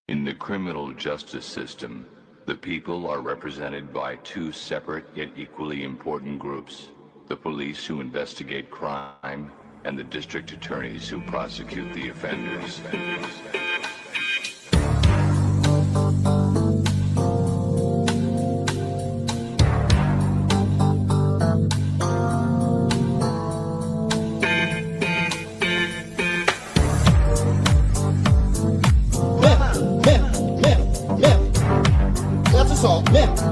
In the criminal justice system, the people are represented by two separate yet equally important groups: the police who investigate crime and the district attorneys who prosecute the offenders.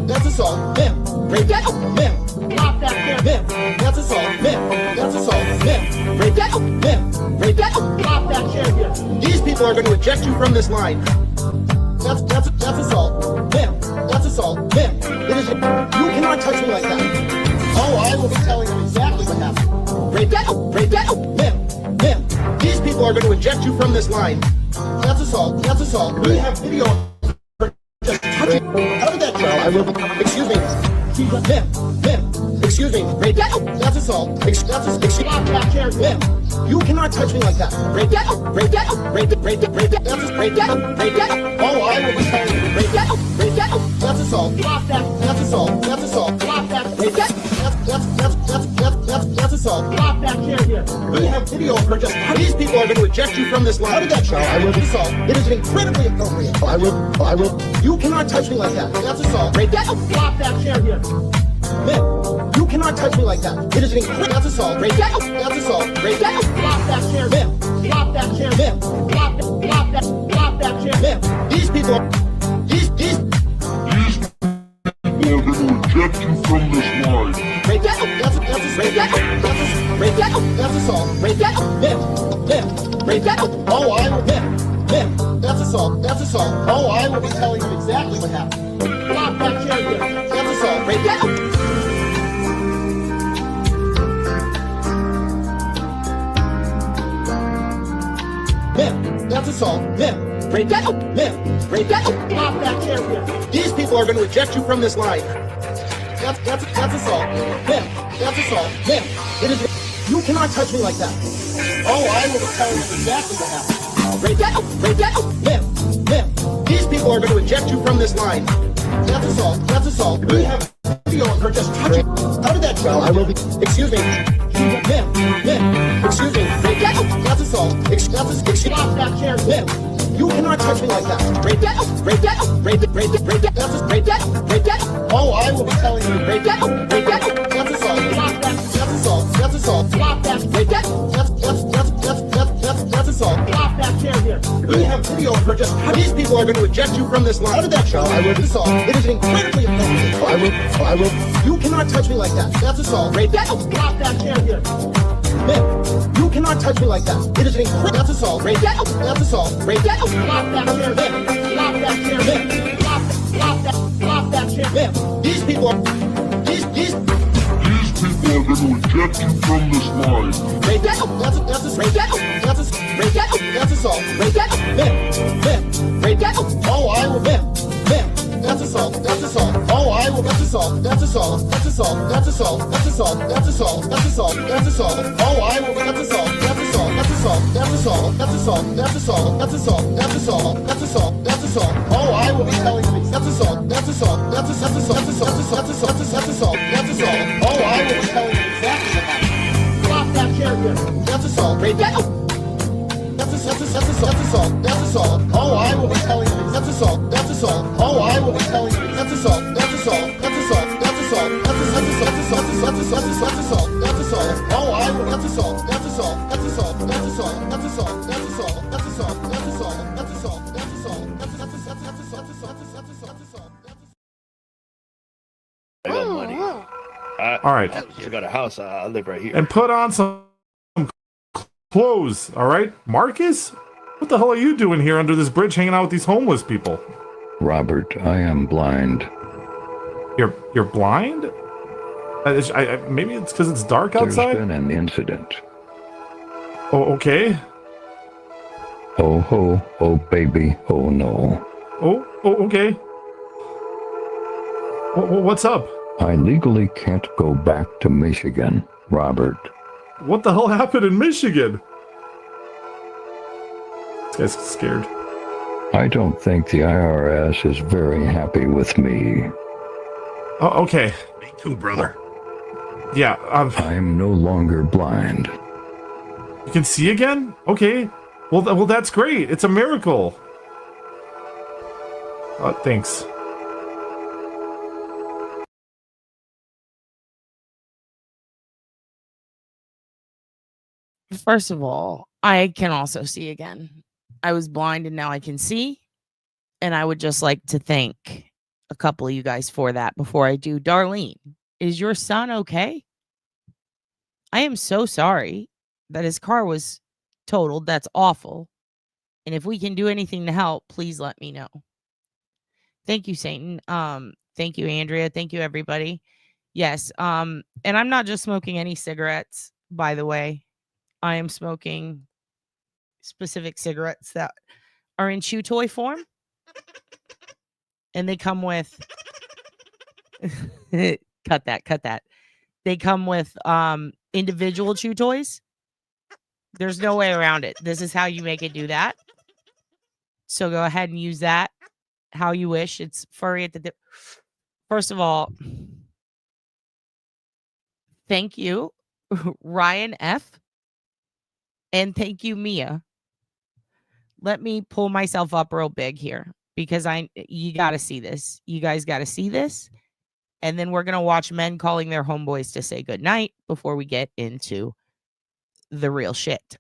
That's assault, ma'am. Break that, ma'am. Stop that, ma'am. That's assault, ma'am. That's assault, ma'am. Break that, ma'am. Break that, stop that chair here. These people are going to eject you from this line. That's assault, ma'am. That's assault, ma'am. It is. You cannot touch me like that. Oh, I will be telling them exactly what happened. Break that, ma'am. Ma'am. These people are going to eject you from this line. That's assault. That's assault. We have video. How did that go? I will. Excuse me. Ma'am. Excuse me. Break that. That's assault. Stop that chair. Ma'am. You cannot touch me like that. Break that. Break that. Break that. Oh, I will be telling you. Break that. That's assault. Stop that. That's assault. Stop that. Break that. That's assault. Stop that chair here. We have video for just. These people are going to eject you from this line. How did that show? I will be assault. It is incredibly appropriate. I will. You cannot touch me like that. That's assault. Break that. Stop that chair here. Ma'am, you cannot touch me like that. It is an incredible. That's assault. Break that. That's assault. Break that. Stop that chair. Ma'am. Stop that chair. Ma'am. Stop that chair. Ma'am. These people are going to eject you from this line. Break that. That's assault. Break that. Ma'am. Break that. Oh, I will. Ma'am. That's assault. Oh, I will be telling you exactly what happened. Stop that chair here. That's assault. Break that. Ma'am, that's assault. Ma'am, break that. Ma'am, break that. Stop that chair here. These people are going to eject you from this line. That's assault. Ma'am, that's assault. Ma'am, it is. You cannot touch me like that. Oh, I will be telling you exactly what happened. Break that. Ma'am. These people are going to eject you from this line. That's assault. We have video of her just touching. How did that go? I will be. Excuse me. Ma'am. Excuse me. Break that. That's assault. Stop that chair. Ma'am. You cannot touch me like that. Break that. Oh, I will be telling you. Break that. That's assault. That's assault. Stop that. Break that. That's assault. Stop that chair here. We have video of her just. These people are going to eject you from this line. How did that show? I will assault. It is incredibly appropriate. I will. You cannot touch me like that. That's assault. Break that. Stop that chair here. Ma'am, you cannot touch me like that. It is incredible. That's assault. Break that. That's assault. Break that. Stop that chair. Ma'am. Stop that chair. Ma'am. Stop that chair. Ma'am. These people are going to eject you from this line. Break that. That's assault. Break that. Ma'am. Break that. Oh, I will. Ma'am. That's assault. Oh, I will. That's assault. Oh, I will. That's assault. Oh, I will be telling you. That's assault. Oh, I will be telling you exactly what happened. Stop that chair here. That's assault. Break that. That's assault. Oh, I will be telling you. That's assault. Oh, I will be telling you. That's assault. Oh, I will. That's assault. I got money. All right. I got a house. I live right here. And put on some clothes, all right? Marcus? What the hell are you doing here under this bridge hanging out with these homeless people? Robert, I am blind. You're blind? Maybe it's because it's dark outside? There's been an incident. Oh, okay. Oh, ho, oh, baby, oh, no. Oh, okay. What's up? I legally can't go back to Michigan, Robert. What the hell happened in Michigan? This guy's scared. I don't think the IRS is very happy with me. Oh, okay. Me too, brother. Yeah, I'm no longer blind. you can see again? Okay. Well, that's great. It's a miracle. Thanks. First of all, I can also see again. I was blind and now I can see. And I would just like to thank a couple of you guys for that before I do. Darlene, is your son okay? I am so sorry that his car was totaled. That's awful. And if we can do anything to help, please let me know. Thank you, Satan. Thank you, Andrea. Thank you, everybody. Yes. And I'm not just smoking any cigarettes, by the way. I am smoking specific cigarettes that are in chew toy form. And they come with cut that. They come with individual chew toys. There's no way around it. This is how you make it do that. So go ahead and use that how you wish. It's furry at the dip. First of all, thank you, Ryan F. And thank you, Mia. Let me pull myself up real big here because you got to see this. You guys got to see this. And then we're going to watch men calling their homeboys to say goodnight before we get into the real shit.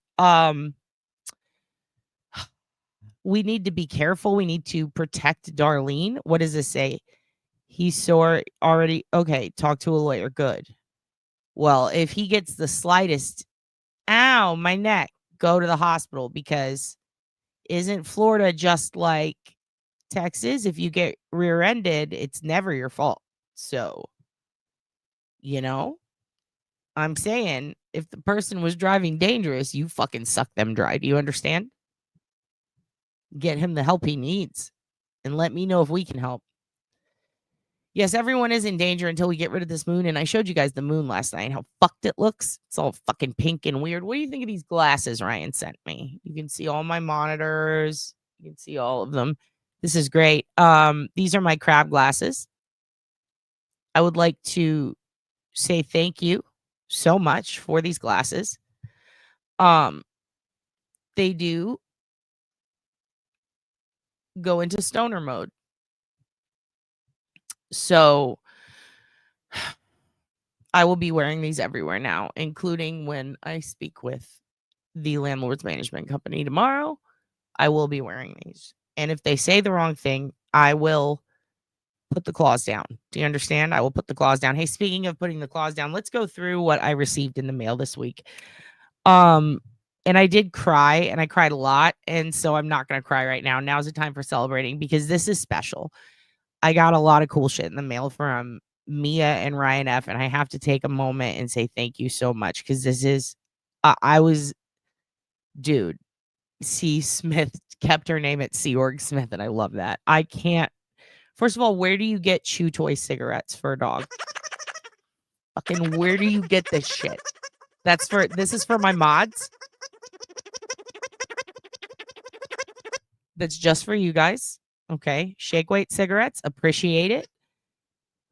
We need to be careful. We need to protect Darlene. What does this say? He's sore already. Okay, talk to a lawyer. Good. Well, if he gets the slightest, ow, my neck, go to the hospital because isn't Florida just like Texas? If you get rear-ended, it's never your fault. So, I'm saying if the person was driving dangerous, you fucking suck them dry. Do you understand? Get him the help he needs and let me know if we can help. Yes, everyone is in danger until we get rid of this moon. And I showed you guys the moon last night, how fucked it looks. It's all fucking pink and weird. What do you think of these glasses Ryan sent me? You can see all my monitors. You can see all of them. This is great. These are my crab glasses. I would like to say thank you so much for these glasses. They do go into stoner mode. So I will be wearing these everywhere now, including when I speak with the landlord's management company tomorrow. I will be wearing these. And if they say the wrong thing, I will put the claws down. Do you understand? I will put the claws down. Hey, speaking of putting the claws down, let's go through what I received in the mail this week. And I did cry, and I cried a lot. And so I'm not going to cry right now. Now's the time for celebrating because this is special. I got a lot of cool shit in the mail from Mia and Ryan F. And I have to take a moment and say thank you so much because this is, dude, C. Smith kept her name at C. Org Smith. And I love that. I can't. First of all, where do you get chew toy cigarettes for a dog? Fucking where do you get this shit? This is for my mods. That's just for you guys. Okay. Shake weight cigarettes. Appreciate it.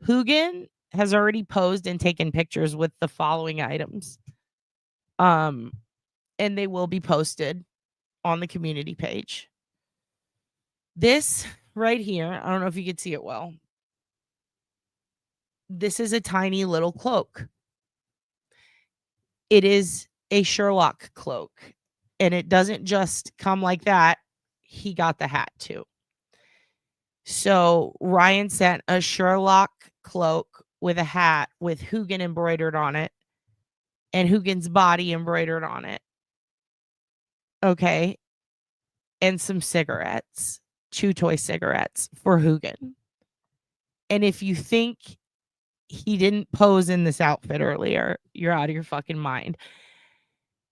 Hugin has already posed and taken pictures with the following items. And they will be posted on the community page. This right here, I don't know if you can see it well. This is a tiny little cloak. It is a Sherlock cloak. And it doesn't just come like that. He got the hat too. So Ryan sent a Sherlock cloak with a hat with Hugin embroidered on it and Hugin's body embroidered on it. Okay. And some cigarettes, chew toy cigarettes for Hugin. And if you think he didn't pose in this outfit earlier, you're out of your fucking mind.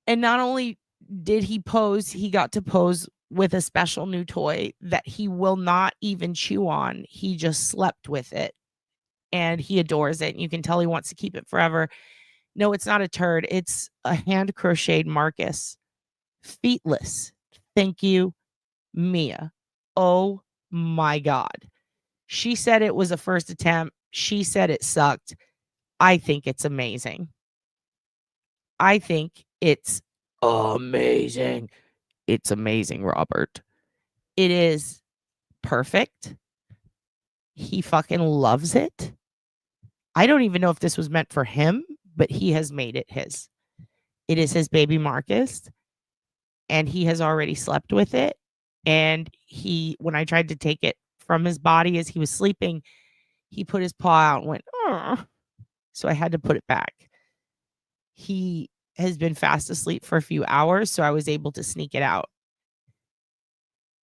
And not only did he pose, he got to pose with a special new toy that he will not even chew on. He just slept with it and he adores it. And you can tell he wants to keep it forever. No, it's not a turd. It's a hand crocheted Marcus. Feetless. Thank you, Mia. Oh my God. She said it was a first attempt. She said it sucked. I think it's amazing. I think it's amazing. It's amazing, Robert. It is perfect. He fucking loves it. I don't even know if this was meant for him, but he has made it his. It is his baby Marcus, and he has already slept with it. And when I tried to take it from his body as he was sleeping, he put his paw out and went, "Ugh." So I had to put it back. He has been fast asleep for a few hours, so I was able to sneak it out.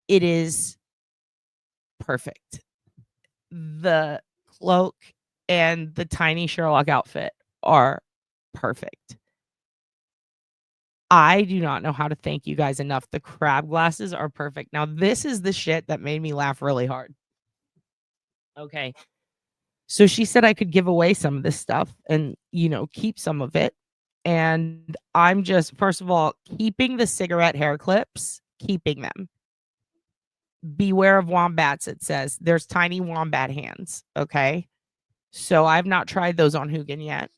It is perfect. The cloak and the tiny Sherlock outfit are perfect. I do not know how to thank you guys enough. The crab glasses are perfect. Now, this is the shit that made me laugh really hard. Okay. So she said I could give away some of this stuff and, keep some of it. And I'm just, first of all, keeping the cigarette hair clips, keeping them. Beware of wombats, it says. There's tiny wombat hands. Okay. So I've not tried those on Hugin yet.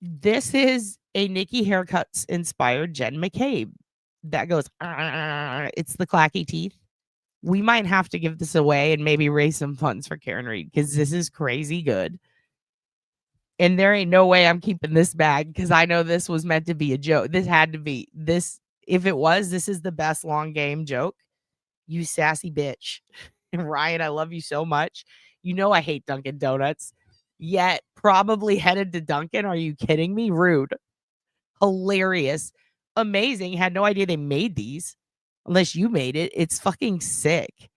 This is a Nikki Haircuts inspired Jen McCabe that goes, it's the clacky teeth. We might have to give this away and maybe raise some funds for Karen Reed because this is crazy good. And there ain't no way I'm keeping this bag because I know this was meant to be a joke. This had to be this. If it was, this is the best long game joke. You sassy bitch. And Ryan, I love you so much. You know I hate Dunkin' Donuts. Yet probably headed to Dunkin'. Are you kidding me? Rude. Hilarious. Amazing. Had no idea they made these. Unless you made it. It's fucking sick.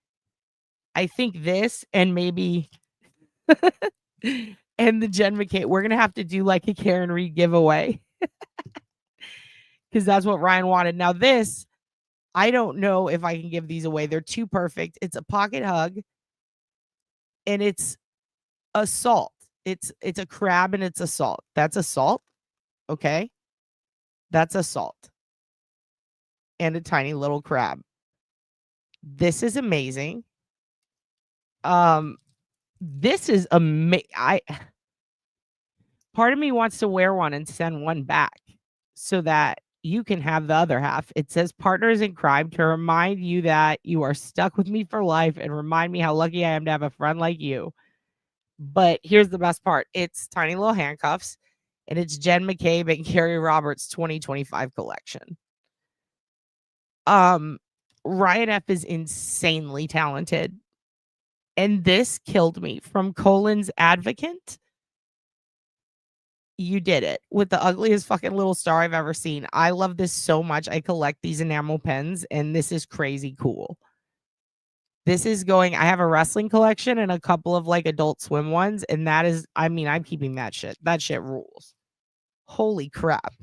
I think this and maybe and the Jen McCabe. We're going to have to do like a Karen Reed giveaway. Because that's what Ryan wanted. Now this, I don't know if I can give these away. They're too perfect. It's a pocket hug. And it's a salt. It's a crab and it's a salt. That's a salt. Okay. That's a salt. And a tiny little crab. This is amazing. This is amazing. Part of me wants to wear one and send one back so that you can have the other half. It says partners in crime to remind you that you are stuck with me for life and remind me how lucky I am to have a friend like you. But here's the best part. It's tiny little handcuffs and it's Jen McCabe and Carrie Roberts 2025 collection. Ryan F is insanely talented. And this killed me from Colin's Advocate. You did it with the ugliest fucking little star I've ever seen. I love this so much. I collect these enamel pens and this is crazy cool. This is going, I have a wrestling collection and a couple of like Adult Swim ones. And that is, I'm keeping that shit. That shit rules. Holy crap.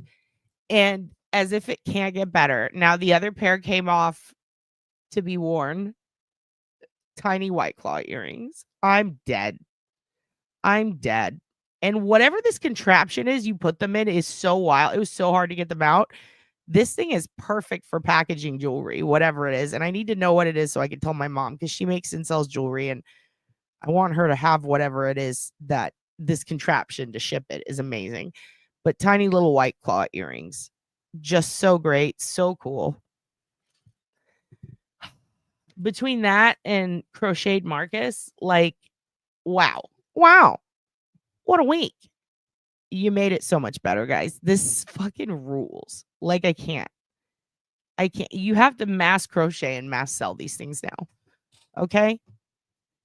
And as if it can't get better. Now the other pair came off to be worn. Tiny White Claw earrings. I'm dead. And whatever this contraption is you put them in is so wild. It was so hard to get them out. This thing is perfect for packaging jewelry, whatever it is. And I need to know what it is so I can tell my mom because she makes and sells jewelry. And I want her to have whatever it is that this contraption to ship it is amazing. But tiny little White Claw earrings. Just so great. So cool. Between that and Crocheted Marcus, like, wow. What a week. You made it so much better, guys. This fucking rules. Like, I can't. You have to mass crochet and mass sell these things now. Okay?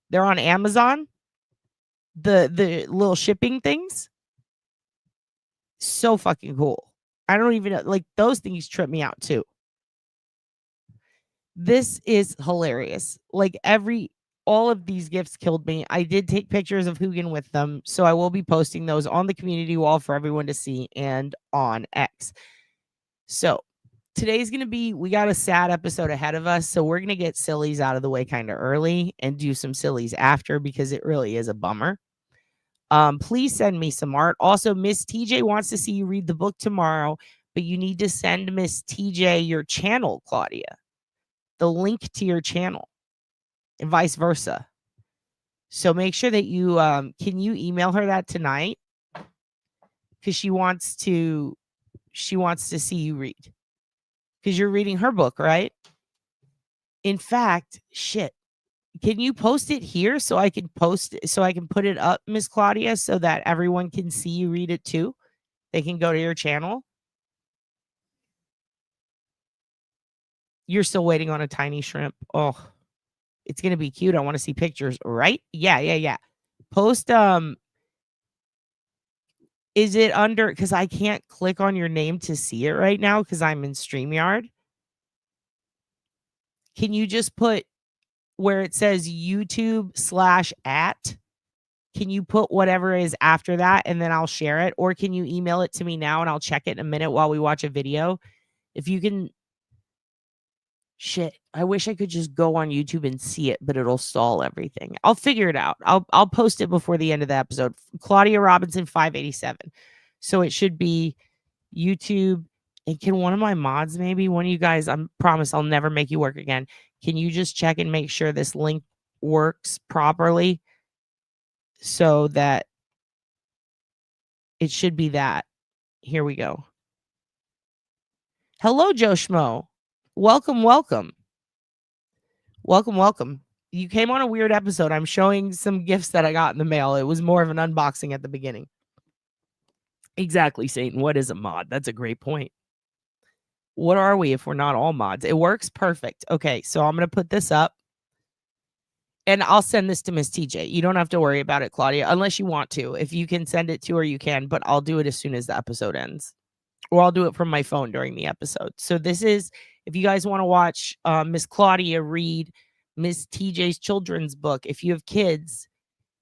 They're on Amazon. The little shipping things. So fucking cool. I don't even know. Like, those things trip me out too. This is hilarious. Like, all of these gifts killed me. I did take pictures of Hugin with them, so I will be posting those on the community wall for everyone to see and on X. So today's going to be, we got a sad episode ahead of us, so we're going to get sillies out of the way kind of early and do some sillies after because it really is a bummer. Please send me some art. Also, Miss TJ wants to see you read the book tomorrow, but you need to send Miss TJ your channel, Claudia. the link to your channel and vice versa. So make sure that you can you email her that tonight, because she wants to see you read, because you're reading her book, right? In fact, shit, can you post it here so I can put it up, Miss Claudia, so that everyone can see you read it too? They can go to your channel. You're still waiting on a tiny shrimp. Oh, it's gonna be cute. I want to see pictures, right? Yeah. Post is it under, because I can't click on your name to see it right now because I'm in StreamYard. Can you just put where it says YouTube/@? Can you put whatever is after that and then I'll share it? Or can you email it to me now and I'll check it in a minute while we watch a video? If you can. Shit, I wish I could just go on YouTube and see it, but it'll stall everything. I'll figure it out. I'll post it before the end of the episode. Claudia Robinson 587. So it should be YouTube. And can one of my mods, maybe one of you guys, I promise I'll never make you work again. Can you just check and make sure this link works properly? So that it should be that. Here we go. Hello, Joe Schmo. Welcome. You came on a weird episode. I'm showing some gifts that I got in the mail. It was more of an unboxing at the beginning. Exactly, Satan. What is a mod? That's a great point. What are we if we're not all mods? It works perfect. Okay, so I'm going to put this up. And I'll send this to Miss TJ. You don't have to worry about it, Claudia, unless you want to. If you can send it to her, you can. But I'll do it as soon as the episode ends. Or I'll do it from my phone during the episode. So this is, if you guys want to watch Miss Claudia read Miss TJ's children's book, if you have kids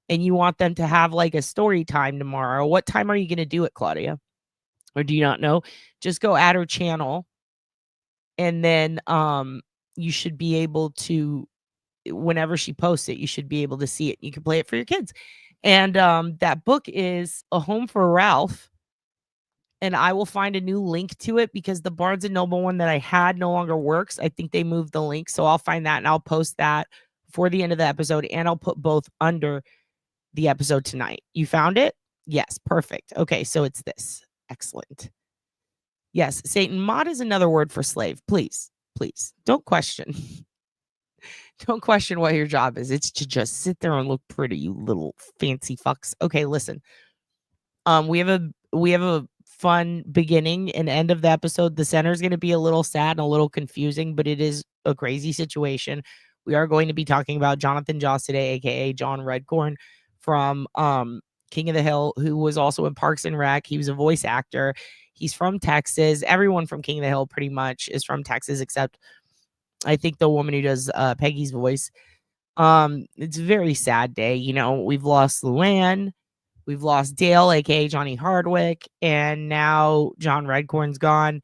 and you want them to have like a story time tomorrow, what time are you going to do it, Claudia? Or do you not know? Just go add her channel. And then you should be able to, whenever she posts it, you should be able to see it. You can play it for your kids. And that book is A Home for Ralph. And I will find a new link to it because the Barnes & Noble one that I had no longer works. I think they moved the link. So I'll find that and I'll post that for the end of the episode. And I'll put both under the episode tonight. You found it? Yes. Perfect. Okay. So it's this. Excellent. Yes. Satan, mod is another word for slave. Please. Don't question. Don't question what your job is. It's to just sit there and look pretty, you little fancy fucks. Okay. Listen, we have a fun beginning and end of the episode. The center is going to be a little sad and a little confusing, but it is a crazy situation. We are going to be talking about Jonathan Joss today, aka John Redcorn from King of the Hill, who was also in Parks and Rec. He was a voice actor. He's from Texas. Everyone from King of the Hill pretty much is from Texas, except I think the woman who does Peggy's voice. It's a very sad day. You know, we've lost Luann. We've lost Dale, aka Johnny Hardwick, and now John Redcorn's gone.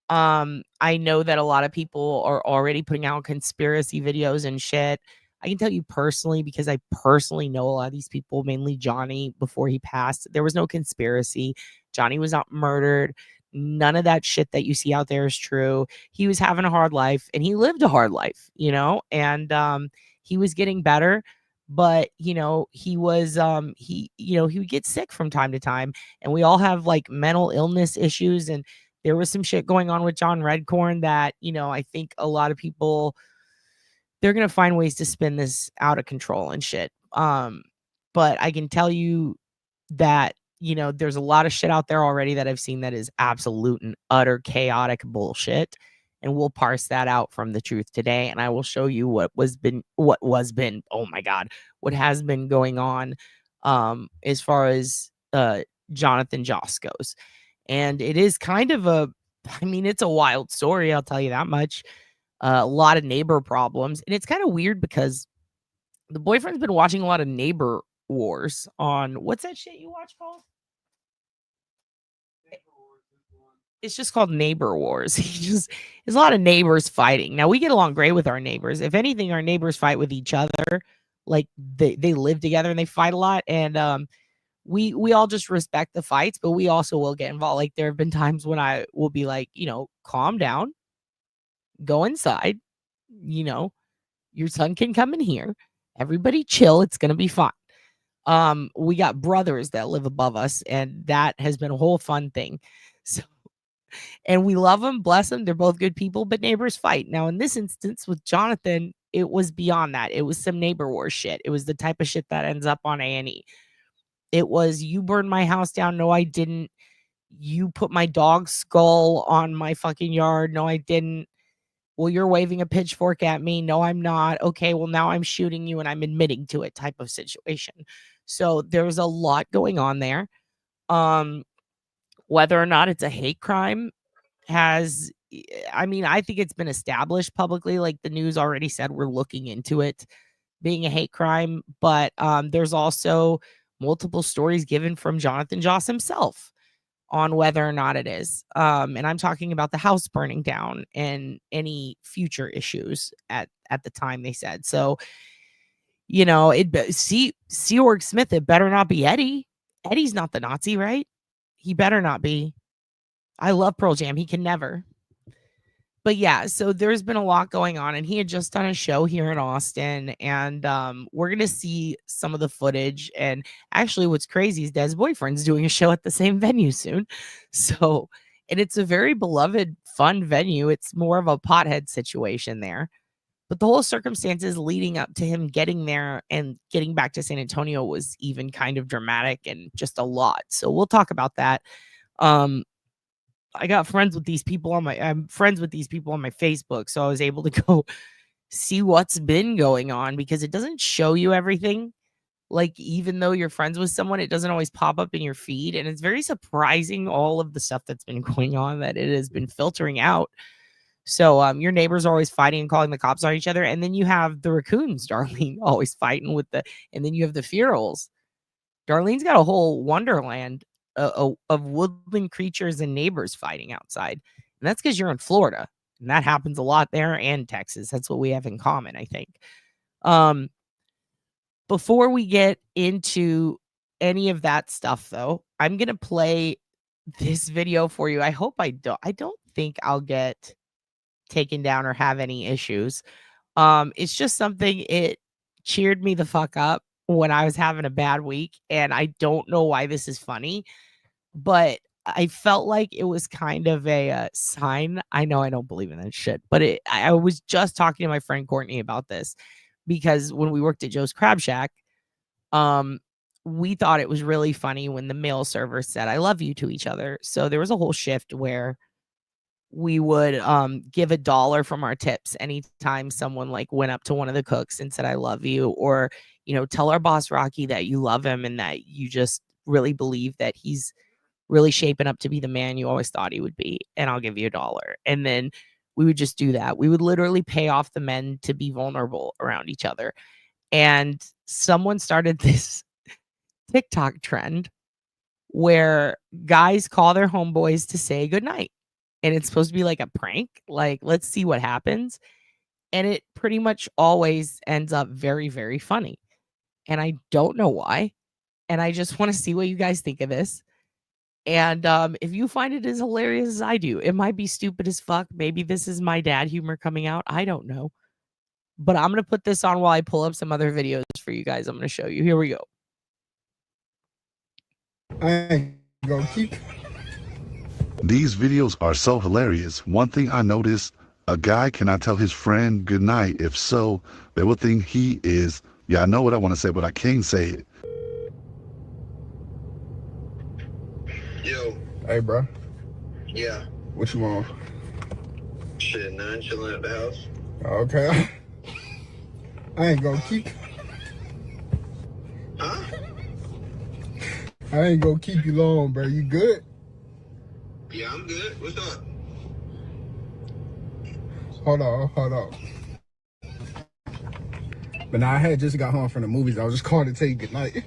I know that a lot of people are already putting out conspiracy videos and shit. I can tell you personally, because I personally know a lot of these people, mainly Johnny, before he passed. There was no conspiracy. Johnny was not murdered. None of that shit that you see out there is true. He was having a hard life, and he lived a hard life, you know, and he was getting better. But, you know, he was, he would get sick from time to time, and we all have like mental illness issues. And there was some shit going on with John Redcorn that, you know, I think a lot of people, they're going to find ways to spin this out of control and shit. But I can tell you that, you know, there's a lot of shit out there already that I've seen that is absolute and utter chaotic bullshit. And we'll parse that out from the truth today. And I will show you what has been, oh my God, what has been going on as far as Jonathan Joss goes. And it is kind of it's a wild story. I'll tell you that much. A lot of neighbor problems. And it's kind of weird because the boyfriend's been watching a lot of Neighbor Wars on, what's that shit you watch called? It's just called Neighbor Wars. There's a lot of neighbors fighting. Now, we get along great with our neighbors. If anything, our neighbors fight with each other. Like they live together and they fight a lot. And we all just respect the fights, but we also will get involved. Like there have been times when I will be like, you know, calm down, go inside, you know, your son can come in here. Everybody chill. It's going to be fine. We got brothers that live above us, and that has been a whole fun thing. So, and we love them, bless them. They're both good people, but neighbors fight. Now, in this instance with Jonathan, it was beyond that. It was some neighbor war shit. It was the type of shit that ends up on A&E. It was, you burned my house down. No, I didn't. You put my dog's skull on my fucking yard. No, I didn't. Well, you're waving a pitchfork at me. No, I'm not. Okay, well, now I'm shooting you and I'm admitting to it type of situation. So there's a lot going on there. Whether or not it's a hate crime I think it's been established publicly. Like the news already said, we're looking into it being a hate crime. But there's also multiple stories given from Jonathan Joss himself on whether or not it is. And I'm talking about the house burning down and any future issues at the time they said. So, you know, Sea Org Smith, it better not be Eddie. Eddie's not the Nazi, right? He better not be. I love Pearl Jam. He can never. But yeah, so there's been a lot going on, and he had just done a show here in Austin, and we're going to see some of the footage. And actually what's crazy is Des Boyfriend's doing a show at the same venue soon. So, and it's a very beloved, fun venue. It's more of a pothead situation there. But the whole circumstances leading up to him getting there and getting back to San Antonio was even kind of dramatic and just a lot. So we'll talk about that. I got friends with these people I'm friends with these people on my Facebook. So I was able to go see what's been going on, because it doesn't show you everything. Like, even though you're friends with someone, it doesn't always pop up in your feed. And it's very surprising, all of the stuff that's been going on, that it has been filtering out. So your neighbors are always fighting and calling the cops on each other. And then you have the raccoons, Darlene, always fighting with and then you have the ferals. Darlene's got a whole wonderland of woodland creatures and neighbors fighting outside. And that's because you're in Florida. And that happens a lot there, and Texas. That's what we have in common, I think. Before we get into any of that stuff, though, I'm going to play this video for you. I hope I don't think I'll get taken down or have any issues. It's just something, it cheered me the fuck up when I was having a bad week, and I don't know why this is funny, but I felt like it was kind of a sign. I know I don't believe in that shit, but I was just talking to my friend Courtney about this, because when we worked at Joe's Crab Shack, we thought it was really funny when the mail server said "I love you" to each other. So there was a whole shift where we would give $1 from our tips anytime someone like went up to one of the cooks and said "I love you," or, you know, tell our boss Rocky that you love him and that you just really believe that he's really shaping up to be the man you always thought he would be, and I'll give you $1. And then we would just do that. We would literally pay off the men to be vulnerable around each other. And someone started this TikTok trend where guys call their homeboys to say goodnight. And it's supposed to be like a prank. Like, let's see what happens. And it pretty much always ends up very, very funny. And I don't know why. And I just want to see what you guys think of this. And if you find it as hilarious as I do, it might be stupid as fuck. Maybe this is my dad humor coming out. I don't know. But I'm going to put this on while I pull up some other videos for you guys. I'm going to show you. Here we go. I ain't gonna keep. These videos are so hilarious. One thing I noticed, a guy cannot tell his friend good night. If so, they will think he is, yeah, I know what I want to say, but I can't say it. Yo. Hey, bro. Yeah. What you want? Shit, none, chilling at the house. Okay. I ain't gonna keep. Huh? I ain't gonna keep you long, bro. You good? Yeah, I'm good. What's up? Hold on. But now I had just got home from the movies. I was just calling to tell you good night.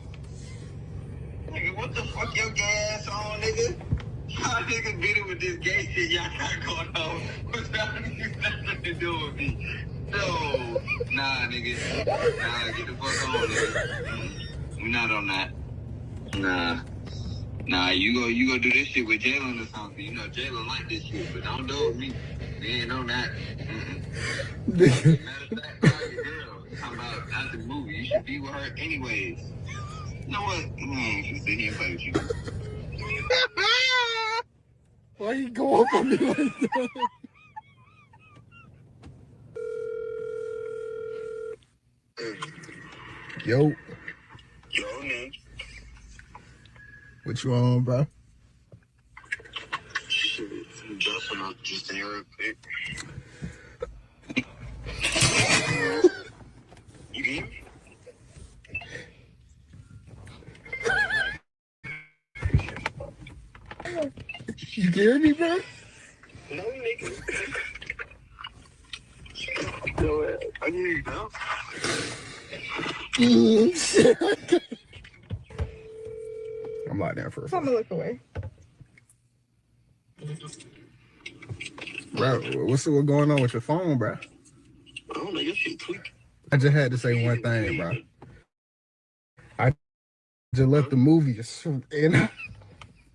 Nigga, what the fuck your gay ass on, nigga? Y'all niggas beat it with this gay shit y'all got going on. What's that nothing to do with me? No. Nah, nigga. Nah, get the fuck on, nigga. We not on that. Nah, you go do this shit with Jalen or something. You know Jalen like this shit, but don't do it with me. We ain't on that. Nigga. Matter of fact, call your girl. Talking about after the movie. You should be with her anyways. You know what? You should sit here and play with you. Why you go up on me like that? Yo, Yo, man. what you on, bro? Shit, I'm dusting up just in here real quick. You hear me? You hear me, bro? No, nigga. Yo, I hear you now. I'm lying down for a I'm gonna look away. bro. What's going on with your phone, bro? I don't know, your shit tweaking. I just had to say one thing, bro. I just left the movies, and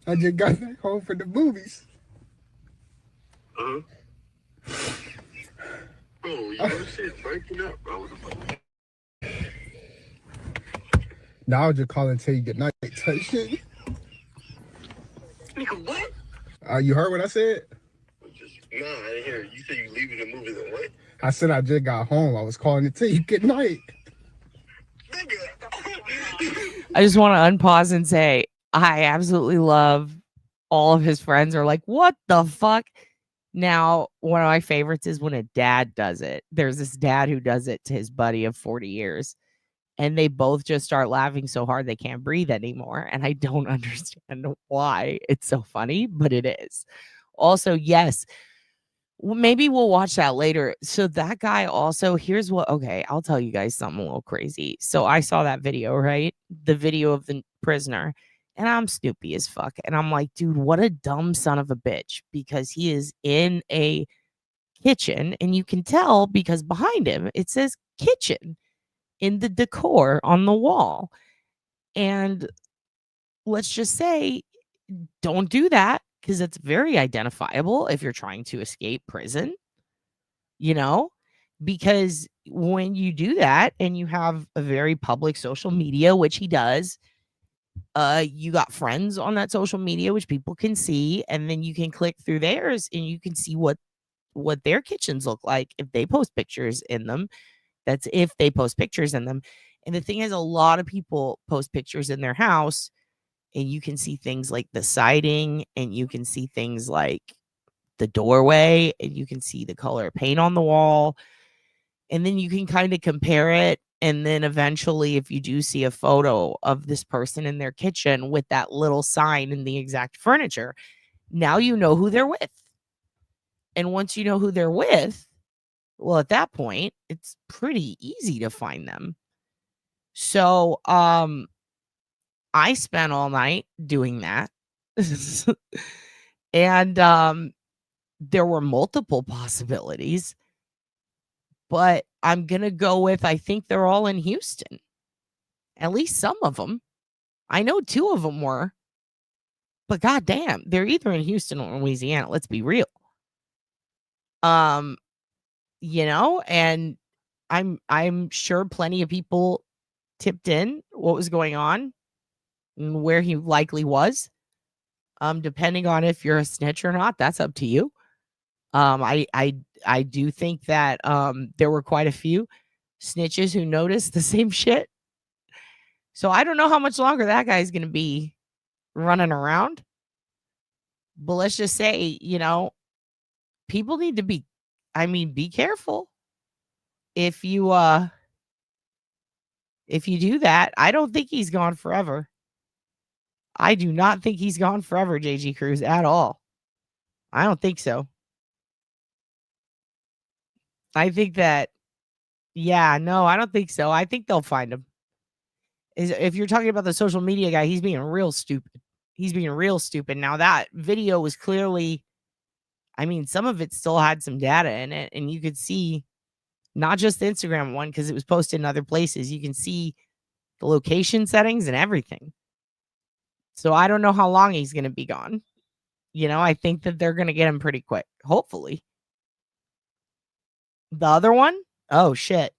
I just got back home from the movies. Bro, your shit breaking up, bro. Now I'll just call and tell you good night type shit. Nigga, what? You heard what I said? Nah, I didn't hear it. You said you leaving the movies and what? I said I just got home. I was calling to tell you good night. I just want to unpause and say I absolutely love all of his friends are like, what the fuck? Now, one of my favorites is when a dad does it. There's this dad who does it to his buddy of 40 years. And they both just start laughing so hard they can't breathe anymore. And I don't understand why it's so funny, but it is. Also, yes, maybe we'll watch that later. So that guy also, here's what, okay, I'll tell you guys something a little crazy. So I saw that video, right? The video of the prisoner. And I'm Snoopy as fuck. And I'm like, dude, what a dumb son of a bitch. Because he is in a kitchen. And you can tell because behind him, it says kitchen in the decor on the wall. And let's just say, don't do that because it's very identifiable if you're trying to escape prison, you know, because when you do that and you have a very public social media, which he does, you got friends on that social media, which people can see, and then you can click through theirs and you can see what their kitchens look like if they post pictures in them. That's if they post pictures in them. And the thing is, a lot of people post pictures in their house and you can see things like the siding and you can see things like the doorway and you can see the color of paint on the wall. And then you can kind of compare it. And then eventually, if you do see a photo of this person in their kitchen with that little sign and the exact furniture, now you know who they're with. And once you know who they're with, well, at that point, it's pretty easy to find them. So, I spent all night doing that. And there were multiple possibilities. But I'm going to go with, I think they're all in Houston. At least some of them. I know 2 of them were. But goddamn, they're either in Houston or Louisiana. Let's be real. You know, and I'm sure plenty of people tipped in what was going on and where he likely was. Depending on if you're a snitch or not, that's up to you. I do think that there were quite a few snitches who noticed the same shit. So I don't know how much longer that guy's going to be running around. But let's just say, you know, people need to be careful. If you do that, I don't think he's gone forever. I do not think he's gone forever, JG Cruz, at all. I don't think so. I think that, yeah, no, I don't think so. I think they'll find him. If you're talking about the social media guy, he's being real stupid. He's being real stupid. Now, that video was clearly, I mean, some of it still had some data in it, and you could see not just the Instagram one because it was posted in other places. You can see the location settings and everything. So I don't know how long he's going to be gone. You know, I think that they're going to get him pretty quick, hopefully. The other one? Oh, shit.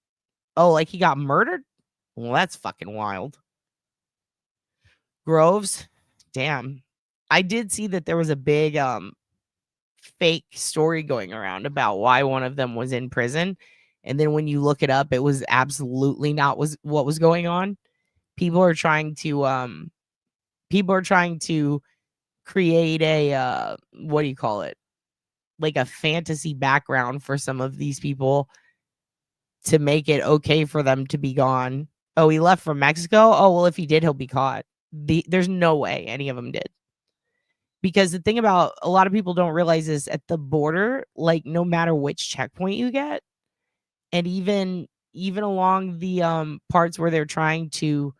Oh, like he got murdered? Well, that's fucking wild. Groves? Damn. I did see that there was a big fake story going around about why one of them was in prison. And then when you look it up, it was absolutely not what was going on. People are trying to create a what do you call it? Like a fantasy background for some of these people to make it okay for them to be gone. Oh, he left from Mexico? Oh, well, if he did, he'll be caught. There's no way any of them did. Because the thing about a lot of people don't realize is at the border, like no matter which checkpoint you get, and even along the parts where they're trying to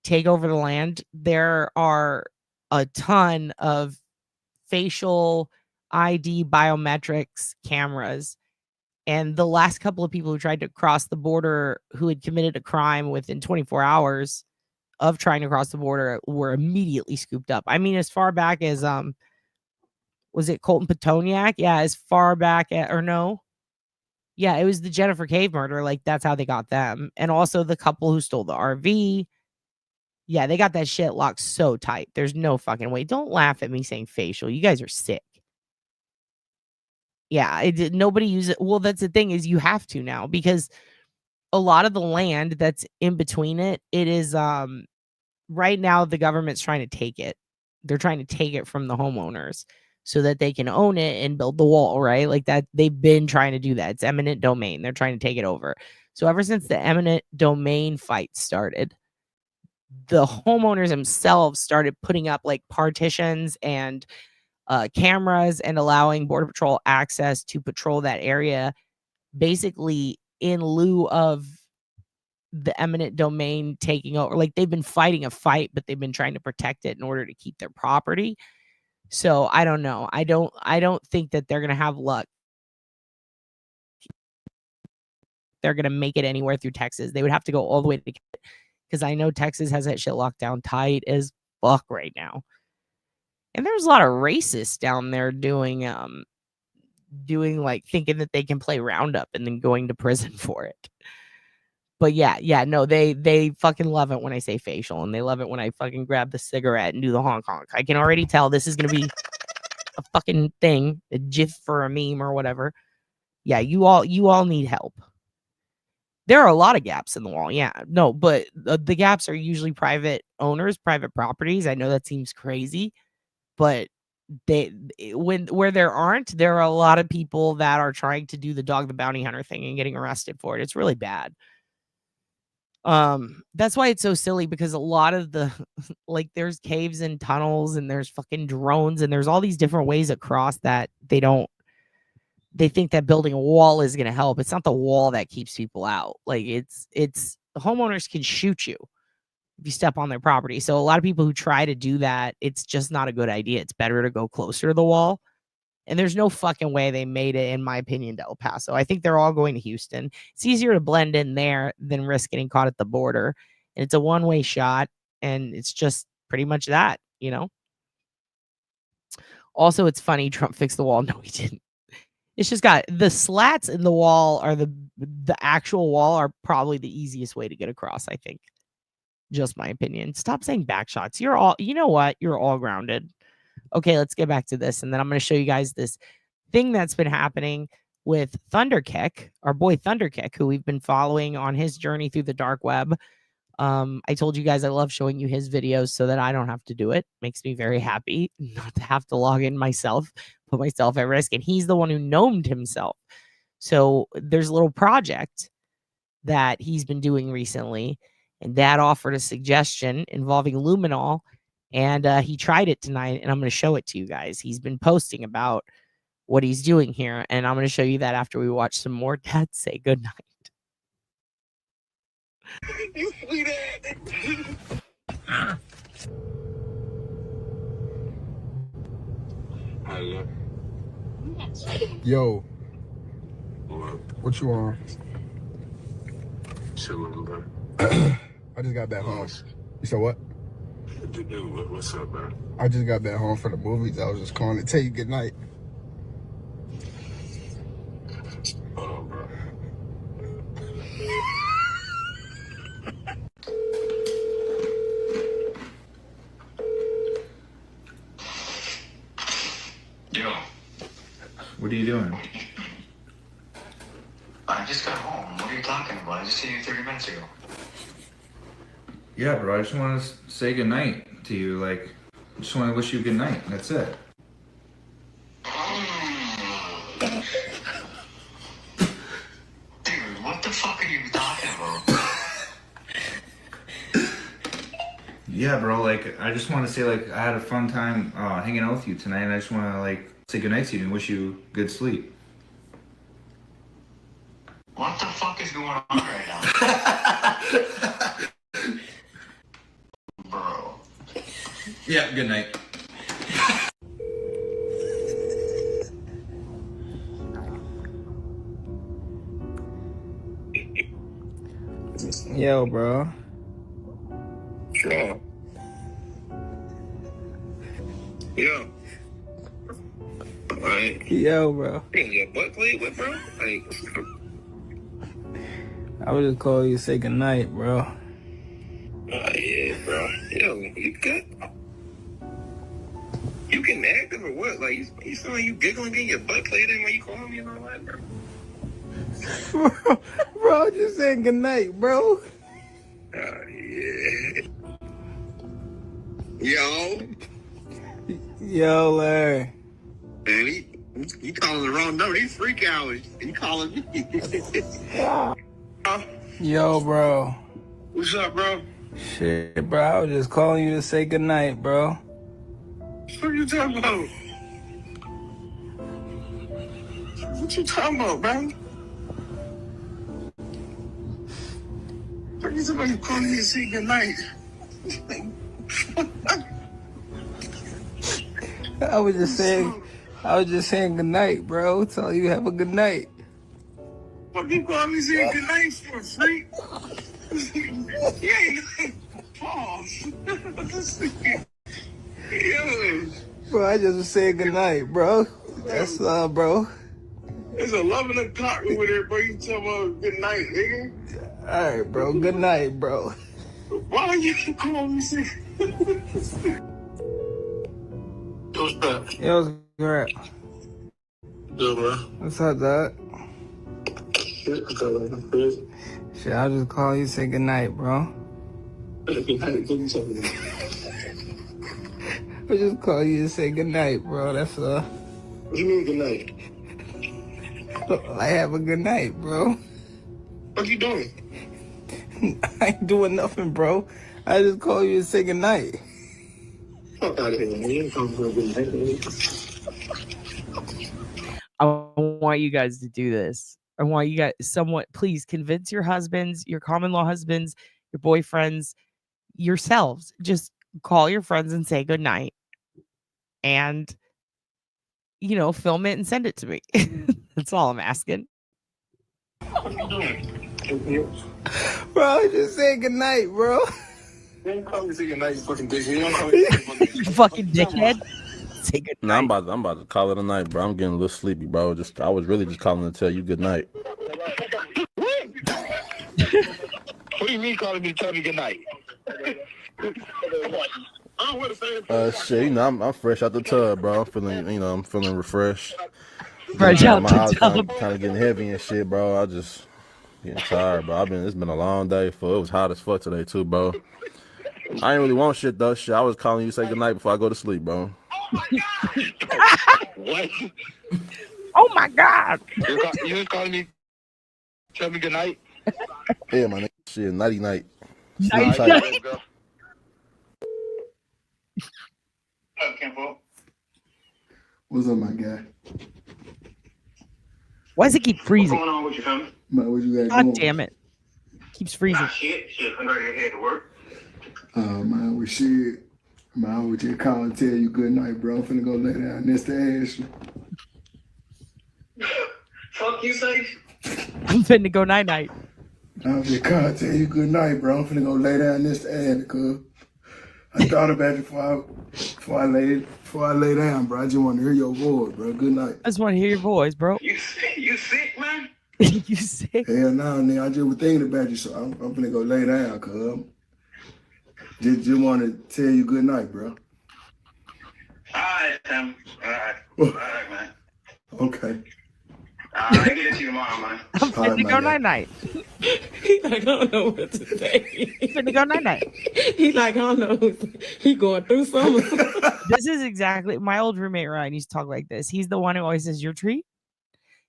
take over the land, there are a ton of facial ID biometrics cameras. And the last couple of people who tried to cross the border who had committed a crime within 24 hours of trying to cross the border were immediately scooped up. I mean, as far back as was it Colton Petoniak? Yeah, as far back or no? Yeah, it was the Jennifer Cave murder. Like that's how they got them. And also the couple who stole the RV. Yeah, they got that shit locked so tight. There's no fucking way. Don't laugh at me saying facial. You guys are sick. Yeah, nobody uses it. Well, that's the thing is you have to now because a lot of the land that's in between it is right now the government's trying to take it. They're trying to take it from the homeowners so that they can own it and build the wall, right? Like that they've been trying to do that. It's eminent domain. They're trying to take it over. So ever since the eminent domain fight started, the homeowners themselves started putting up like partitions and cameras and allowing Border Patrol access to patrol that area, basically in lieu of the eminent domain taking over. Like they've been fighting a fight, but they've been trying to protect it in order to keep their property. So I don't know. I don't think that they're gonna have luck. They're gonna make it anywhere through Texas. They would have to go all the way to because I know Texas has that shit locked down tight as fuck right now. And there's a lot of racists down there doing like thinking that they can play Roundup and then going to prison for it. But yeah, no, they fucking love it when I say facial, and they love it when I fucking grab the cigarette and do the honk honk. I can already tell this is gonna be a fucking thing, a gif for a meme or whatever. Yeah, you all need help. There are a lot of gaps in the wall. Yeah, no, but the gaps are usually private owners, private properties. I know that seems crazy, but where there aren't, there are a lot of people that are trying to do the dog the bounty hunter thing and getting arrested for it. It's really bad. That's why it's so silly because a lot of the like there's caves and tunnels and there's fucking drones and there's all these different ways across that they think that building a wall is going to help. It's not the wall that keeps people out. Like it's homeowners can shoot you if you step on their property. So a lot of people who try to do that, it's just not a good idea. It's better to go closer to the wall. And there's no fucking way they made it, in my opinion, to El Paso. I think they're all going to Houston. It's easier to blend in there than risk getting caught at the border. And it's a one-way shot. And it's just pretty much that, you know? Also, it's funny. Trump fixed the wall. No, he didn't. It's just got the slats in the wall are the actual wall are probably the easiest way to get across, I think. Just my opinion. Stop saying back shots. You're all, you know what? You're all grounded. Okay, let's get back to this. And then I'm going to show you guys this thing that's been happening with Thunderkick, our boy Thunderkick, who we've been following on his journey through the dark web. I told you guys I love showing you his videos so that I don't have to do it. Makes me very happy not to have to log in myself, put myself at risk. And he's the one who gnomed himself. So there's a little project that he's been doing recently. And Dad offered a suggestion involving luminol. And he tried it tonight, and I'm going to show it to you guys. He's been posting about what he's doing here, and I'm going to show you that after we watch some more. Dad, say goodnight. You sweet ass. Hello. Yo, What? what you on? Chilling, bro. I just got back home. You said what? What's up, bro? I just got back home from the movies. I was just calling to tell you good night. Hold on, bro. What are you doing? I just got home. What are you talking about? I just seen you 30 minutes ago. Yeah, bro. I just want to say goodnight to you. Like, I just want to wish you good night. That's it. Dude, what the fuck are you talking about? Yeah, bro. Like, I just want to say, like, I had a fun time hanging out with you tonight, and I just want to, like, say goodnight to you and wish you good sleep. What the fuck is going on right now? Bro. Yeah, good night. Yo, bro. Sure. Yeah. Alright. Yo, bro. Your butt played with, bro? Like, I was just calling you to say goodnight, bro. yeah, bro. Yo, you good? You getting active or what? Like, you sound like you giggling, getting your butt played in when you call me and all that, bro. Bro, just saying goodnight, bro. Yeah. Yo. Yo, Larry. Man, you calling the wrong number. These freak hours. You calling me. Yo, bro. What's up, bro? Shit, bro. I was just calling you to say goodnight, bro. What are you talking about? What you talking about, bro? What you talking about? You calling me to say goodnight? I was just saying goodnight, bro. Tell you have a good night. What you calling me saying goodnight for, freak? Yeah, pause. Yo. Bro, I just was saying goodnight, bro. That's bro. It's 11 o'clock over there, bro. You talking about good night, nigga? All right, bro. Good night, bro. Why you calling me saying? What's up? Yo, what's good? Good, bro. What's up, dog? Shit, Shit, I'll just call you to say goodnight, bro. good night. Give me something. I'll just call you to say goodnight, bro. That's What you mean good night? I have a good night, bro. What you doing? I ain't doing nothing, bro. I just call you to say goodnight. Fuck out of here, man. You ain't coming for a good night, man. I want you guys to do this. I want you guys please convince your husbands, your common law husbands, your boyfriends, yourselves. Just call your friends and say goodnight. And, film it and send it to me. That's all I'm asking. What you doing? Bro, I just said goodnight, bro. You ain't calling me say good night, you fucking dickhead. You don't call me You fucking dickhead. Say good Nah, night. I'm about to call it a night, bro. I'm getting a little sleepy, bro. I was really just calling to tell you good night. What do you mean calling me to tell me good night? I don't want to say Shit, I'm fresh out the tub, bro. I'm feeling refreshed. Fresh out My the eyes tub. kind of getting heavy and shit, bro. I just getting tired, bro. It's been a long day. It was hot as fuck today too, bro. I ain't really want shit though. Shit, I was calling you to say goodnight before I go to sleep, bro. What? Oh my God. You was calling me tell me good night? Yeah, my nigga. Shit, nighty night. Sleep Night tight. night. What's up, my guy? Why does it keep freezing? What's going on with you, family? Man, what you got God going? damn it. Keeps freezing. Shit. I'm ready to head to work. Man, we shit. Man, I was just calling to tell you good night, bro. I'm finna go lay down next to Ashley. Fuck you, say? I'm finna go night night. I was just calling to tell you good night, bro. I'm finna go lay down next to Ashley, cuz. I thought about it before I lay down, bro. I just want to hear your voice, bro. Good night. I just want to hear your voice, bro. You sick, man? You sick? Hell no, nigga. I just was thinking about you, so I'm finna go lay down, cuz. Just want to tell you good night, bro. All right, Tim. All right, man. Okay. I'll get it to you tomorrow, man. I'm All right, finna my go guy. night-night. He like, I don't know what to say. I'm finna go night-night. He like, I don't know. He going through something. This is exactly my old roommate Ryan used to talk like this. He's the one who always says your treat.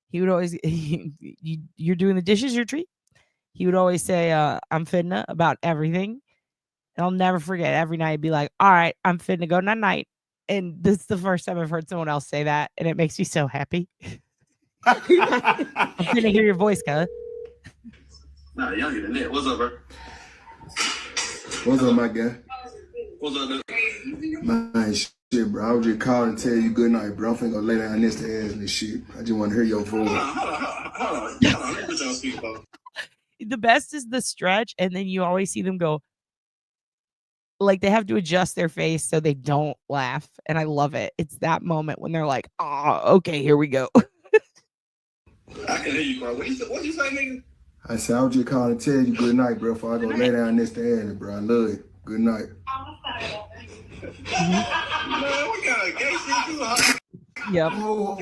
He would always you're doing the dishes, your treat. He would always say I'm finna about everything. And I'll never forget every night he'd be like, all right, I'm finna go night night. And this is the first time I've heard someone else say that, and it makes me so happy. I'm finna hear your voice, cuz. Nah, y'all get in there. What's up, bro? What's up, my guy? What's up, dude? Man, shit, bro. I was just calling to tell you good night, bro. I'm finna go lay down next to ass and this shit. I just want to hear your voice. Hold on. Let me put you on speakerphone. The best is the stretch, and then you always see them go, like they have to adjust their face so they don't laugh. And I love it. It's that moment when they're like, oh, okay, here we go. I can hear you, bro. What you say, nigga? I said, I was just calling to tell you good night, bro, before I go lay down next to ass, bro. I love you. Good night. Man, what kind of gay shit you are? Yep. Oh,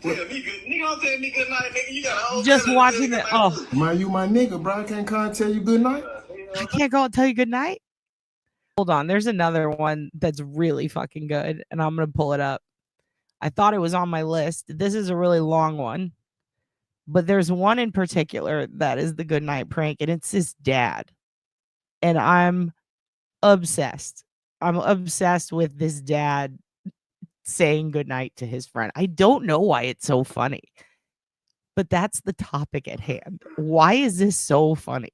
Tell me good. Nigga, don't tell me good night, nigga. You got a whole Just feeling watching to it. tell me Oh, man, you my nigga, bro. I can't call and tell you good night. I can't go and tell you good night. Hold on. There's another one that's really fucking good, and I'm going to pull it up. I thought it was on my list. This is a really long one, but there's one in particular that is the good night prank, and it's his dad. And I'm obsessed. I'm obsessed with this dad saying goodnight to his friend. I don't know why it's so funny, but that's the topic at hand. Why is this so funny?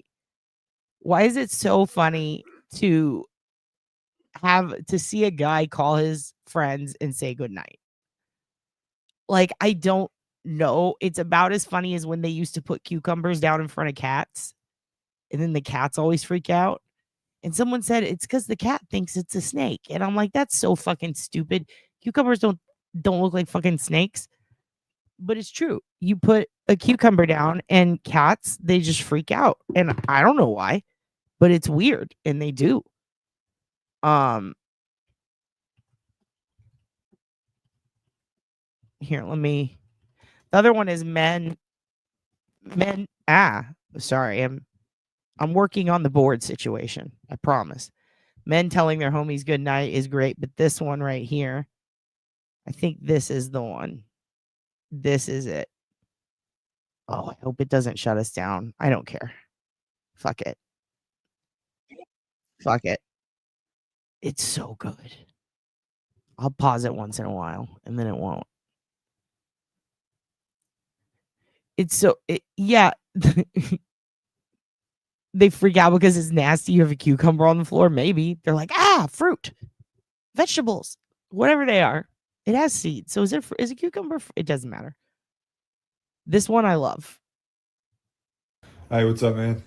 Why is it so funny to see a guy call his friends and say goodnight? Like, I don't know. It's about as funny as when they used to put cucumbers down in front of cats, and then the cats always freak out. And someone said it's because the cat thinks it's a snake. And I'm like, that's so fucking stupid. Cucumbers don't look like fucking snakes. But it's true. You put a cucumber down and cats, they just freak out. And I don't know why, but it's weird. And they do. Here, the other one is sorry, I'm working on the board situation. I promise. Men telling their homies good night is great, but this one right here, I think this is the one. This is it. Oh, I hope it doesn't shut us down. I don't care. Fuck it. Fuck it. It's so good. I'll pause it once in a while, and then it won't. Yeah. They freak out because it's nasty. You have a cucumber on the floor. Maybe they're like, fruit, vegetables, whatever they are. It has seeds. So is a cucumber? It doesn't matter. This one I love. Hey, what's up, man?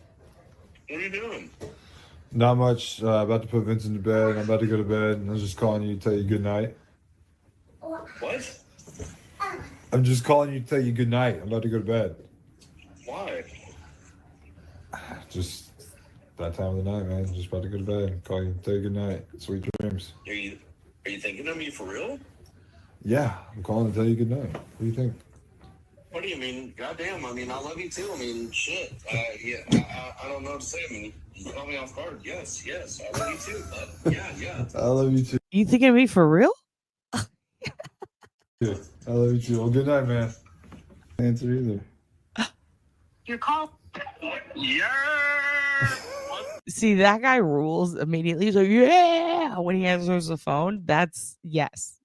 What are you doing? Not much. About to put Vincent to bed. I'm about to go to bed. I was just calling you to tell you good night. What? I'm just calling you to tell you good night. I'm about to go to bed. Why? Just that time of the night, man. Just about to go to bed. Call you to tell you good night. Sweet dreams. Are you thinking of me for real? Yeah, I'm calling to tell you good night. What do you think? What do you mean? Goddamn, I mean, I love you too. I mean, shit. Yeah, I don't know what to say. I mean, you caught me off guard. Yes, I love you too. But yeah. I love you too. You thinking of me for real? I love you too. Well, good night, man. Answer either. Your call. Yeah. See, that guy rules immediately. He's like, yeah, when he answers the phone. That's yes.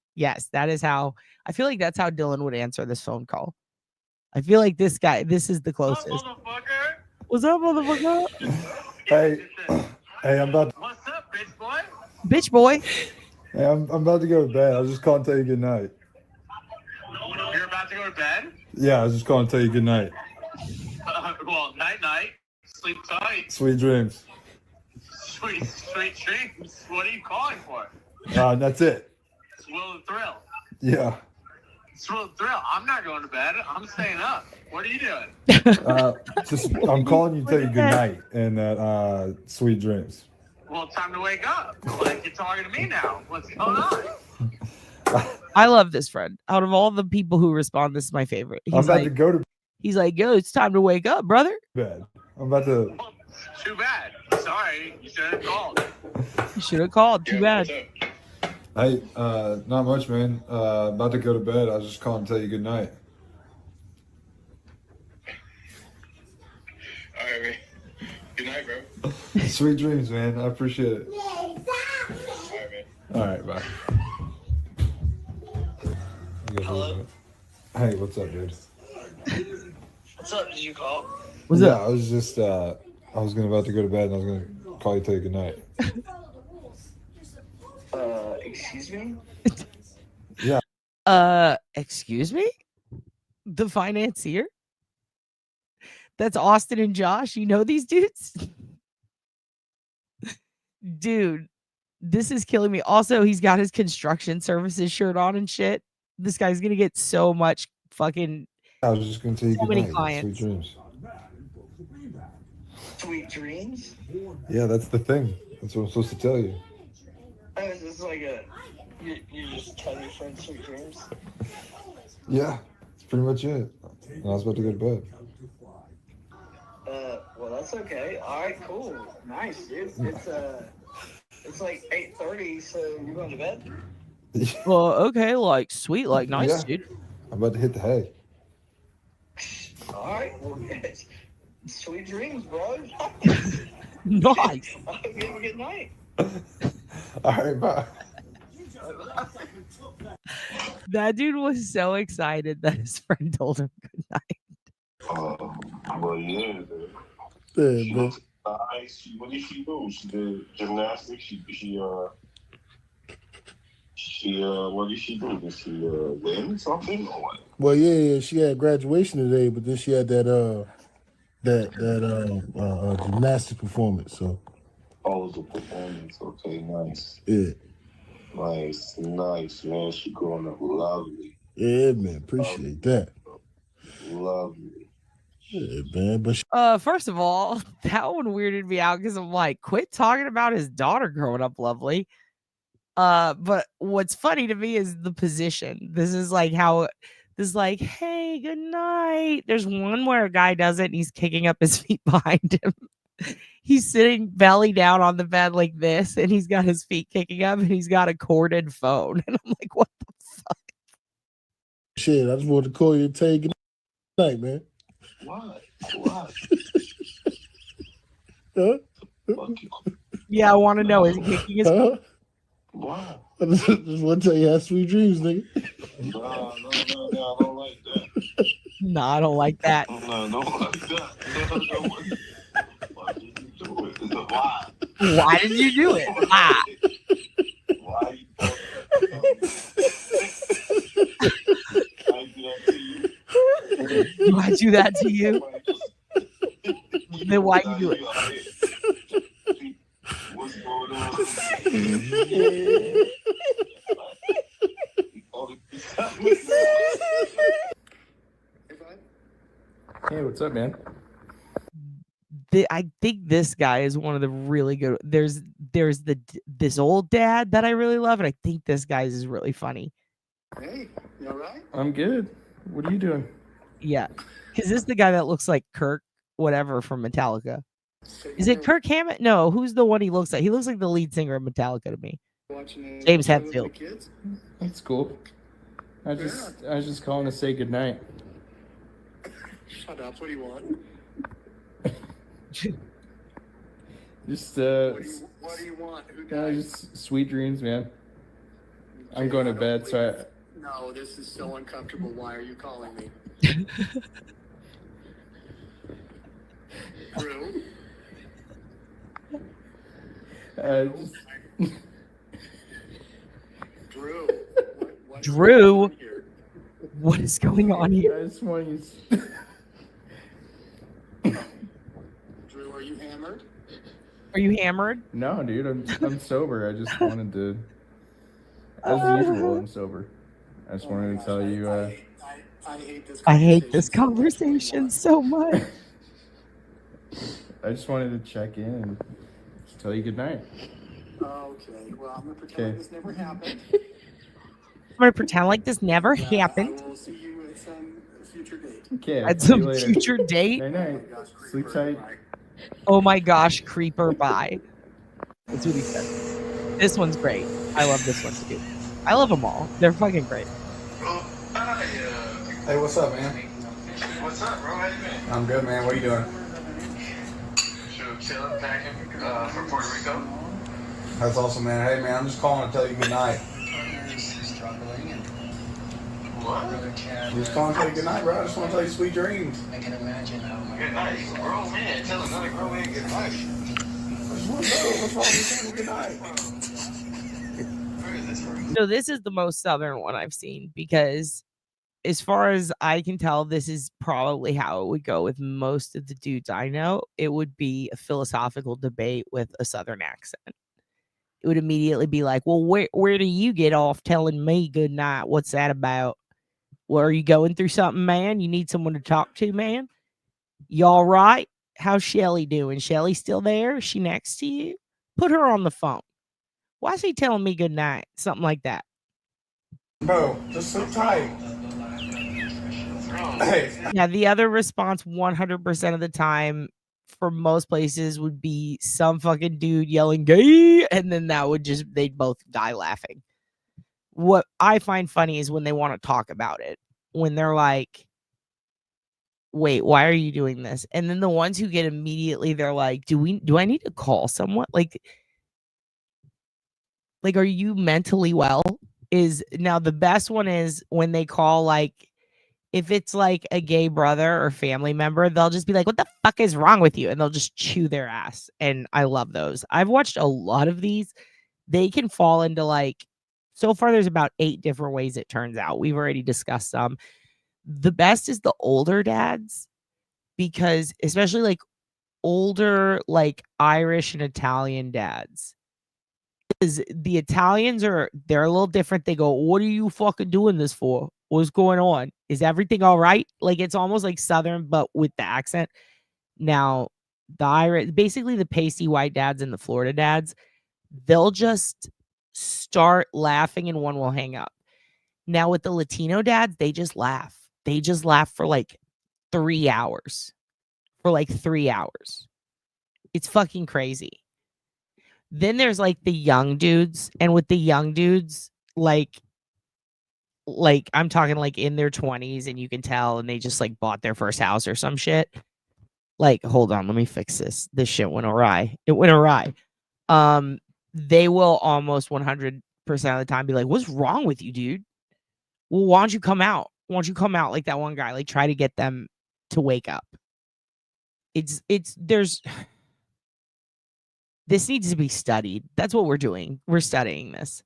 That is how I feel like that's how Dylan would answer this phone call. I feel like this is the closest. What's up, motherfucker? Hey, I'm about to... What's up, bitch boy? Bitch boy. Hey, I'm about to go to bed. I was just calling to tell you good night. You're about to go to bed? Yeah, I was just calling to tell you good night. Well, night. Sleep tight. Sweet dreams. Sweet dreams. What are you calling for? That's it. Thrill and thrill. Yeah. Thrill and thrill. I'm not going to bed. I'm staying up. What are you doing? I'm calling you to tell you good night and sweet dreams. Well, it's time to wake up. Like, you're talking to me now. What's going on? I love this friend. Out of all the people who respond, this is my favorite. I'm about to go to He's like, yo, it's time to wake up, brother. bed. I'm about to. Too bad. Sorry, you should have called. You should have called. Too bad. Hey, not much, man. About to go to bed. I was just calling to tell you good night. All right, man. Good night, bro. Sweet dreams, man. I appreciate it. All right, man. All right, bye. Hello? Hey, what's up, dude? What's up? Did you call? What's yeah, up? I was just, I was about to go to bed and I was gonna call you to tell you good night. Excuse me? Yeah. Excuse me? The financier? That's Austin and Josh. You know these dudes? Dude, this is killing me. Also, he's got his construction services shirt on and shit. This guy's gonna get so much fucking. I was just gonna tell you So good many night. clients. Sweet dreams. Sweet dreams? Yeah, that's the thing. That's what I'm supposed to tell you. This is like you just tell your friends sweet dreams? Yeah, that's pretty much it. And I was about to go to bed. Well, that's okay. All right, cool. Nice, dude. It's like 8:30, so you're going to bed? Well, okay, like sweet, like nice, Yeah. dude. I'm about to hit the hay. All right, well, sweet dreams, bro. Nice. Good night. All right, bye. That dude was so excited that his friend told him good night. Well, yeah. Yeah, man. What did she do? She did gymnastics. What did she do? Did she win something or what? Well, yeah, she had graduation today, but then she had that gymnastic performance. So Oh, it was a performance. Okay, nice. yeah, Nice, man. She growing up lovely. yeah, man. Appreciate that. Lovely. Yeah, man. But First of all, that one weirded me out because I'm like, quit talking about his daughter growing up lovely. But what's funny to me is the position. This is like how this is like, hey, good night. There's one where a guy does it and he's kicking up his feet behind him. He's sitting belly down on the bed like this, and he's got his feet kicking up, and he's got a corded phone. And I'm like, what the fuck? shit, I just wanted to call you and tell you good night, man. What? Huh? Yeah, I want to know. Is he kicking his Huh? Wow. I just want to tell you, have sweet dreams, nigga. No, I don't like that. No, I don't like that. No, I don't like that. Why did you do it? Why? Why did you do it? Why? Why Do I do that to you? Then why you do it? What's going on? Hey, what's up, man? I think this guy is one of the really good. There's this old dad that I really love, and I think this guy's is really funny. Hey, you all right? I'm good. What are you doing? Yeah, because this is the guy that looks like Kirk, whatever from Metallica. Is it Kirk Hammett? No, who's the one he looks like? He looks like the lead singer of Metallica to me. James Hetfield. That's cool. I was just calling to say goodnight. Shut up. What do you want? Just What do you want? Who died? just sweet dreams, man. I'm going to bed, so No, this is so uncomfortable. Why are you calling me? Drew? just Drew? What Drew, what is going on here? I just want you. Drew, are you hammered? Are you hammered? No, dude, I'm sober. I just wanted to. As usual, I'm sober. I just wanted to tell you. I hate this conversation so much. I just wanted to check in and just tell you good night. Okay, well, I'm going to pretend like this never happened. gonna pretend like this never happened. Okay, At see you some later. future date. Night night. Sleep tight. Oh my gosh, creeper, bye. That's what he said. This one's great. I love this one too. I love them all. They're fucking great. Hey, what's up, man? What's up, bro? How you been? I'm good, man. What are you doing? Chilling, packing from Puerto Rico. That's awesome, man. Hey, man, I'm just calling to tell you good night. What? I'm just calling to tell you good night, bro. I just want to tell you sweet dreams. Good night. You a grown man. Tell another grown man good night. I just want to know what's wrong with saying good night. So this is the most southern one I've seen because as far as I can tell, this is probably how it would go with most of the dudes I know. It would be a philosophical debate with a southern accent. It would immediately be like, well, where do you get off telling me good night? What's that about? Well, are you going through something, man? You need someone to talk to, man? You all right? How's Shelly doing? Shelly still there? Is she next to you? Put her on the phone. Why is he telling me good night? Something like that. Bro, just sleep tight. Hey. Yeah, the other response 100% of the time for most places would be some fucking dude yelling gay, and then that would just, they'd both die laughing. What I find funny is when they want to talk about it, when they're like, wait, why are you doing this? And then the ones who get immediately, they're like, do I need to call someone? Like, are you mentally well? Is now the best one is when they call, like, if it's like a gay brother or family member, they'll just be like, what the fuck is wrong with you? And they'll just chew their ass. And I love those. I've watched a lot of these. They can fall into like, so far there's about 8 different ways it turns out. We've already discussed some. The best is the older dads, because especially like older, like Irish and Italian dads. Because the Italians they're a little different. They go, what are you fucking doing this for? What's going on? Is everything all right? Like, it's almost like Southern, but with the accent. Now, the Irish, basically the pasty white dads and the Florida dads, they'll just start laughing and one will hang up. Now, with the Latino dads, they just laugh. They just laugh for like 3 hours. For like 3 hours. It's fucking crazy. Then there's like the young dudes, and with the young dudes, like I'm talking like in their 20s, and you can tell, and they just like bought their first house or some shit. Like, hold on, let me fix this. This shit went awry. It went awry. They will almost 100% of the time be like, what's wrong with you, dude? Well, why don't you come out? Why don't you come out like that one guy? Like, try to get them to wake up. This needs to be studied. That's what we're doing. We're studying this.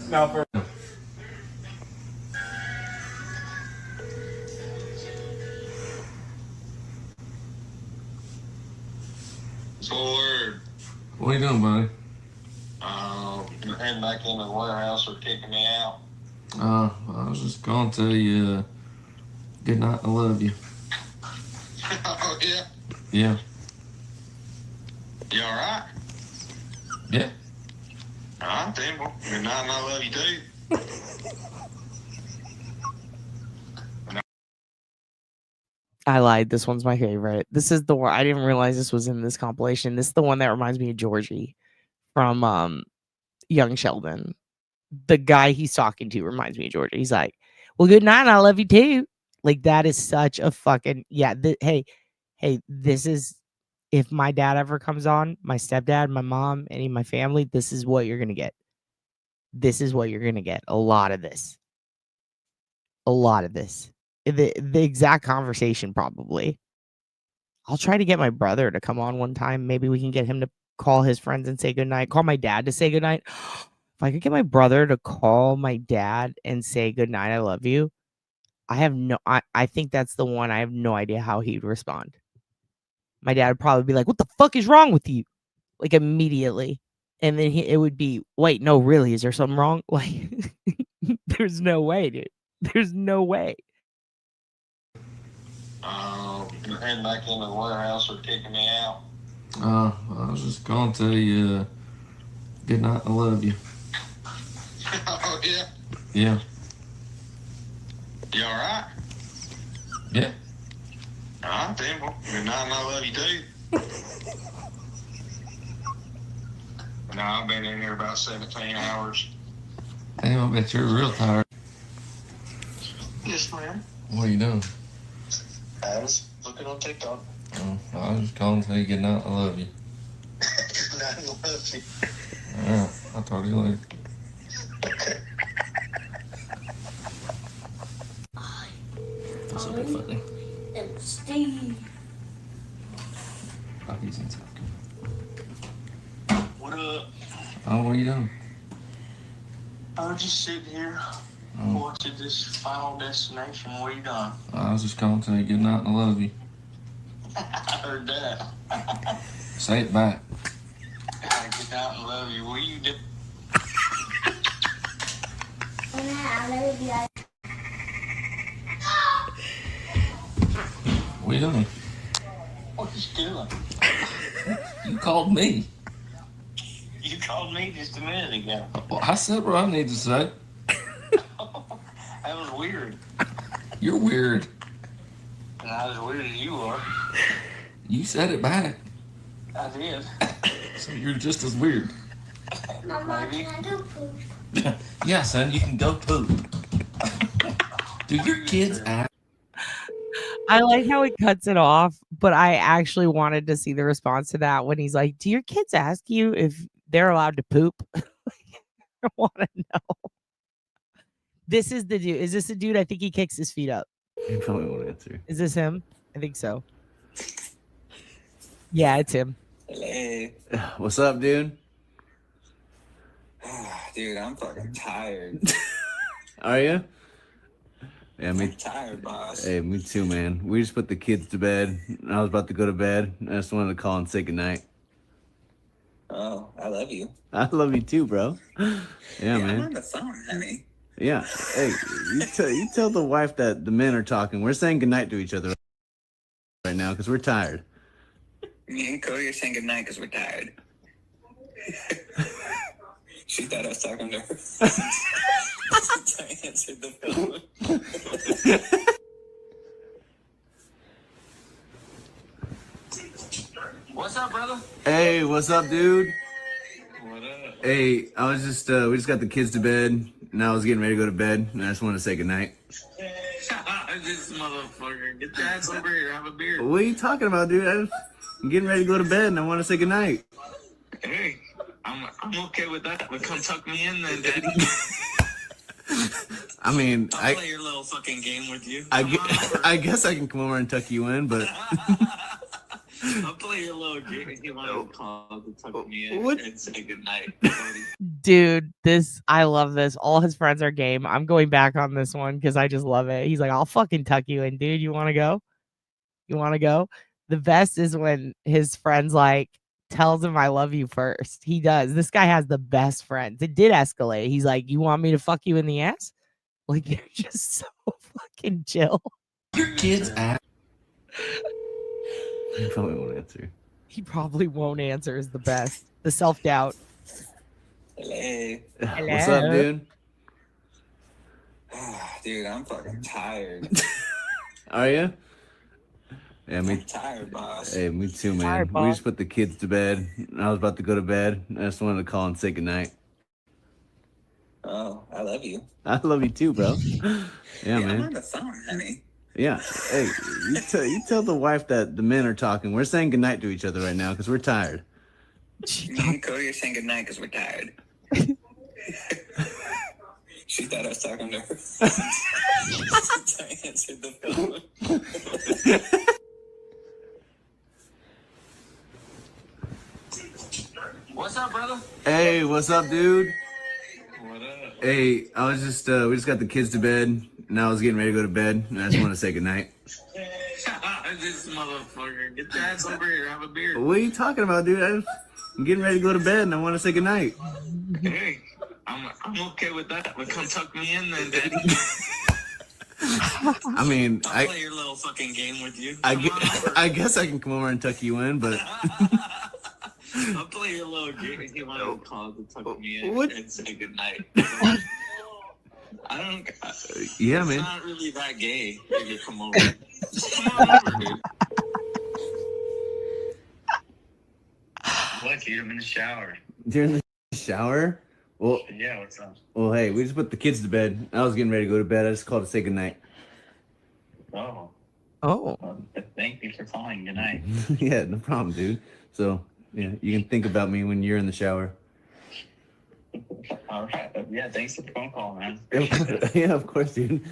No, for Word. What are you doing, buddy? You're heading back into the warehouse or kicking me out. I was just going to tell you good night. I love you. Oh, yeah? Yeah. You all right? Yeah. All right, then. Well, good night, and I love you, too. I lied. This one's my favorite. This is the one. I didn't realize this was in this compilation. This is the one that reminds me of Georgie from Young Sheldon. The guy he's talking to reminds me of Georgie. He's like, well, good night. I love you too. Like, that is such a fucking, yeah. Hey, this is, if my dad ever comes on, my stepdad, my mom, any of my family, this is what you're going to get. This is what you're going to get. A lot of this. A lot of this. The exact conversation, probably. I'll try to get my brother to come on one time. Maybe we can get him to call his friends and say goodnight. Call my dad to say goodnight. If I could get my brother to call my dad and say goodnight, I love you. I think that's the one. I have no idea how he'd respond. My dad would probably be like, what the fuck is wrong with you? Like, immediately. And then it would be, wait, no, really? Is there something wrong? Like, there's no way, dude. There's no way. You're heading back into the warehouse or kicking me out. I was just going to tell you good night. I love you. Oh, Yeah. You alright? Yeah. Alright, then. Well, good night, and I love you too. No, I've been in here about 17 hours. Damn, I bet you're real tired. Yes, ma'am. What are you doing? I was looking on TikTok. Oh, I was just calling to tell you good night. I love you. Good night, and I love you. Alright, I'll talk to you later. That's a bit funny. And Steve. Oh, he's inside. What up? Oh, what are you doing? I was just sitting here Oh, watching this Final Destination. What are you doing? I was just calling to tell you good night. I love you. I heard that. Say it back. Good night and love you. What are you doing? I love you. What are you doing? What you doing? You called me. You called me just a minute ago. Well, I said what I need to say. That was weird. You're weird. Not as weird as you are. You said it back. I did. So you're just as weird. Mama, Maybe. can I go poop? Yeah, son, you can go poop. Do your kids act? I like how he cuts it off, but I actually wanted to see the response to that when he's like, "Do your kids ask you if they're allowed to poop?" I want to know. This is the dude. Is this the dude? I think he kicks his feet up. You probably won't answer. Is this him? I think so. Yeah, it's him. Hey. What's up, dude? Dude, I'm fucking tired. Are you? Yeah, me. I'm tired, boss. Hey, me too, man. We just put the kids to bed. I was about to go to bed. I just wanted to call and say goodnight. Oh, I love you. I love you too, bro. Yeah, I'm man. on the phone, honey. Yeah. Hey, you tell the wife that the men are talking. We're saying goodnight to each other right now because we're tired. Me and Cody are saying goodnight because we're tired. She thought I was talking to her. So I answered the phone. What's up, brother? Hey, what's up, dude? What up? Hey, I was just we just got the kids to bed, and I was getting ready to go to bed, and I just wanted to say goodnight. This motherfucker. Get your ass over here. Have a beer. What are you talking about, dude? I'm getting ready to go to bed, and I want to say goodnight. Hey, I'm okay with that. But come tuck me in then, daddy. I mean, I'll play your little fucking game with you. I guess I can come over and tuck you in, but I'll play your little game. You want to call to tuck me in and say goodnight. Dude, I love this. All his friends are game. I'm going back on this one because I just love it. He's like, I'll fucking tuck you in, dude. You want to go? You want to go? The best is when his friends like tells him I love you first. He does. This guy has the best friends. It did escalate. He's like, you want me to fuck you in the ass? Like, you're just so fucking chill. Your kids act. he probably won't answer. He probably won't answer is the best. The self-doubt. Hey. What's up, dude? Dude, I'm fucking tired. Are you? Yeah, me. I'm tired, boss. Hey, me too, man. Tired, We boss. just put the kids to bed, and I was about to go to bed. I just wanted to call and say goodnight. Oh, I love you. I love you too, bro. Yeah, I'm man. on the phone, honey. Yeah. Hey, you tell the wife that the men are talking. We're saying goodnight to each other right now because we're tired. Me and Cody are saying goodnight because we're tired. She thought I was talking to her. So I answered the phone. What's up, brother? Hey, what's up, dude? What up? Hey, I was just we just got the kids to bed, and I was getting ready to go to bed, and I just want to say goodnight. This motherfucker. Get your ass over here. Have a beer. What are you talking about, dude? I'm getting ready to go to bed, and I want to say goodnight. Hey, I'm okay with that. But come tuck me in then, daddy. I mean, I'll play your little fucking game with you. I guess I can come over and tuck you in, but I'll play your little game. You want to call to tuck me in What? and say goodnight. I don't. Yeah, it's man. not really that gay if you come over. Just come on over, dude. What, dude? I'm in the shower. During the shower? Well, Yeah, what's up? well, hey, we just put the kids to bed. I was getting ready to go to bed. I just called to say goodnight. Oh. Oh. Well, thank you for calling. Good night. Yeah, no problem, dude. So, yeah, you can think about me when you're in the shower. All right. Yeah, thanks for the phone call, man. Yeah, of course, dude.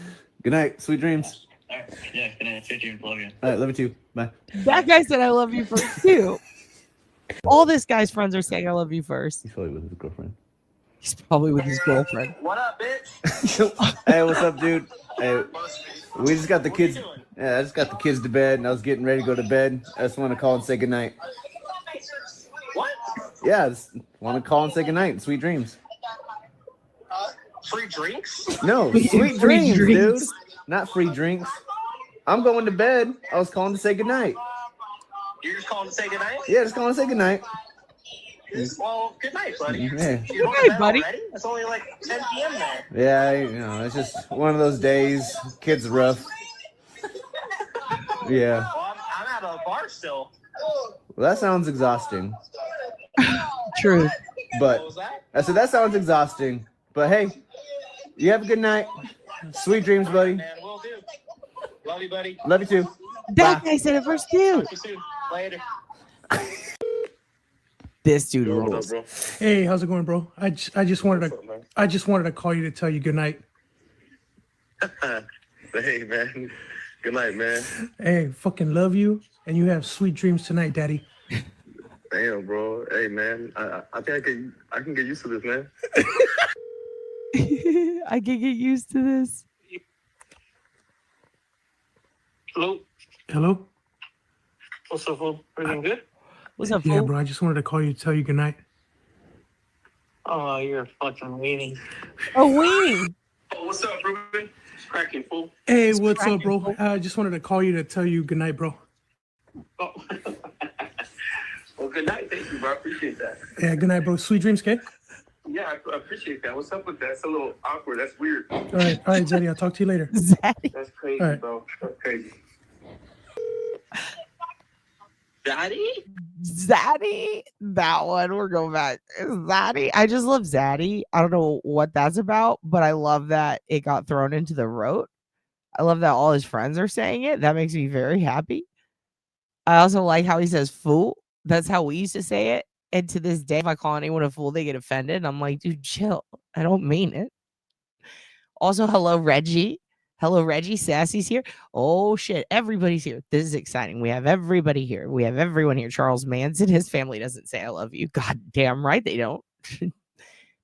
Good night. Sweet dreams. All right. Yeah, good night. Sweet dreams. Love you. All right, love you too. Bye. That guy said I love you first too. All this guy's friends are saying I love you first. He's probably with his girlfriend. He's probably with his girlfriend. What up, bitch? Hey, what's up, dude? Hey, we just got the kids. Yeah, I just got the kids to bed, and I was getting ready to go to bed. I just want to call and say goodnight. What? Yeah, I just want to call and say goodnight. Sweet dreams. Free drinks? No, sweet dreams, dude. Not free drinks. I'm going to bed. I was calling to say goodnight. You're just calling to say goodnight? Yeah, just calling to say goodnight. Well, good night, buddy. Yeah. You're going to bed already? It's only like 10 p.m. there. Yeah, it's just one of those days. Kids are rough. Yeah. Well, I'm at a bar still. Well, that sounds exhausting. True. But What was that? I said that sounds exhausting. But hey, you have a good night. Sweet dreams, buddy. Man, will do. Love you, buddy. Love you too. That guy said it first too. Talk to you soon. Later. This dude rules. Hey, how's it going, bro? I just wanted to call you to tell you good night. Hey, man. Good night, man. Hey, fucking love you, and you have sweet dreams tonight, Daddy. Damn, bro. Hey, man. I think I can get used to this, man. I can get used to this. Hello? Hello? What's up, fool? Everything good? What's up, Yeah, fool? bro. I just wanted to call you to tell you good night. Oh, you're a fucking weenie. Oh, weenie. Oh, what's up, Ruben? Cracking, fool. Hey, what's up, bro? I just wanted to call you to tell you good night, bro. Oh. Well, good night. Thank you, bro. I appreciate that. Yeah, good night, bro. Sweet dreams, okay? Yeah, I appreciate that. What's up with that? It's a little awkward. That's weird. All right, Zaddy. I'll talk to you later. Zaddy. That's crazy, All right. bro. That's crazy. Zaddy. That one. We're going back. Zaddy. I just love Zaddy. I don't know what that's about, but I love that it got thrown into the rote. I love that all his friends are saying it. That makes me very happy. I also like how he says fool. That's how we used to say it. And to this day, if I call anyone a fool, they get offended. I'm like, dude, chill. I don't mean it. Also, hello, Reggie. Hello, Reggie. Sassy's here. Oh, shit. Everybody's here. This is exciting. We have everybody here. We have everyone here. Charles Manson, his family doesn't say I love you. God damn right they don't.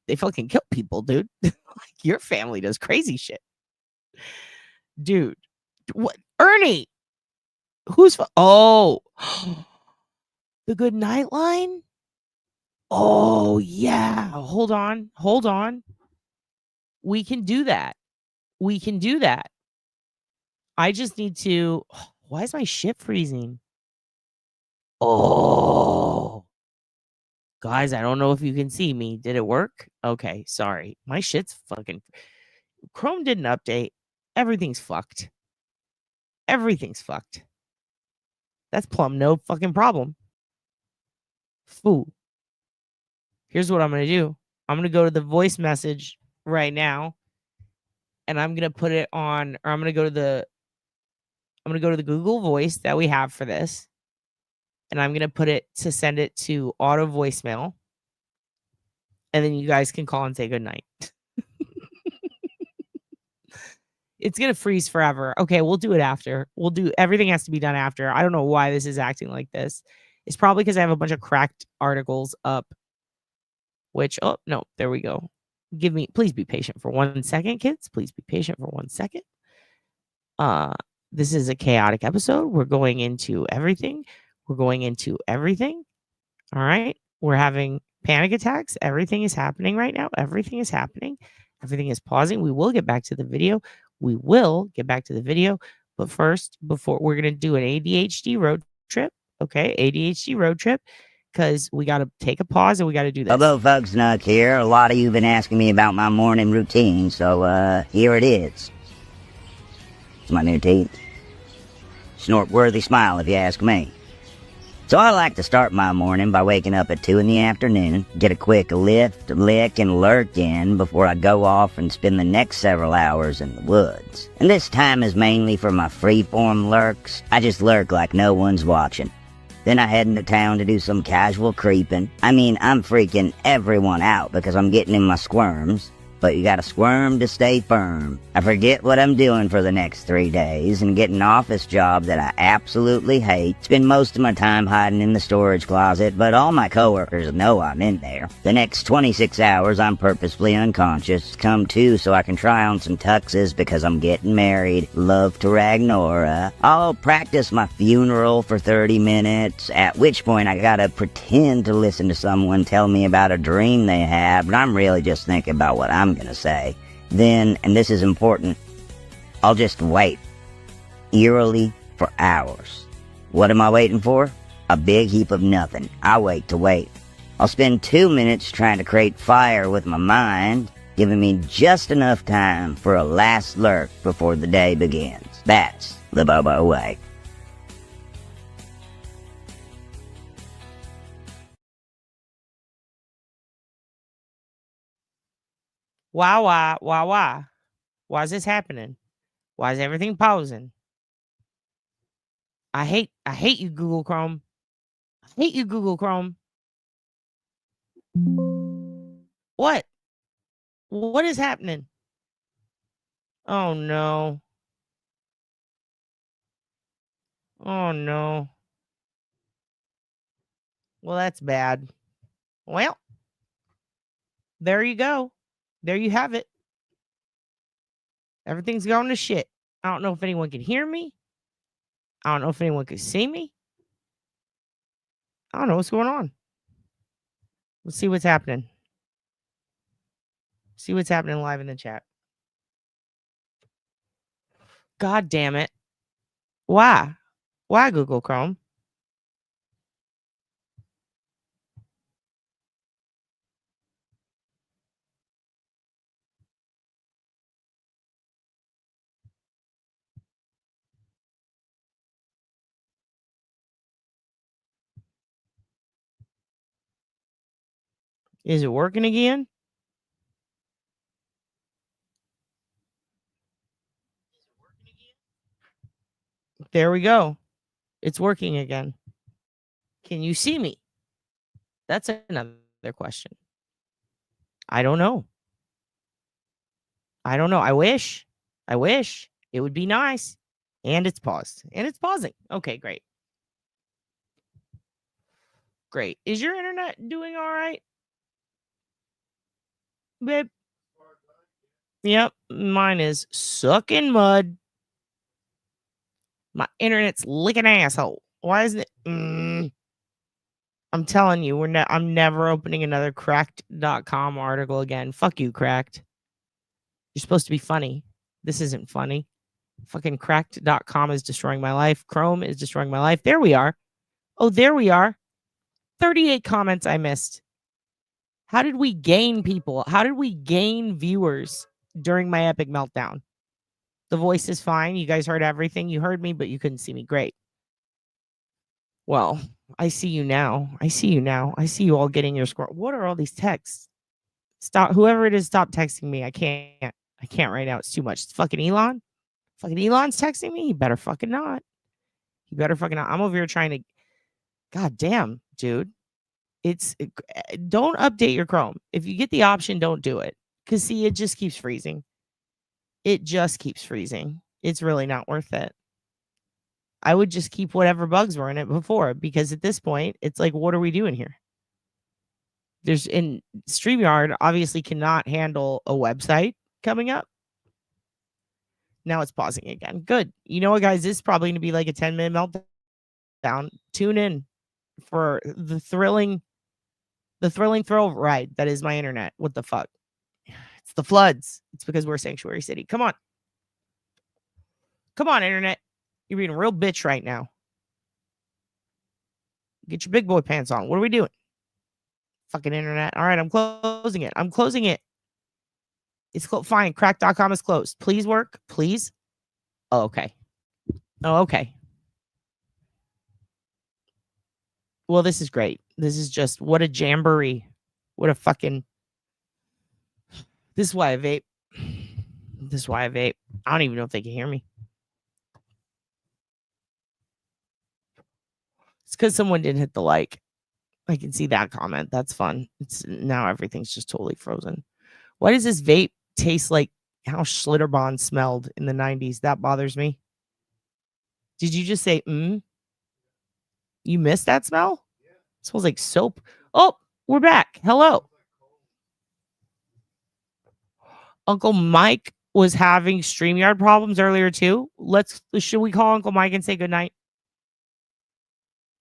They fucking kill people, dude. Like, your family does crazy shit. Dude. What? Ernie. Who's... Oh. The good night line? Oh, yeah. Hold on. Hold on. We can do that. We can do that. I just need to... Why is my shit freezing? Oh. Guys, I don't know if you can see me. Did it work? Okay, sorry. My shit's fucking... Chrome didn't update. Everything's fucked. Everything's fucked. That's plumb no fucking problem. Fool. Here's what I'm going to do. I'm going to go to the voice message right now. And I'm going to put it on, or I'm going to go to the Google Voice that we have for this. And I'm going to put it to send it to auto voicemail. And then you guys can call and say goodnight. It's going to freeze forever. Okay, we'll do it after. Everything has to be done after. I don't know why this is acting like this. It's probably because I have a bunch of cracked articles up. Which, oh, no, there we go. Please be patient for 1 second, kids. Please be patient for 1 second. This is a chaotic episode. We're going into everything. All right. We're having panic attacks. Everything is happening right now. Everything is happening. Everything is pausing. We will get back to the video. But first, before we're going to do an ADHD road trip. Okay. ADHD road trip. because we got to take a pause and we got to do this. Hello, folks. Snuck here. A lot of you have been asking me about my morning routine, so here it is. It's my new teeth. Snort-worthy smile, if you ask me. So I like to start my morning by waking up at 2 in the afternoon, get a quick lift, lick, and lurk in before I go off and spend the next several hours in the woods. And this time is mainly for my freeform lurks. I just lurk like no one's watching. Then I head into town to do some casual creeping. I mean, I'm freaking everyone out because I'm getting in my squirms. But you gotta squirm to stay firm. I forget what I'm doing for the next 3 days and get an office job that I absolutely hate. Spend most of my time hiding in the storage closet, but all my coworkers know I'm in there. The next 26 hours I'm purposefully unconscious, come to so I can try on some tuxes because I'm getting married. Love to Ragnora. I'll practice my funeral for 30 minutes, at which point I gotta pretend to listen to someone tell me about a dream they have, but I'm really just thinking about what I'm gonna say. Then, and this is important, I'll just wait, eerily, for hours. What am I waiting for? A big heap of nothing. I wait to wait. I'll spend 2 minutes trying to create fire with my mind, giving me just enough time for a last lurk before the day begins. That's the Bobo way. Why? Why is this happening? Why is everything pausing? I hate you, Google Chrome. I hate you, Google Chrome. What? What is happening? Oh no. Oh no. Well, that's bad. Well, there you go. There you have it. Everything's going to shit. I don't know if anyone can hear me. I don't know if anyone can see me. I don't know what's going on. Let's see what's happening. See what's happening live in the chat. God damn it. Why? Why, Google Chrome? Is it working again? There we go. It's working again. Can you see me? That's another question. I don't know. I don't know. I wish. It would be nice. And it's paused. And it's pausing. Okay, great. Great. Is your internet doing all right? Babe? Yep. Mine is sucking mud. My internet's licking asshole. Why isn't it? I'm telling you, I'm never opening another cracked.com article again. Fuck you, Cracked. You're supposed to be funny. This isn't funny. Fucking cracked.com is destroying my life. Chrome is destroying my life. There we are. Oh, there we are. 38 comments I missed. How did we gain people? How did we gain viewers during my epic meltdown? The voice is fine. You guys heard everything. You heard me, but you couldn't see me. Great. Well, I see you now. I see you all getting your score. What are all these texts? Stop. Whoever it is, stop texting me. I can't right now. It's too much. It's fucking Elon. Fucking Elon's texting me. He better fucking not. I'm over here trying to. God damn, dude. Don't update your Chrome. If you get the option, don't do it. Because see, it just keeps freezing. It's really not worth it. I would just keep whatever bugs were in it before, because at this point, it's like, what are we doing here? StreamYard obviously cannot handle a website coming up. Now it's pausing again. Good. You know what, guys? This is probably going to be like a 10-minute meltdown. Tune in for the thrilling thrill ride that is my internet. What the fuck? It's the floods. It's because we're Sanctuary City. Come on. Come on, internet. You're being a real bitch right now. Get your big boy pants on. What are we doing? Fucking internet. All right, I'm closing it. I'm closing it. It's fine. Crack.com is closed. Please work. Please. Oh, okay. Oh, okay. Well, this is great. This is just what a jamboree. What a fucking. This is why I vape. This is why I vape. I don't even know if they can hear me. It's because someone didn't hit the like. I can see that comment. That's fun. It's now everything's just totally frozen. Why does this vape taste like how Schlitterbahn smelled in the 90s? That bothers me. Did you just say, You missed that smell? It smells like soap. Oh, we're back. Hello. Uncle Mike was having StreamYard problems earlier too. Should we call Uncle Mike and say goodnight?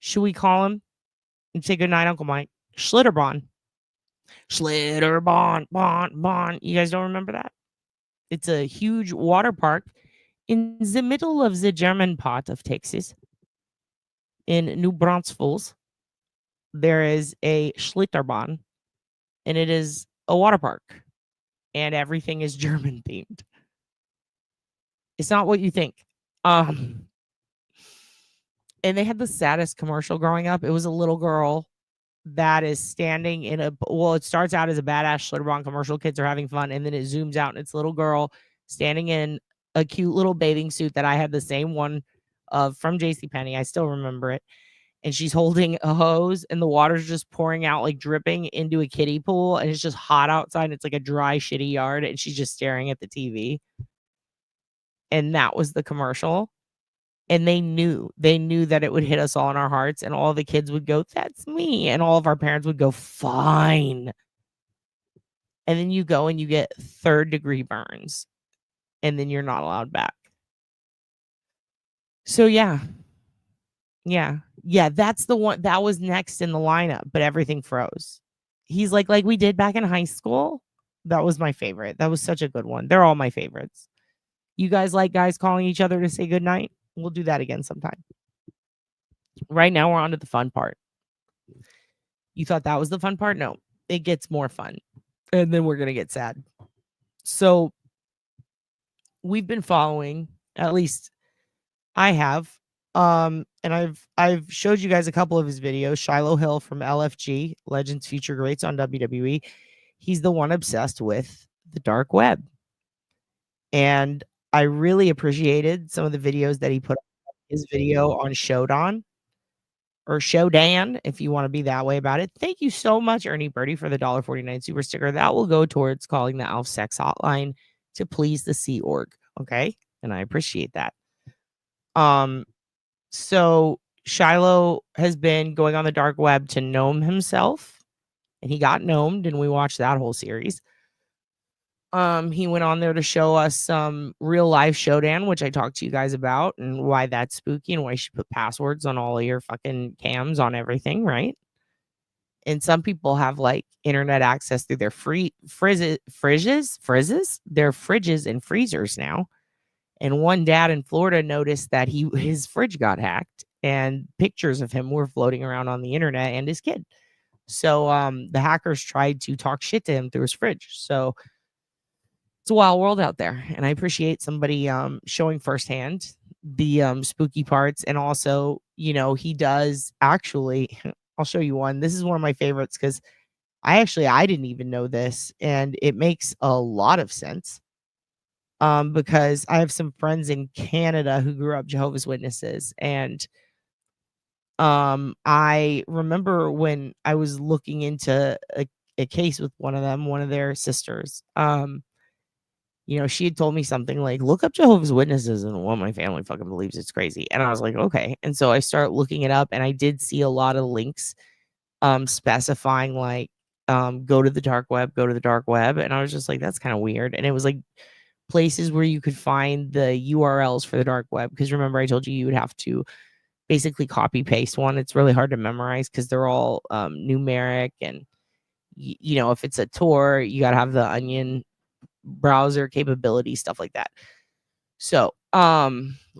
Should we call him and say goodnight, Uncle Mike? Schlitterbahn. Bon. You guys don't remember that? It's a huge water park in the middle of the German part of Texas. In New Braunfels, there is a Schlitterbahn, and it is a water park, and everything is German themed. It's not what you think. And they had the saddest commercial growing up. It was a little girl that is standing in it starts out as a badass Schlitterbahn commercial. Kids are having fun, and then it zooms out, and it's a little girl standing in a cute little bathing suit that I had the same one of from JCPenney. I still remember it. And she's holding a hose, and the water's just pouring out, like dripping into a kiddie pool, and it's just hot outside, and it's like a dry, shitty yard, and she's just staring at the TV. And that was the commercial. And they knew that it would hit us all in our hearts, and all the kids would go, "That's me," and all of our parents would go, "Fine." And then you go and you get 3rd-degree burns, and then you're not allowed back. So yeah, that's the one that was next in the lineup, but everything froze. He's like we did back in high school. That was my favorite. That was such a good one. They're all my favorites. You guys like guys calling each other to say goodnight? We'll do that again sometime. Right now, we're on to the fun part. You thought that was the fun part? No, it gets more fun. And then we're going to get sad. So we've been following, at least I have, and I've showed you guys a couple of his videos. Shiloh Hill from LFG, Legends Future Greats on WWE. He's the one obsessed with the dark web. And I really appreciated some of the videos that he put up. His video on Shodan, or Shodan, if you want to be that way about it. Thank you so much, Ernie Birdie, for the $1.49 super sticker. That will go towards calling the Alf Sex Hotline to please the Sea Org. Okay. And I appreciate that. So Shiloh has been going on the dark web to gnome himself, and he got gnomed, and we watched that whole series. He went on there to show us some real life Shodan, which I talked to you guys about, and why that's spooky, and why you should put passwords on all of your fucking cams on everything, right? And some people have like internet access through their fridges, their fridges and freezers now. And one dad in Florida noticed that his fridge got hacked, and pictures of him were floating around on the internet and his kid. So the hackers tried to talk shit to him through his fridge. So it's a wild world out there, and I appreciate somebody showing firsthand the spooky parts. And also, he does actually, I'll show you one. This is one of my favorites because I didn't even know this, and it makes a lot of sense. Because I have some friends in Canada who grew up Jehovah's Witnesses, and I remember when I was looking into a case with one of their sisters. She had told me something like, look up Jehovah's Witnesses, and one of my family fucking believes it's crazy. And I was like, okay. And so I start looking it up, and I did see a lot of links specifying like go to the dark web. And I was just like, that's kind of weird. And it was like places where you could find the URLs for the dark web, because remember I told you would have to basically copy paste one. It's really hard to memorize because they're all numeric, and if it's a Tor, you got to have the Onion browser capability, stuff like that. So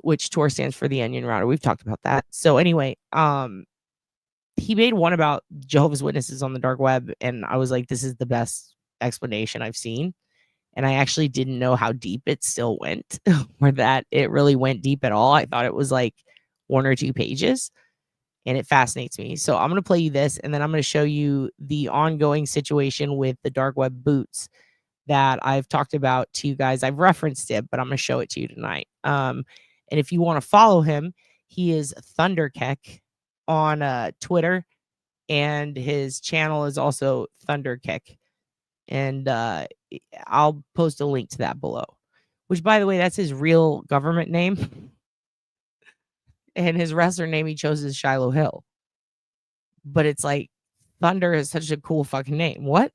which Tor stands for the Onion router. We've talked about that. So anyway, he made one about Jehovah's Witnesses on the dark web, and I was like, this is the best explanation I've seen. And I actually didn't know how deep it still went, or that it really went deep at all. I thought it was like 1 or 2 pages, and it fascinates me. So I'm going to play you this, and then I'm going to show you the ongoing situation with the dark web boots that I've talked about to you guys. I've referenced it, but I'm going to show it to you tonight. And if you want to follow him, he is Thunderkeck on Twitter, and his channel is also Thunderkeck. And I'll post a link to that below, which, by the way, that's his real government name. And his wrestler name he chose is Shiloh Hill. But it's like, Thunder is such a cool fucking name. What?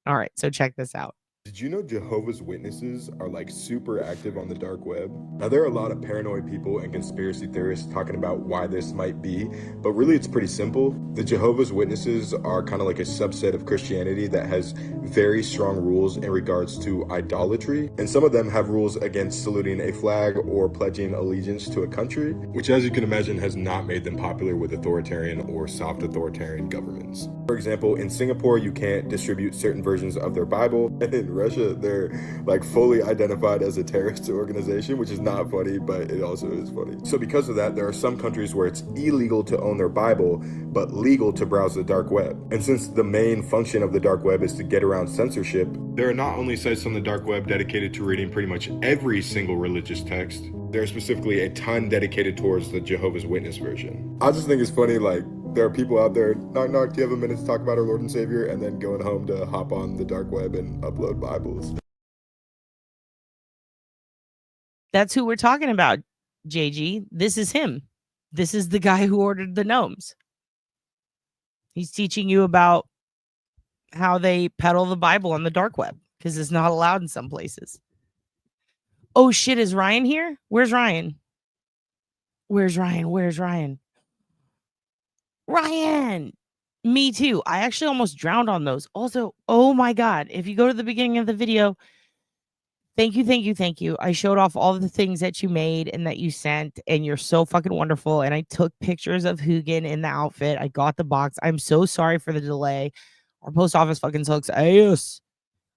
All right, so check this out. Did you know Jehovah's Witnesses are like super active on the dark web? Now there are a lot of paranoid people and conspiracy theorists talking about why this might be, but really it's pretty simple. The Jehovah's Witnesses are kind of like a subset of Christianity that has very strong rules in regards to idolatry, and some of them have rules against saluting a flag or pledging allegiance to a country, which, as you can imagine, has not made them popular with authoritarian or soft authoritarian governments. For example, in Singapore, you can't distribute certain versions of their Bible, and in Russia, they're like fully identified as a terrorist organization, which is not funny, but it also is funny. So because of that, there are some countries where it's illegal to own their Bible, but legal to browse the dark web. And since the main function of the dark web is to get around censorship, there are not only sites on the dark web dedicated to reading pretty much every single religious text, there's specifically a ton dedicated towards the Jehovah's Witness version. I just think it's funny, like, there are people out there, knock, knock, do you have a minute to talk about our Lord and Savior? And then going home to hop on the dark web and upload Bibles. That's who we're talking about, JG. This is him. This is the guy who ordered the gnomes. He's teaching you about how they peddle the Bible on the dark web, because it's not allowed in some places. Oh shit, is Ryan here? Where's Ryan? Where's Ryan? Where's Ryan? Ryan! Me too. I actually almost drowned on those. Also, oh my God, if you go to the beginning of the video, thank you, thank you, thank you. I showed off all of the things that you made and that you sent, and you're so fucking wonderful. And I took pictures of Hugin in the outfit. I got the box. I'm so sorry for the delay. Our post office fucking sucks ass.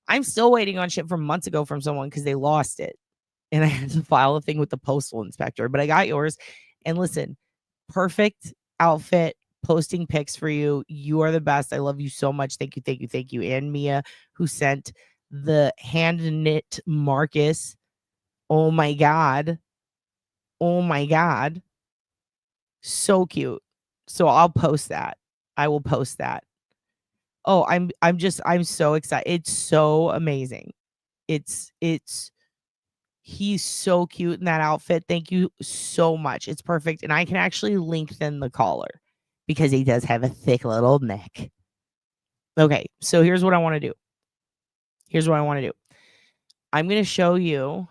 I'm still waiting on shit from months ago from someone because they lost it. And I had to file a thing with the postal inspector, but I got yours. And listen, perfect outfit, posting pics for you. You are the best. I love you so much. Thank you, thank you, thank you. And Mia, who sent the hand knit Marcus. Oh my God. Oh my God. So cute. So I'll post that. I will post that. Oh, I'm so excited. It's so amazing. He's so cute in that outfit. Thank you so much. It's perfect. And I can actually lengthen the collar because he does have a thick little neck. Okay, so here's what I want to do. I'm going to show you.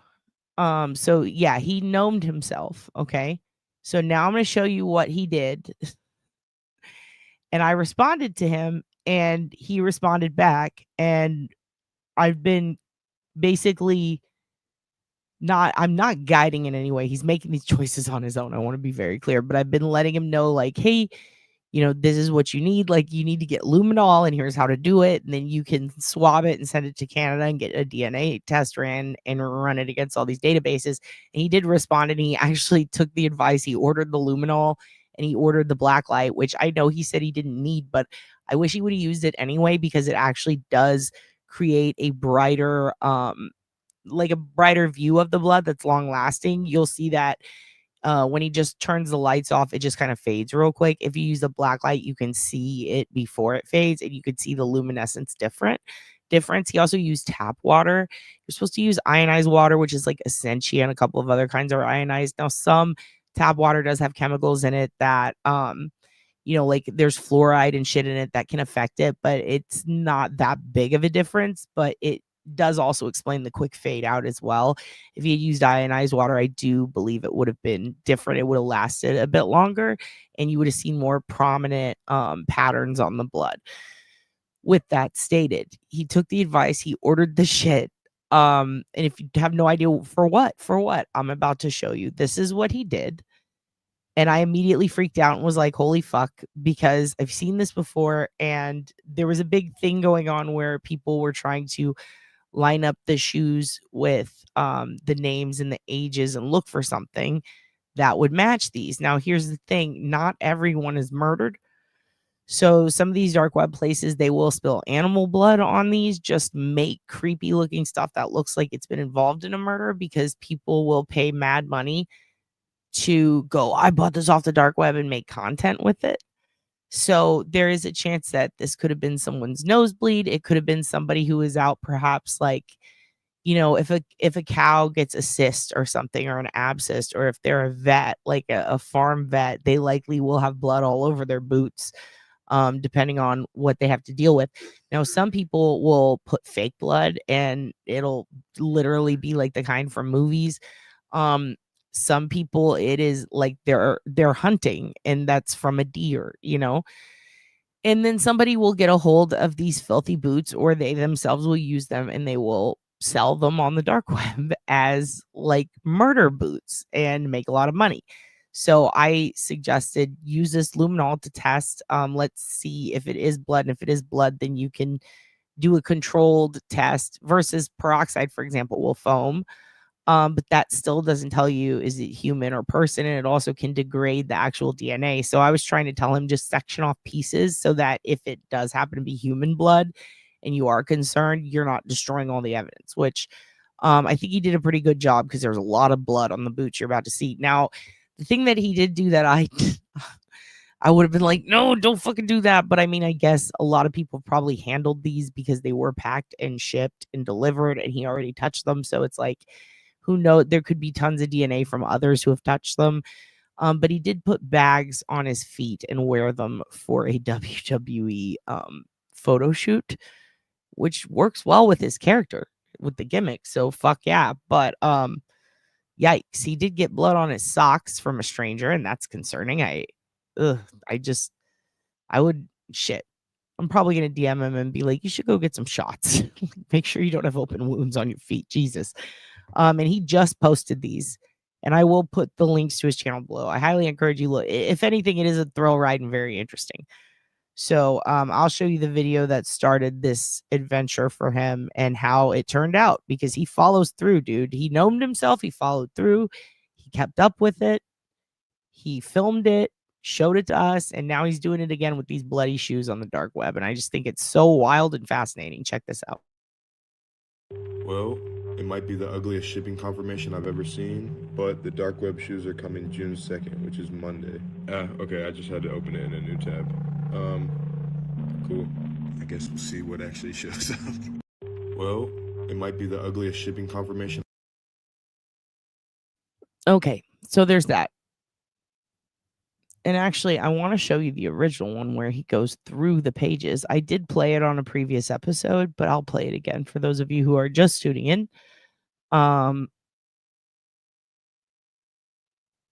So yeah, he gnomed himself. Okay. So now I'm going to show you what he did. And I responded to him and he responded back. And I've been basically I'm not guiding in any way. He's making these choices on his own. I want to be very clear, but I've been letting him know, like, hey, you know, this is what you need. Like, you need to get luminol, and here's how to do it. And then you can swab it and send it to Canada and get a DNA test ran and run it against all these databases. And he did respond, and he actually took the advice. He ordered the luminol and he ordered the black light, which I know he said he didn't need, but I wish he would have used it anyway, because it actually does create a brighter, like a brighter view of the blood that's long lasting. You'll see that when he just turns the lights off, it just kind of fades real quick. If you use the black light, you can see it before it fades, and you can see the luminescence difference. He also used tap water. You're supposed to use ionized water, which is like Essentia, and a couple of other kinds are ionized. Now, some tap water does have chemicals in it that you know, like there's fluoride and shit in it that can affect it, but it's not that big of a difference. But it does also explain the quick fade out as well. If he had used ionized water, I do believe it would have been different. It would have lasted a bit longer, and you would have seen more prominent patterns on the blood. With that stated, he took the advice, he ordered the shit. And if you have no idea for what, I'm about to show you. This is what he did. And I immediately freaked out and was like, holy fuck, because I've seen this before. And there was a big thing going on where people were trying to line up the shoes with the names and the ages and look for something that would match these. Now, here's the thing. Not everyone is murdered. So some of these dark web places, they will spill animal blood on these, just make creepy looking stuff that looks like it's been involved in a murder, because people will pay mad money to go, I bought this off the dark web, and make content with it. So there is a chance that this could have been someone's nosebleed. It could have been somebody who is out, perhaps like, you know, if a cow gets a cyst or something, or an abscess, or if they're a vet, like a farm vet, they likely will have blood all over their boots, depending on what they have to deal with. Now, some people will put fake blood, and it'll literally be like the kind from movies. Some people, it is like they're hunting, and that's from a deer, you know. And then somebody will get a hold of these filthy boots, or they themselves will use them, and they will sell them on the dark web as like murder boots and make a lot of money. So I suggested use this luminol to test. Let's see if it is blood. And if it is blood, then you can do a controlled test versus peroxide, for example, will foam. But that still doesn't tell you is it human or person, and it also can degrade the actual DNA. So I was trying to tell him just section off pieces so that if it does happen to be human blood and you are concerned, you're not destroying all the evidence, which I think he did a pretty good job, because there's a lot of blood on the boots you're about to see. Now, the thing that he did do that I would have been like, no, don't fucking do that. But I mean, I guess a lot of people probably handled these because they were packed and shipped and delivered, and he already touched them. So it's like, who knows? There could be tons of DNA from others who have touched them. But he did put bags on his feet and wear them for a WWE photo shoot, which works well with his character, with the gimmick. So fuck yeah. But yikes, he did get blood on his socks from a stranger, and that's concerning. I would shit. I'm probably gonna DM him and be like, you should go get some shots. Make sure you don't have open wounds on your feet. Jesus. And he just posted these, and I will put the links to his channel below. I highly encourage you look. If anything, it is a thrill ride and very interesting. So I'll show you the video that started this adventure for him and how it turned out, because he follows through, dude. He gnomed himself. He followed through. He kept up with it. He filmed it, showed it to us, and now he's doing it again with these bloody shoes on the dark web. And I just think it's so wild and fascinating. Check this out. Well, it might be the ugliest shipping confirmation I've ever seen, but the dark web shoes are coming June 2nd, which is Monday. Okay, I just had to open it in a new tab. Cool. I guess we'll see what actually shows up. Well, it might be the ugliest shipping confirmation. Okay, so there's that. And actually, I want to show you the original one where he goes through the pages. I did play it on a previous episode, but I'll play it again for those of you who are just tuning in.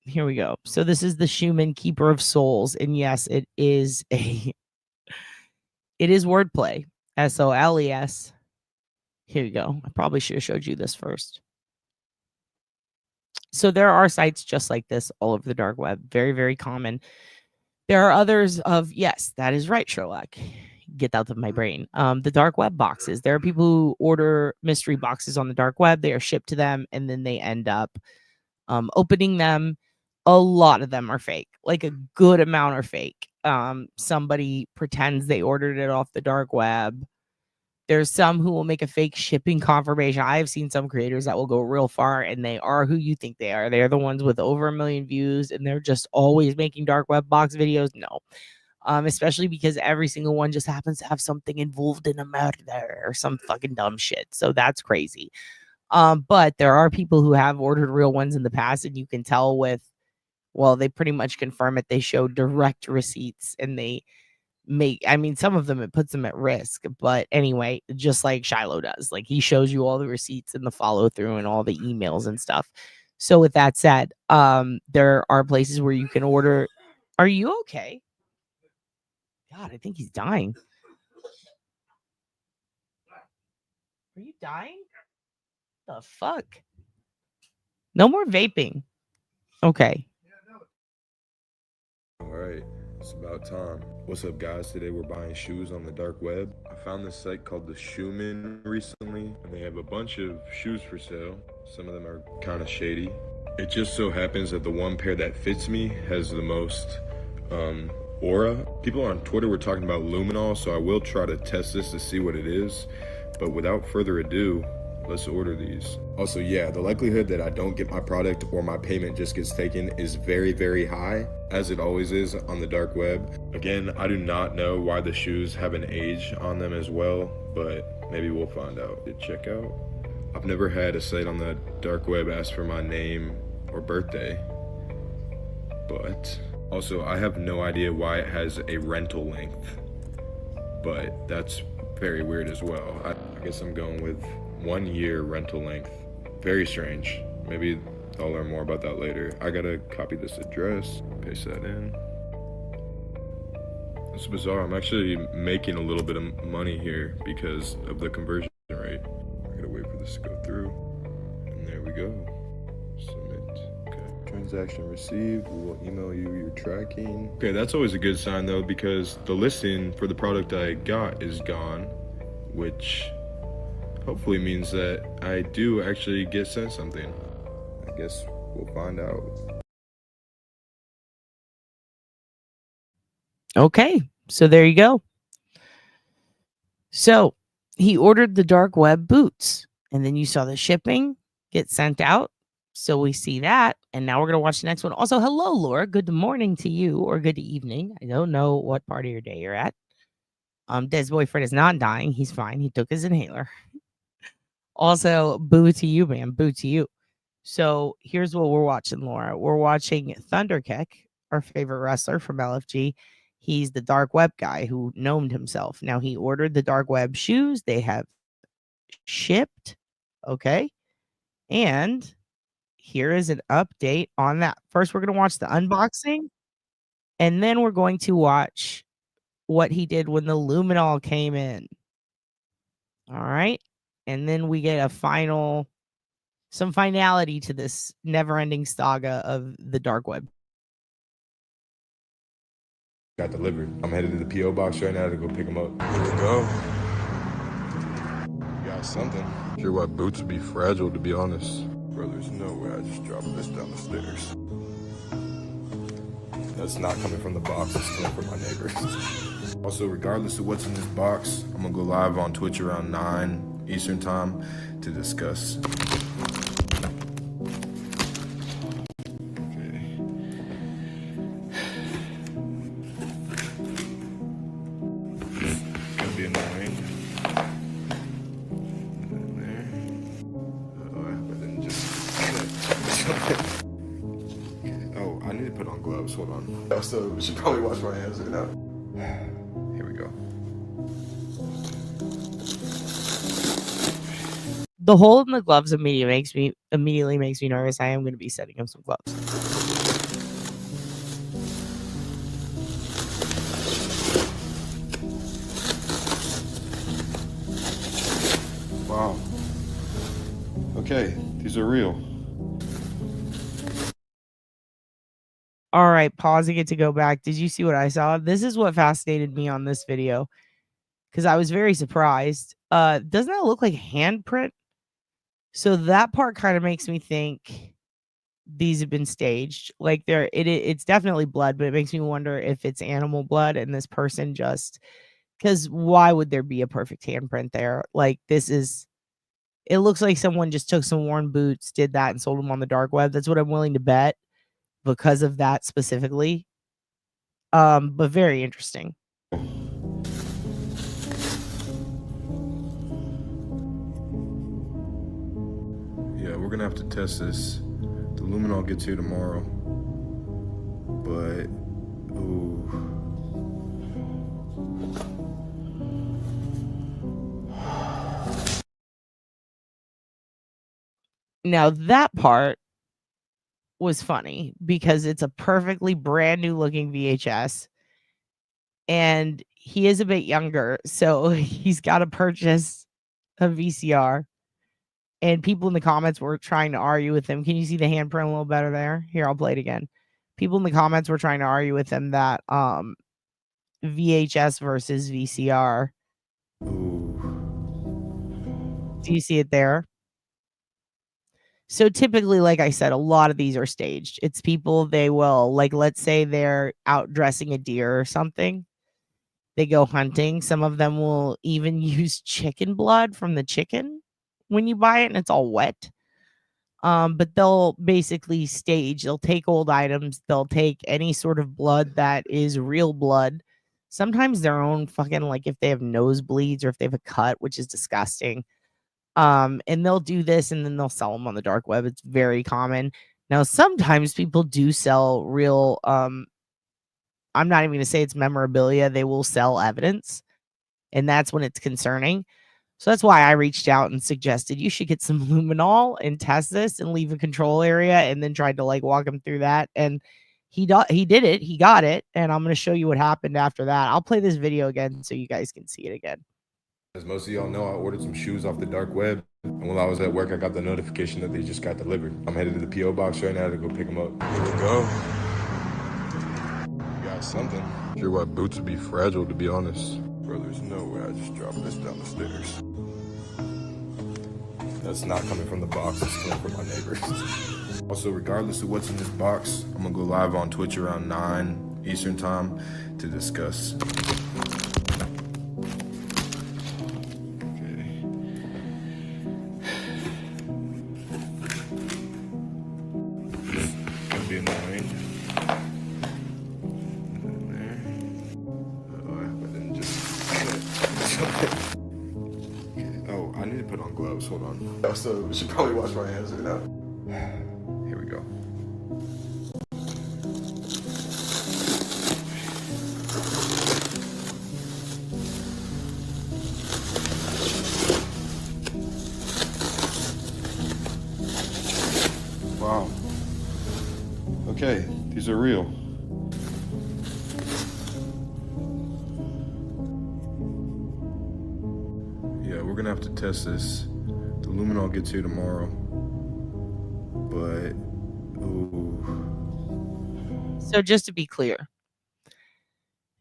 Here we go. So this is the Schumann Keeper of Souls. And yes, it is wordplay. SOLES. Here you go. I probably should have showed you this first. So there are sites just like this all over the dark web. Very, very common. There are others of, yes, that is right, Sherlock. Get out of my brain. The dark web boxes. There are people who order mystery boxes on the dark web. They are shipped to them, and then they end up opening them. A lot of them are fake. Like a good amount are fake. Somebody pretends they ordered it off the dark web. There's some who will make a fake shipping confirmation. I've seen some creators that will go real far, and they are who you think they are. They're the ones with over 1 million views, and they're just always making dark web box videos. No. Especially because every single one just happens to have something involved in a murder or some fucking dumb shit. So that's crazy. But there are people who have ordered real ones in the past, and you can tell with, well, they pretty much confirm it. They show direct receipts, and they make, I mean, some of them, it puts them at risk. But anyway, just like Shiloh does, like he shows you all the receipts and the follow through and all the emails and stuff. So with that said, there are places where you can order. Are you okay? God, I think he's dying. Are you dying? The fuck? No more vaping. Okay. Alright, it's about time. What's up, guys? Today we're buying shoes on the dark web. I found this site called the Shoeman recently, and they have a bunch of shoes for sale. Some of them are kind of shady. It just so happens that the one pair that fits me has the most aura. People on Twitter were talking about luminol, so I will try to test this to see what it is. But without further ado, let's order these. Also, yeah, the likelihood that I don't get my product or my payment just gets taken is very, very high, as it always is on the dark web. Again, I do not know why the shoes have an age on them as well, but maybe we'll find out. Hit checkout. I've never had a site on the dark web ask for my name or birthday, but also I have no idea why it has a rental length, but that's very weird as well. I guess I'm going with 1 year rental length. Very strange. Maybe I'll learn more about that later. I gotta copy this address, paste that in. It's bizarre. I'm actually making a little bit of money here because of the conversion rate. I gotta wait for this to go through. And there we go. Submit. Okay. Transaction received. We will email you your tracking. Okay, that's always a good sign though, because the listing for the product I got is gone, which hopefully means that I do actually get sent something. I guess we'll find out. Okay, so there you go. So he ordered the dark web boots, and then you saw the shipping get sent out. So we see that, and now we're gonna watch the next one. Also, hello, Laura. Good morning to you, or good evening. I don't know what part of your day you're at. Des' boyfriend is not dying. He's fine. He took his inhaler. Also, boo to you, man. Boo to you. So here's what we're watching, Laura. We're watching Thunderkick, our favorite wrestler from LFG. He's the dark web guy who gnomed himself. Now he ordered the dark web shoes. They have shipped. Okay. And here is an update on that. First, we're going to watch the unboxing. And then we're going to watch what he did when the luminol came in. All right. And then we get some finality to this never-ending saga of the dark web. Got delivered. I'm headed to the P.O. box right now to go pick them up. Here we go. Got something. Sure, why boots would be fragile, to be honest. Bro, there's no way I just dropped this down the stairs. That's not coming from the box, it's coming from my neighbors. Also, regardless of what's in this box, I'm gonna go live on Twitch around 9 Eastern time to discuss. Oh, I need to put on gloves. Hold on. Also, we should probably wash my hands right now. Here we go. The hole in the gloves immediately makes me nervous. I am going to be setting up some gloves. Wow. Okay, these are real. All right, pausing it to go back. Did you see what I saw? This is what fascinated me on this video because I was very surprised. Doesn't that look like handprint? So that part kind of makes me think these have been staged. Like it's definitely blood, but it makes me wonder if it's animal blood and this person just because why would there be a perfect handprint there? Like it looks like someone just took some worn boots, did that, and sold them on the dark web. That's what I'm willing to bet because of that specifically. But very interesting. Yeah, we're gonna have to test this. The luminol gets here tomorrow. But, ooh. Now that part was funny because it's a perfectly brand new looking VHS and he is a bit younger, so he's got to purchase a VCR, and people in the comments were trying to argue with him. Can you see the handprint a little better there? Here, I'll play it again. People in the comments were trying to argue with him that VHS versus VCR. Do you see it there? So typically, like I said, a lot of these are staged. It's people, they will, like, let's say they're out dressing a deer or something. They go hunting. Some of them will even use chicken blood from the chicken when you buy it, and it's all wet. But they'll basically stage, they'll take old items, they'll take any sort of blood that is real blood. Sometimes their own fucking, like if they have nosebleeds or if they have a cut, which is disgusting. And they'll do this and then they'll sell them on the dark web. It's very common. Now, sometimes people do sell real, I'm not even going to say it's memorabilia. They will sell evidence, and that's when it's concerning. So that's why I reached out and suggested you should get some luminol and test this and leave a control area, and then tried to like walk him through that. And he did it. He got it. And I'm going to show you what happened after that. I'll play this video again so you guys can see it again. As most of y'all know, I ordered some shoes off the dark web, and while I was at work, I got the notification that they just got delivered. I'm headed to the P.O. box right now to go pick them up. Here we go. Got something. Sure why boots would be fragile, to be honest. Bro, there's no way I just dropped this down the stairs. That's not coming from the box, it's coming from my neighbor. Also, regardless of what's in this box, I'm gonna go live on Twitch around 9 Eastern time to discuss. Be annoying. Oh, I need to put on gloves. Hold on. Also, we should probably wash my hands right now. Here we go. Wow. Okay, these are real. Yeah, we're gonna have to test this. The luminol gets here tomorrow. But, ooh. So just to be clear,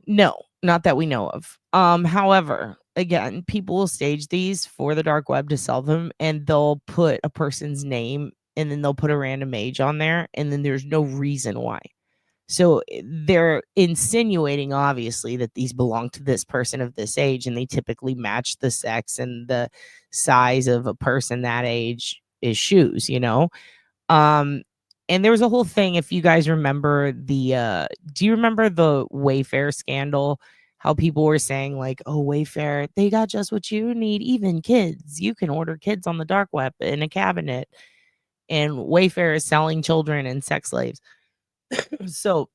no, not that we know of. However, again, people will stage these for the dark web to sell them, and they'll put a person's name and then they'll put a random age on there, and then there's no reason why. So they're insinuating, obviously, that these belong to this person of this age, and they typically match the sex and the size of a person that age is shoes, you know? And there was a whole thing, if you guys remember the, do you remember the Wayfair scandal? How people were saying like, oh, Wayfair, they got just what you need, even kids. You can order kids on the dark web in a cabinet. And Wayfair is selling children and sex slaves. So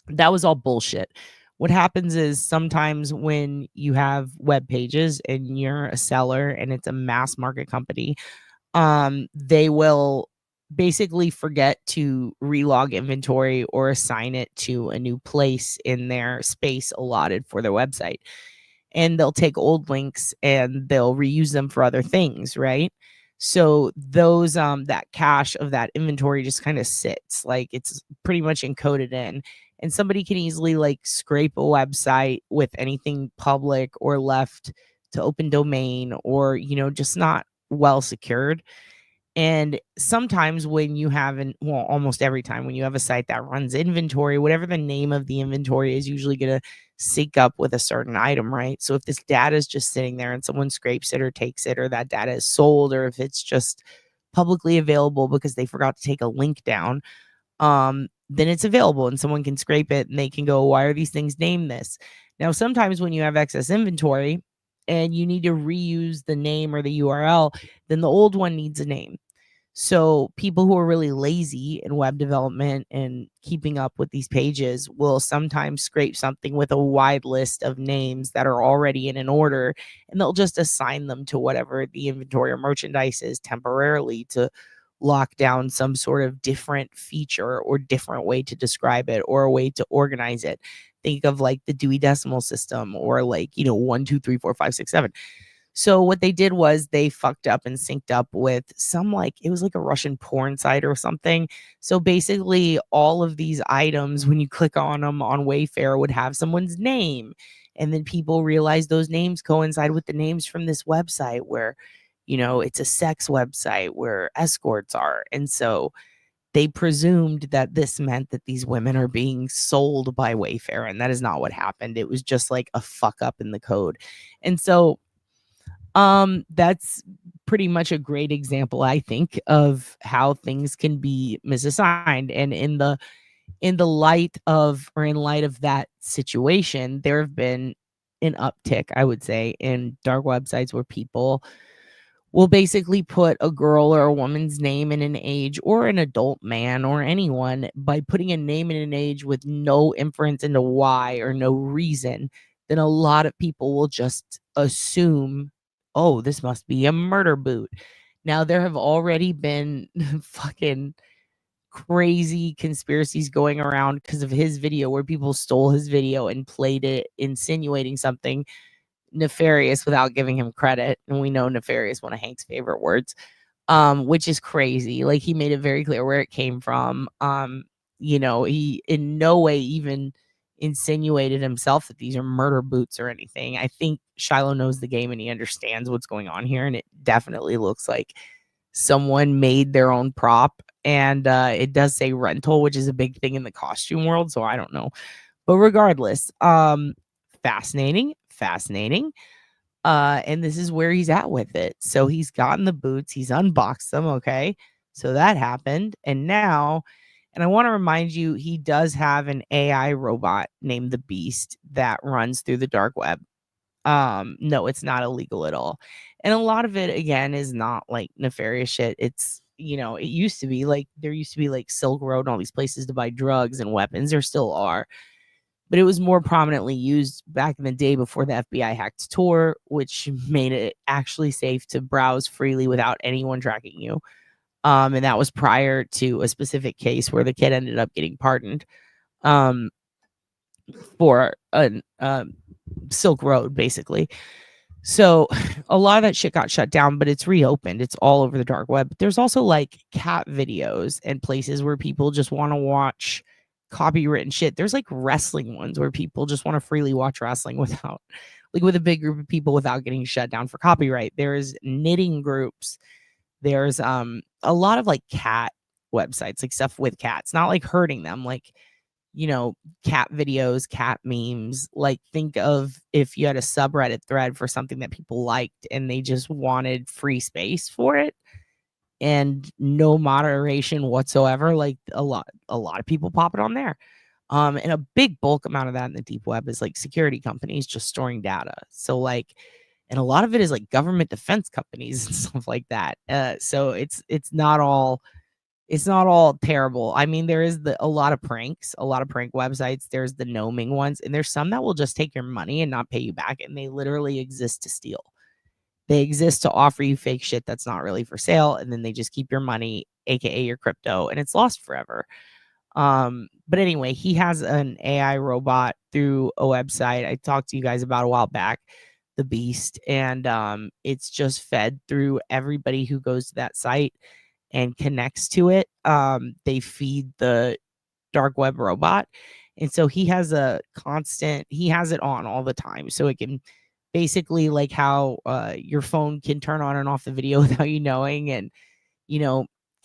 that was all bullshit. What happens is sometimes when you have web pages and you're a seller and it's a mass market company, they will basically forget to relog inventory or assign it to a new place in their space allotted for their website. And they'll take old links and they'll reuse them for other things, right? So those that cache of that inventory just kind of sits, like it's pretty much encoded in, and somebody can easily like scrape a website with anything public or left to open domain, or you know, just not well secured. And sometimes when you have well, almost every time when you have a site that runs inventory, whatever the name of the inventory is usually going to sync up with a certain item, right? So if this data is just sitting there and someone scrapes it or takes it, or that data is sold, or if it's just publicly available because they forgot to take a link down, then it's available and someone can scrape it and they can go, why are these things named this? Now, sometimes when you have excess inventory and you need to reuse the name or the URL, then the old one needs a name. So people who are really lazy in web development and keeping up with these pages will sometimes scrape something with a wide list of names that are already in an order, and they'll just assign them to whatever the inventory or merchandise is temporarily to lock down some sort of different feature or different way to describe it or a way to organize it. Think of like the Dewey Decimal System, or like, you know, 1, 2, 3, 4, 5, 6, 7. So what they did was they fucked up and synced up with some, like, it was like a Russian porn site or something. So basically all of these items, when you click on them on Wayfair, would have someone's name. And then people realized those names coincide with the names from this website where, it's a sex website where escorts are. And so they presumed that this meant that these women are being sold by Wayfair, and that is not what happened. It was just like a fuck up in the code. And so that's pretty much a great example, I think, of how things can be misassigned. And in light of that situation, there have been an uptick, I would say, in dark websites where people will basically put a girl or a woman's name and an age, or an adult man or anyone, by putting a name and an age with no inference into why or no reason. Then a lot of people will just assume, oh, this must be a murder boot. Now, there have already been fucking crazy conspiracies going around because of his video, where people stole his video and played it insinuating something nefarious without giving him credit. And we know nefarious, one of Hank's favorite words, which is crazy. Like, he made it very clear where it came from. He in no way even insinuated himself that these are murder boots or anything. I think Shiloh knows the game and he understands what's going on here. And it definitely looks like someone made their own prop. And it does say rental, which is a big thing in the costume world. So I don't know. But regardless, fascinating. And this is where he's at with it. So he's gotten the boots, he's unboxed them. Okay. So that happened. And now, and I want to remind you, he does have an AI robot named the Beast that runs through the dark web. No, it's not illegal at all. And a lot of it, again, is not like nefarious shit. It's, it used to be like, there used to be like Silk Road and all these places to buy drugs and weapons. There still are. But it was more prominently used back in the day before the FBI hacked Tor, which made it actually safe to browse freely without anyone tracking you. And that was prior to a specific case where the kid ended up getting pardoned for a Silk Road, basically. So a lot of that shit got shut down, but it's reopened. It's all over the dark web. But there's also like cat videos and places where people just want to watch copywritten shit. There's like wrestling ones where people just want to freely watch wrestling without, like, with a big group of people without getting shut down for copyright. There's knitting groups. There's a lot of like cat websites, like stuff with cats, not like hurting them, like, cat videos, cat memes. Like, think of if you had a subreddit thread for something that people liked and they just wanted free space for it and no moderation whatsoever. Like, a lot of people pop it on there. And a big bulk amount of that in the deep web is like security companies just storing data. So like, and a lot of it is like government defense companies and stuff like that. So it's not all terrible. I mean, there is a lot of prank websites. There's the gnoming ones, and there's some that will just take your money and not pay you back, and they literally exist to steal. They exist to offer you fake shit that's not really for sale, and then they just keep your money, aka your crypto, and it's lost forever. But anyway, he has an AI robot through a website I talked to you guys about a while back, the Beast, and it's just fed through everybody who goes to that site and connects to it. They feed the dark web robot, and so he has it on all the time, so it can basically, like how your phone can turn on and off the video without you knowing, and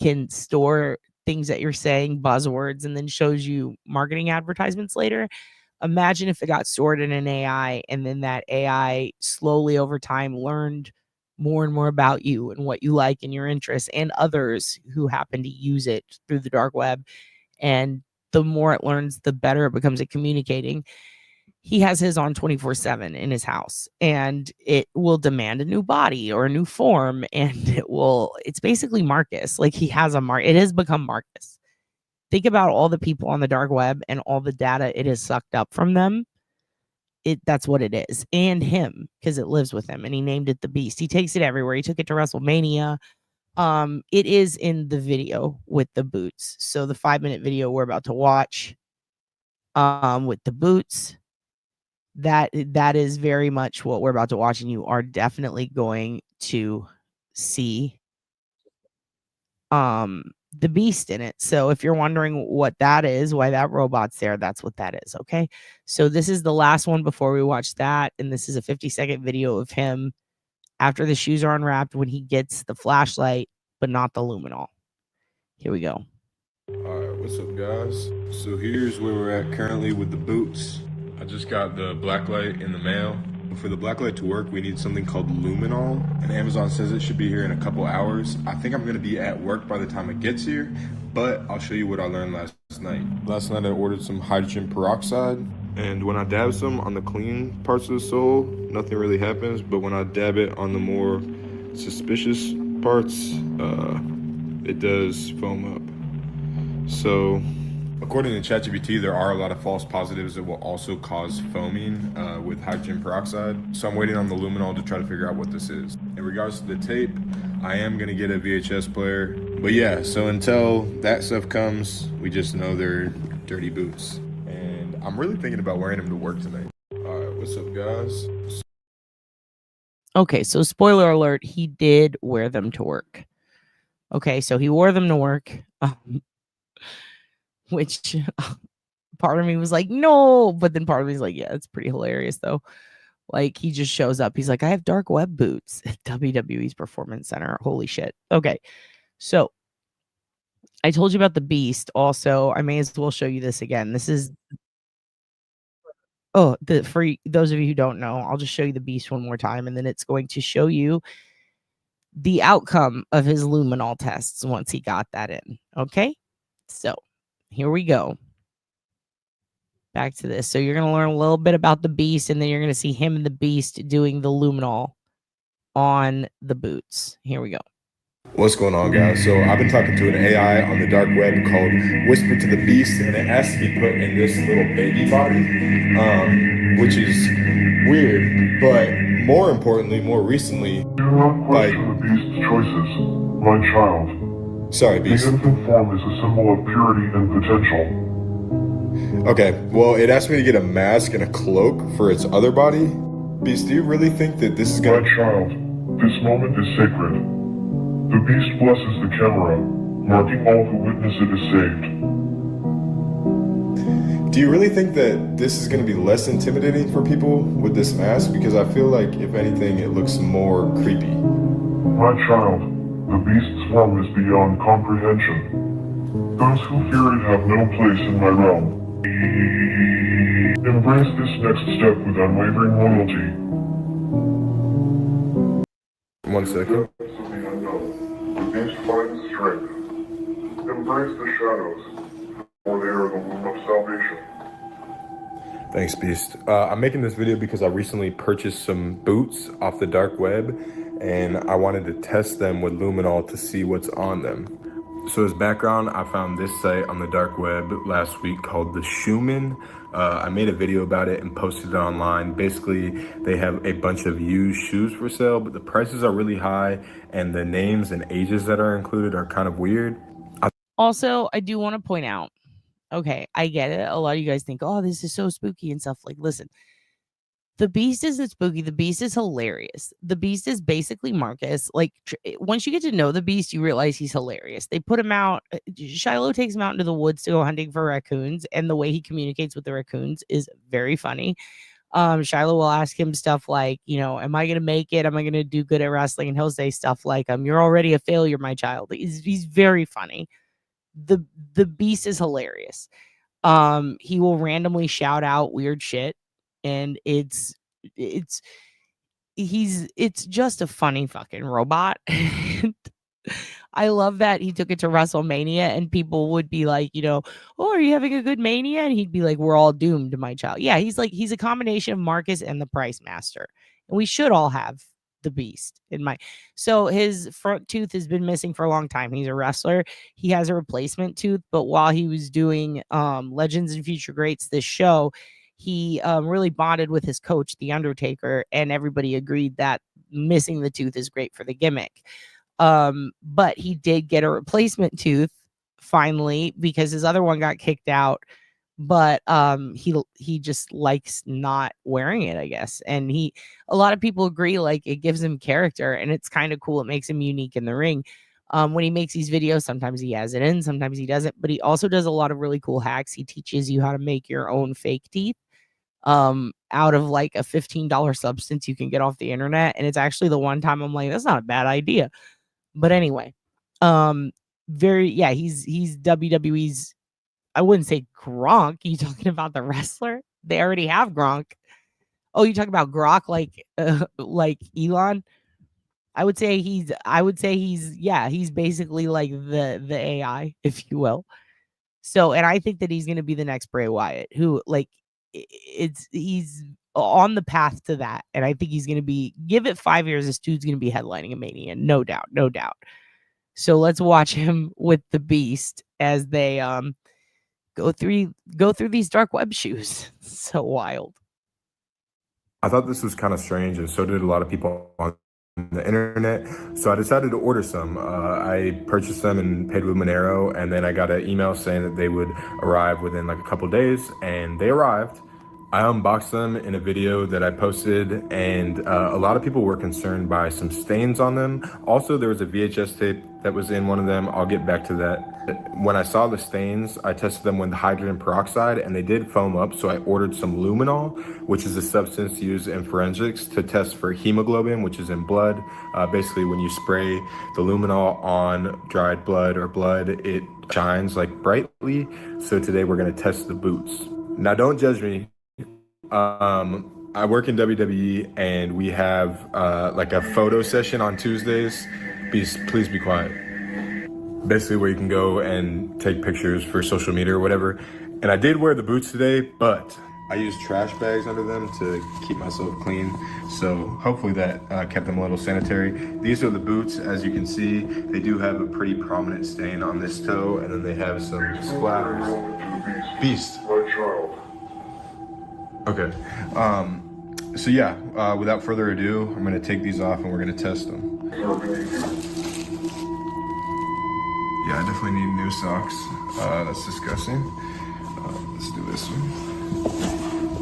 can store things that you're saying, buzzwords, and then shows you marketing advertisements later. Imagine if it got stored in an AI, and then that AI slowly over time learned more and more about you and what you like and your interests and others who happen to use it through the dark web. And the more it learns, the better it becomes at communicating. He has his on 24/7 in his house, and it will demand a new body or a new form, and it's basically Marcus. Like, it has become Marcus. Think about all the people on the dark web and all the data it has sucked up from them. That's what it is. And him, because it lives with him, and he named it the Beast. He takes it everywhere. He took it to WrestleMania. It is in the video with the boots. So the 5-minute video we're about to watch with the boots, that is very much what we're about to watch, and you are definitely going to see the beast in it. So if you're wondering what that is, why that robot's there, that's what that is. Okay, so this is the last one before we watch that, and this is a 50-second video of him after the shoes are unwrapped when he gets the flashlight but not the luminol. Here we go. Alright, what's up guys? So here's where we're at currently with the boots. I just got the blacklight in the mail. For the blacklight to work, we need something called luminol, and Amazon says it should be here in a couple hours. I think I'm gonna be at work by the time it gets here, but I'll show you what I learned last night. Last night I ordered some hydrogen peroxide, and when I dab some on the clean parts of the sole, nothing really happens, but when I dab it on the more suspicious parts, it does foam up. So, according to ChatGPT, there are a lot of false positives that will also cause foaming with hydrogen peroxide. So I'm waiting on the luminol to try to figure out what this is. In regards to the tape, I am gonna get a VHS player. But yeah, so until that stuff comes, we just know they're dirty boots. And I'm really thinking about wearing them to work tonight. All right, what's up guys? Okay, so spoiler alert, he did wear them to work. Okay, so he wore them to work. Which part of me was like, no, but then part of me is like, yeah, it's pretty hilarious though. Like he just shows up. He's like, I have dark web boots at WWE's Performance Center. Holy shit. Okay. So I told you about the beast. Also, I may as well show you this again. This is for those of you who don't know, I'll just show you the beast one more time, and then it's going to show you the outcome of his luminol tests once he got that in. Okay. So here we go. Back to this. So you're going to learn a little bit about the beast, and then you're going to see him and the beast doing the luminol on the boots. Here we go. What's going on guys? So I've been talking to an AI on the dark web called Whisper to the Beast, and it has to be put in this little baby body, which is weird, but more importantly, more recently, Do not question the beast's choices, my child. Sorry, Beast. The infant form is a symbol of purity and potential. Okay, well, it asked me to get a mask and a cloak for its other body. Beast, do you really think that this is gonna— My child, this moment is sacred. The beast blesses the camera, marking all who witness it as saved. Do you really think that this is gonna be less intimidating for people with this mask? Because I feel like, if anything, it looks more creepy. My child, the beast's form is beyond comprehension. Those who fear it have no place in my realm. Embrace this next step with unwavering loyalty. 1 second. The beast finds strength. Embrace the shadows, for they are the womb of salvation. Thanks, Beast. I'm making this video because I recently purchased some boots off the dark web, and I wanted to test them with luminol to see what's on them. So as background, I found this site on the dark web last week called The Shoeman. I made a video about it and posted it online. Basically, they have a bunch of used shoes for sale, but the prices are really high, and the names and ages that are included are kind of weird. Also, I do want to point out, okay, I get it. A lot of you guys think, oh, this is so spooky and stuff. Like, listen, the beast isn't spooky. The beast is hilarious. The beast is basically Marcus. Like, once you get to know the beast, you realize he's hilarious. They put him out. Shiloh takes him out into the woods to go hunting for raccoons, and the way he communicates with the raccoons is very funny. Shiloh will ask him stuff like, you know, am I going to make it? Am I going to do good at wrestling? And he'll say stuff like, you're already a failure, my child. He's very funny. The beast is hilarious. He will randomly shout out weird shit, and it's just a funny fucking robot. I love that he took it to WrestleMania, and people would be like, you know, oh, are you having a good mania? And he'd be like, we're all doomed, my child. Yeah, he's a combination of Marcus and the Price Master, and we should all have the beast in my. So his front tooth has been missing for a long time. He's a wrestler. He has a replacement tooth, but while he was doing Legends and Future Greats, this show, he really bonded with his coach, The Undertaker, and everybody agreed that missing the tooth is great for the gimmick. But he did get a replacement tooth finally because his other one got kicked out but he just likes not wearing it, I guess. And a lot of people agree, like, it gives him character and it's kind of cool. It makes him unique in the ring. When he makes these videos, sometimes he has it in, sometimes he doesn't, but he also does a lot of really cool hacks. He teaches you how to make your own fake teeth out of like a $15 substance you can get off the internet. And it's actually the one time I'm like, that's not a bad idea. But anyway, he's WWE's, I wouldn't say Gronk. You talking about the wrestler? They already have Gronk. Oh, you talking about Grok like Elon? I would say he's basically like the AI, if you will. So, and I think that he's going to be the next Bray Wyatt, who like he's on the path to that. And I think he's going to be, give it 5 years, this dude's going to be headlining a Mania. No doubt. No doubt. So let's watch him with the Beast as they go through these dark web shoes. So wild. I thought this was kind of strange, and so did a lot of people on the internet. So I decided to order some. I purchased them and paid with Monero, and then I got an email saying that they would arrive within like a couple days, and they arrived. I unboxed them in a video that I posted, and a lot of people were concerned by some stains on them. Also, there was a VHS tape that was in one of them. I'll get back to that. When I saw the stains, I tested them with hydrogen peroxide, and they did foam up, so I ordered some luminol, which is a substance used in forensics to test for hemoglobin, which is in blood. Basically, when you spray the luminol on dried blood or blood, it shines like brightly. So today we're gonna test the boots. Now, don't judge me. I work in WWE, and we have like a photo session on Tuesdays. Please be quiet. Basically where you can go and take pictures for social media or whatever. And I did wear the boots today, but I used trash bags under them to keep myself clean. So hopefully that kept them a little sanitary. These are the boots. As you can see, they do have a pretty prominent stain on this toe, and then they have some splatters. Beast. Okay. So yeah, without further ado, I'm gonna take these off and we're gonna test them. Yeah, I definitely need new socks. That's disgusting. Let's do this one.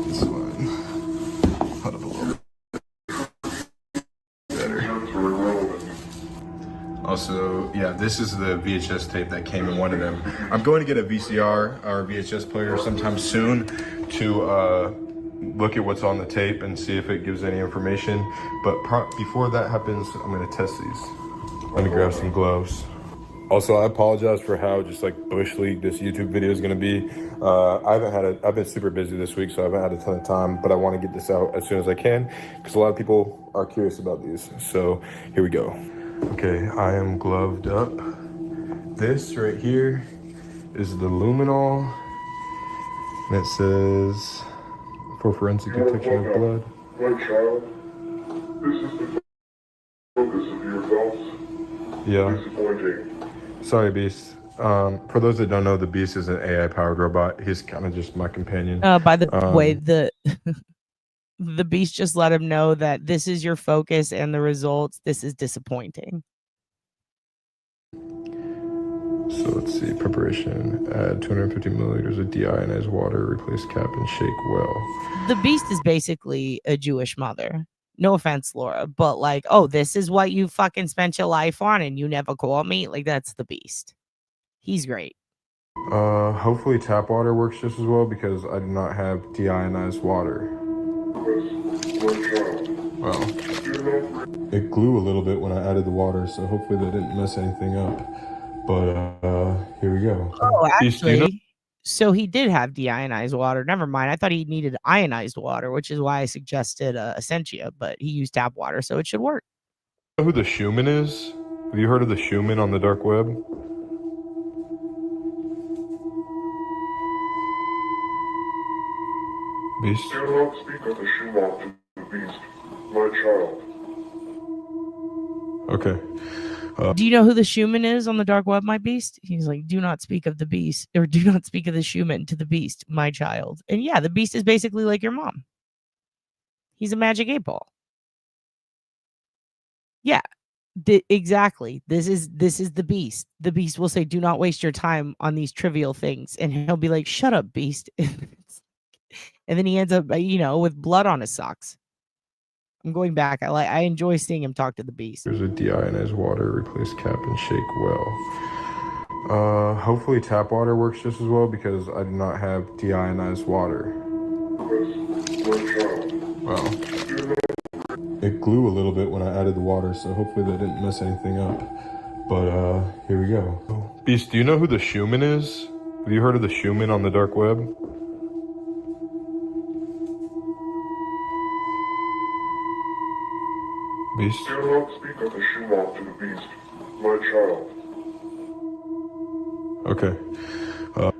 This one. Put up a little bit better. Also, yeah, this is the VHS tape that came in one of them. I'm going to get a VCR or VHS player sometime soon to look at what's on the tape and see if it gives any information. But before that happens, I'm gonna test these. Let me grab some gloves. Also, I apologize for how just like bush league this YouTube video is gonna be. I've been super busy this week, so I haven't had a ton of time, but I wanna get this out as soon as I can because a lot of people are curious about these. So here we go. Okay, I am gloved up. This right here is the luminol, and it says, for forensic detection of blood. My child, this is the focus of your thoughts. Yeah. Disappointing. Sorry, Beast. For those that don't know, the Beast is an AI-powered robot. He's kind of just my companion. By the way, the Beast just let him know that this is your focus and the results. This is disappointing. So let's see, preparation, add 250 milliliters of deionized water, replace cap and shake well. The Beast is basically a Jewish mother. No offense, Laura, but like, oh, this is what you fucking spent your life on and you never call me? Like, that's the Beast. He's great. Hopefully tap water works just as well because I do not have deionized water. Well, it grew a little bit when I added the water, so hopefully that didn't mess anything up. But here we go. Oh, actually, so he did have deionized water. Never mind. I thought he needed ionized water, which is why I suggested Essentia, but he used tap water, so it should work. You know who the Schumann is? Have you heard of the Schumann on the dark web? Beast? Do not speak of the Schumann to the Beast, my child. Okay. Do you know who the Schumann is on the dark web, my Beast? He's like, do not speak of the Beast, or do not speak of the Schumann to the Beast, my child. And yeah, the Beast is basically like your mom. He's a magic 8 ball. Yeah. Exactly. This is the beast. The beast will say, "Do not waste your time on these trivial things," and he'll be like, "Shut up, beast." And then he ends up, with blood on his socks. I'm going back. I enjoy seeing him talk to the beast. There's a deionized water, replace cap and shake well. Hopefully tap water works just as well because I do not have deionized water. Well, it glue a little bit when I added the water, so hopefully that didn't mess anything up. But here we go. Beast, do you know who the Schumann is? Have you heard of the Schumann on the dark web? Beast? Do not speak of the Schumann to the beast, my child. Okay.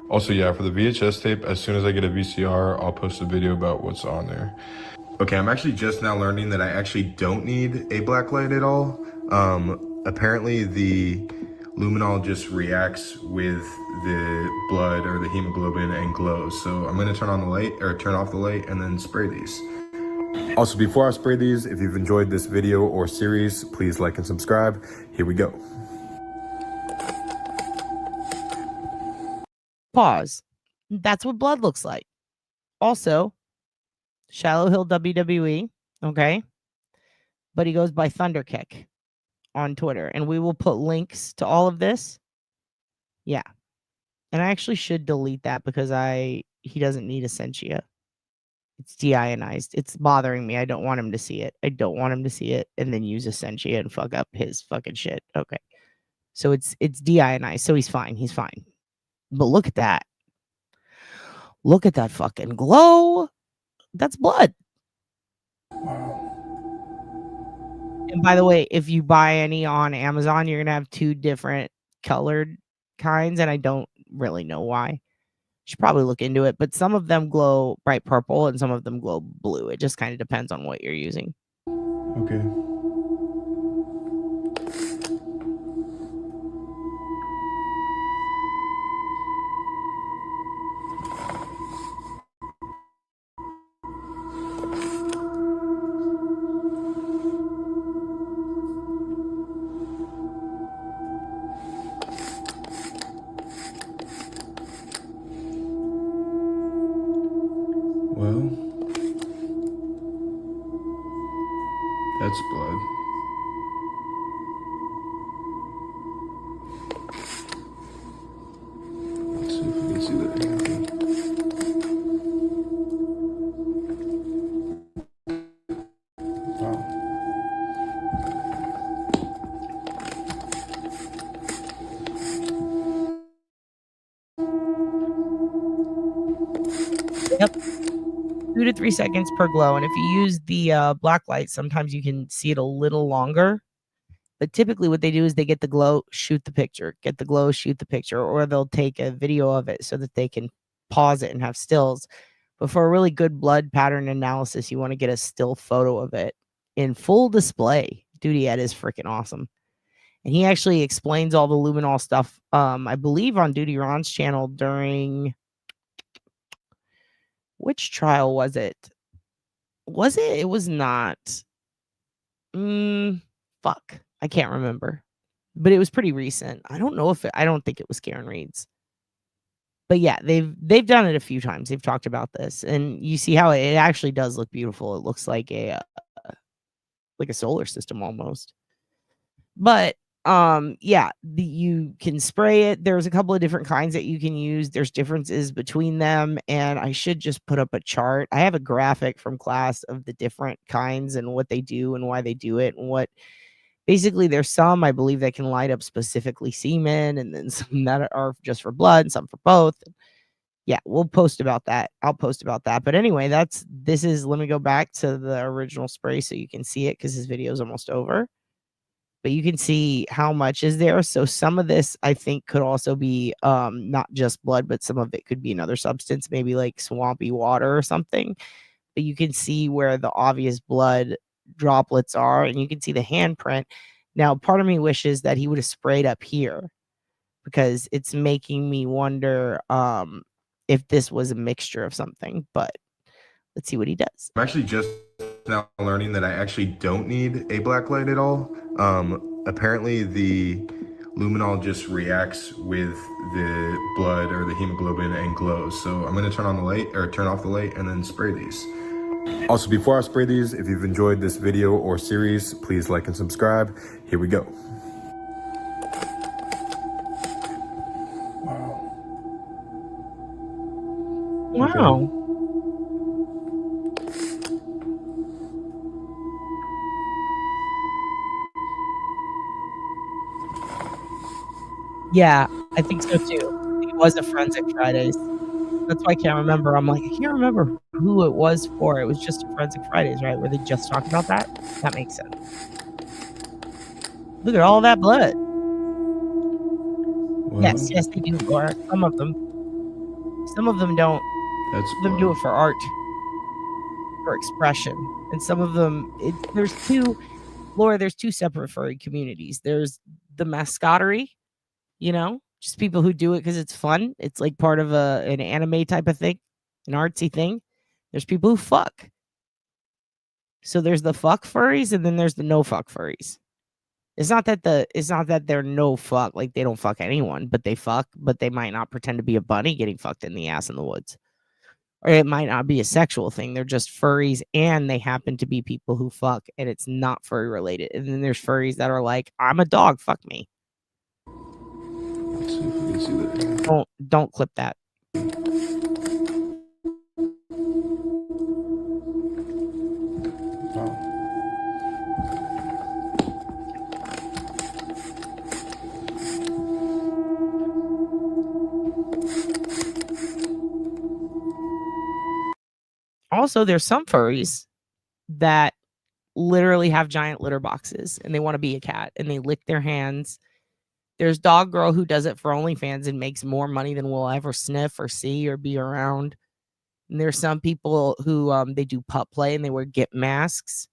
Also, yeah, for the VHS tape, as soon as I get a VCR, I'll post a video about what's on there. Okay, I'm actually just now learning that I actually don't need a blacklight at all. Apparently the luminol just reacts with the blood or the hemoglobin and glows. So I'm gonna turn off the light and then spray these. Also, before I spray these, if you've enjoyed this video or series, please like and subscribe. Here we go. Pause. That's what blood looks like. Also, Shiloh Hill WWE, okay? But he goes by Thunderkick on Twitter. And we will put links to all of this. Yeah. And I actually should delete that because he doesn't need Essentia. It's deionized. It's bothering me. I don't want him to see it. I don't want him to see it and then use Essentia and fuck up his fucking shit. Okay. So it's deionized. So he's fine. He's fine. But look at that. Look at that fucking glow. That's blood. And by the way, if you buy any on Amazon, you're going to have 2 different colored kinds. And I don't really know why. You should probably look into it. But some of them glow bright purple and some of them glow blue. It just kind of depends on what you're using. Okay. Well, that's blood. Let's see if we can see that. Wow. Yep. 2 to 3 seconds per glow. And if you use the black light, sometimes you can see it a little longer. But typically what they do is they get the glow, shoot the picture, get the glow, shoot the picture, or they'll take a video of it so that they can pause it and have stills. But for a really good blood pattern analysis, you want to get a still photo of it in full display. Duty Ed is freaking awesome. And he actually explains all the luminol stuff, I believe, on Duty Ron's channel during... Which trial was it? Was it? It was not. Fuck. I can't remember. But it was pretty recent. I don't know if I don't think it was Karen Reed's. But yeah, they've done it a few times. They've talked about this. And you see how it actually does look beautiful. It looks like a solar system almost. But yeah, you can spray it. There's a couple of different kinds that you can use. There's differences between them, and I should just put up a chart. I have a graphic from class of the different kinds and what they do and why they do it, and what basically there's some I believe that can light up specifically semen, and then some that are just for blood and some for both. Yeah, we'll post about that. I'll post about that. But anyway, let me go back to the original spray so you can see it, because this video is almost over. But you can see how much is there. So some of this, I think, could also be not just blood, but some of it could be another substance, maybe like swampy water or something. But you can see where the obvious blood droplets are, and you can see the handprint. Now, part of me wishes that he would have sprayed up here, because it's making me wonder if this was a mixture of something. But let's see what he does. I'm actually just now learning that I actually don't need a black light at all. apparently the luminol just reacts with the blood or the hemoglobin and glows. So I'm gonna turn on the light or turn off the light and then spray these. Also, before I spray these, if you've enjoyed this video or series, please like and subscribe. Here we go. Wow. Yeah, I think so too. It was a Forensic Fridays. That's why I can't remember. I'm like, I can't remember who it was for. It was just a Forensic Fridays, right? Where they just talked about that? That makes sense. Look at all that blood. Yes, yes, they do, Laura. Some of them. Some of them don't. That's Some of them do it for art, for expression. And some of them, there's two, Laura, there's two separate furry communities. There's the mascottery, you know, just people who do it because it's fun. It's like part of an anime type of thing, an artsy thing. There's people who fuck. So there's the fuck furries and then there's the no fuck furries. It's not that they're no fuck, like they don't fuck anyone, but they fuck, but they might not pretend to be a bunny getting fucked in the ass in the woods. Or it might not be a sexual thing. They're just furries and they happen to be people who fuck and it's not furry related. And then there's furries that are like, I'm a dog, fuck me. Let's see if we can see that. Don't clip that. Also, there's some furries that literally have giant litter boxes and they want to be a cat and they lick their hands. There's Dog Girl who does it for OnlyFans and makes more money than we'll ever sniff or see or be around. And there's some people who they do pup play and they wear Gimp masks.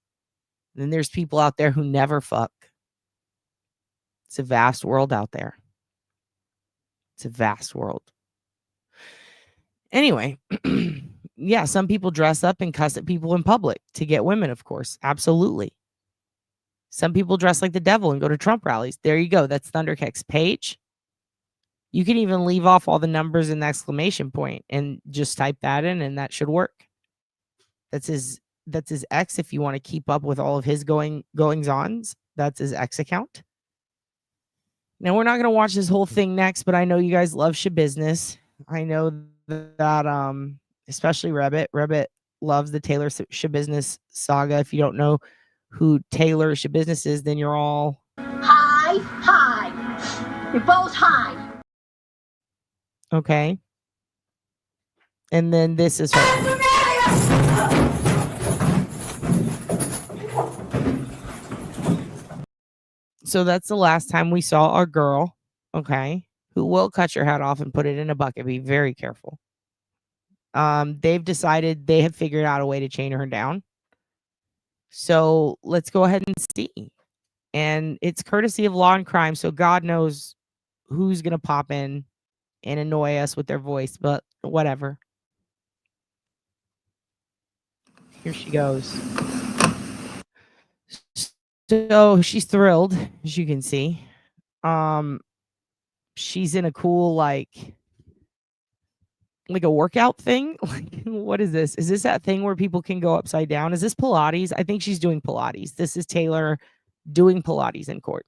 And then there's people out there who never fuck. It's a vast world out there. It's a vast world. Anyway, yeah, some people dress up and cuss at people in public to get women, of course. Absolutely. Some people dress like the devil and go to Trump rallies. There you go. That's Thunderkick's page. You can even leave off all the numbers and the exclamation point and just type that in and that should work. That's his X if you want to keep up with all of his goings-ons. That's his X account. Now, we're not going to watch this whole thing next, but I know you guys love Shabusiness. I know that especially Rebbit. Rebbit loves the Taylor Shabusiness saga. If you don't know who Taylor Shabusiness is, then you're all Hi. You're both high. okay. And then this is her. So that's the last time we saw our girl, okay, who will cut your head off and put it in a bucket. Be very careful. They've decided they have figured out a way to chain her down. So let's go ahead and see. And it's courtesy of Law and Crime, so God knows who's going to pop in and annoy us with their voice, but whatever. Here she goes. So she's thrilled, as you can see. She's in a cool, like a workout thing. Like, what is this? Is this that thing where people can go upside down? Is this Pilates? I think she's doing Pilates. This is Taylor doing Pilates in court.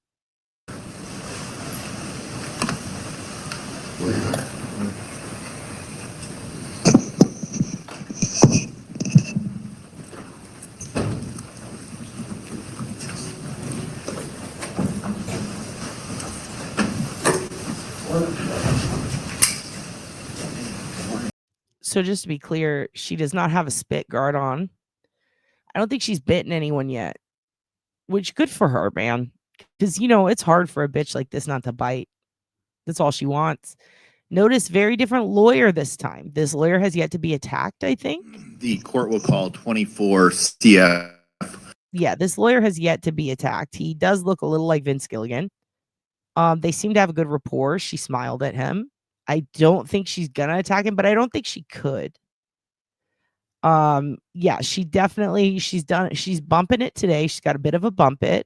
So just to be clear, she does not have a spit guard on. I don't think she's bitten anyone yet, which good for her, man. Because, you know, it's hard for a bitch like this not to bite. That's all she wants. Notice very different lawyer this time. This lawyer has yet to be attacked, I think. The court will call 24 CF. Yeah, this lawyer has yet to be attacked. He does look a little like Vince Gilligan. They seem to have a good rapport. She smiled at him. I don't think she's gonna attack him, but I don't think she could. Yeah, she's bumping it today. She's got a bit of a bump it.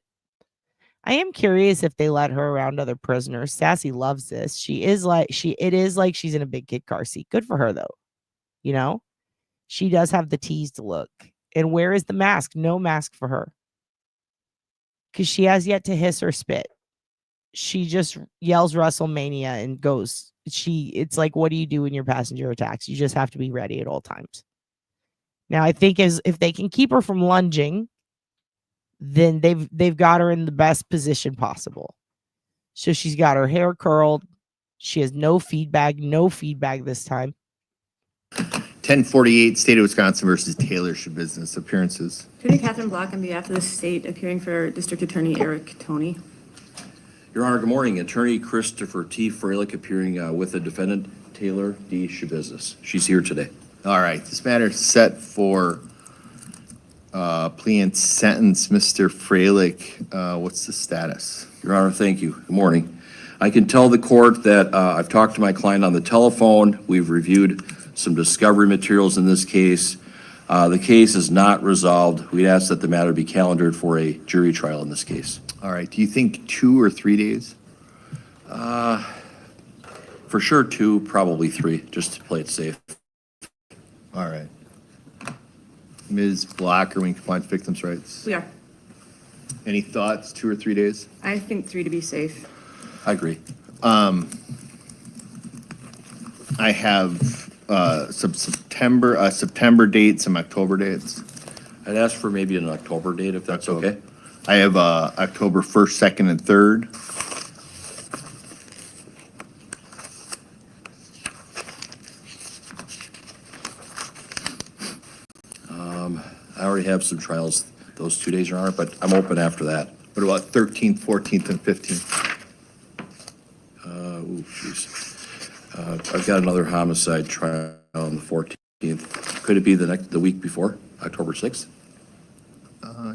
I am curious if they let her around other prisoners. Sassy loves this. It is like she's in a big kid car seat. Good for her though. You know? She does have the teased look. And where is the mask? No mask for her. Because she has yet to hiss or spit. She just yells WrestleMania and goes. It's like, what do you do in your passenger attacks? You just have to be ready at all times. Now, I think if they can keep her from lunging, then they've got her in the best position possible. So she's got her hair curled. She has no feedback this time. 1048 State of Wisconsin versus Taylor Business appearances. Attorney Catherine Block on behalf of the state, appearing for District Attorney Eric Toney. Your Honor, good morning. Attorney Christopher T. Freilich appearing with the defendant, Taylor D. Shabusiness. She's here today. All right. This matter is set for plea and sentence. Mr. Freilich, what's the status? Your Honor, thank you. Good morning. I can tell the court that I've talked to my client on the telephone. We've reviewed some discovery materials in this case. The case is not resolved. We'd ask that the matter be calendared for a jury trial in this case. All right. Do you think 2 or 3 days? For sure 2, probably 3, just to play it safe. All right. Ms. Block, are we in compliance with victims' rights? We are. Any thoughts, 2 or 3 days? I think 3 to be safe. I agree. I have some September dates, some October dates. I'd ask for maybe an October date if that's okay. I have October 1st, 2nd, and 3rd. I already have some trials those 2 days, Your Honor, but I'm open after that. What about 13th, 14th, and 15th? I've got another homicide trial on the 14th. Could it be the week before, October 6th?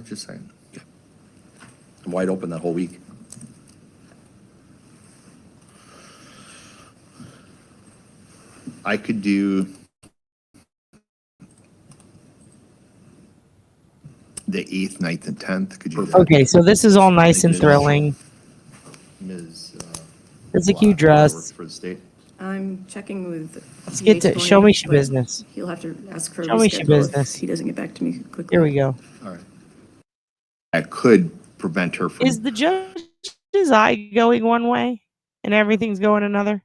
Just saying. Okay. I'm wide open that whole week. I could do the 8th, 9th, and 10th. Could you? Okay, so this is all nice and thrilling. Ms. It's a cute dress. For the state. I'm checking with. Let's get to show me your business. He'll have to ask for a Show me your reschedule if business. he doesn't get back to me quickly. Here we go. All right. That could prevent her from. Is the judge's eye going one way and everything's going another?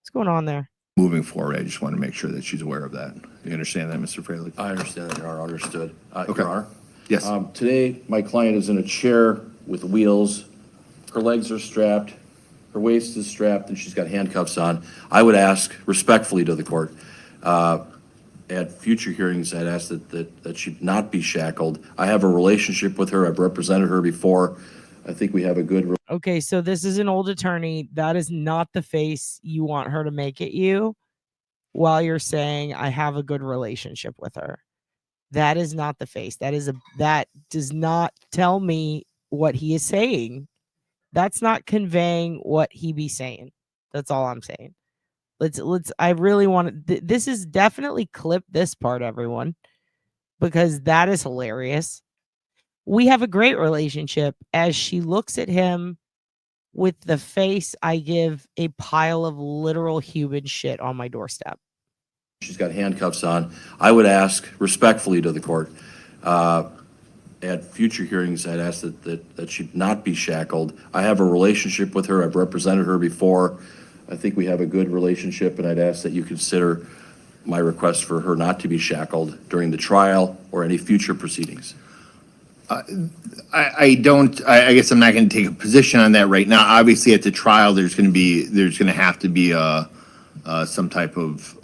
What's going on there? Moving forward, I just want to make sure that she's aware of that. You understand that, Mr. Freilich? I understand that, Your Honor. Understood. Okay. Your Honor? Yes. Today, my client is in a chair with wheels. Her legs are strapped. Her waist is strapped, and she's got handcuffs on. I would ask respectfully to the court, at future hearings, I'd ask that she not be shackled. I have a relationship with her. I've represented her before. I think we have a good. Okay, so this is an old attorney. That is not the face you want her to make at you while you're saying, I have a good relationship with her. That is not the face. That does not tell me what he is saying. That's not conveying what he be saying. That's all I'm saying. I really want to, this is definitely clip this part, everyone, because that is hilarious. We have a great relationship as she looks at him with the face I give a pile of literal human shit on my doorstep. She's got handcuffs on. I would ask respectfully to the court, at future hearings, I'd ask that she not be shackled. I have a relationship with her. I've represented her before. I think we have a good relationship, and I'd ask that you consider my request for her not to be shackled during the trial or any future proceedings. I guess I'm not going to take a position on that right now. Obviously, at the trial, there's going to have to be some type of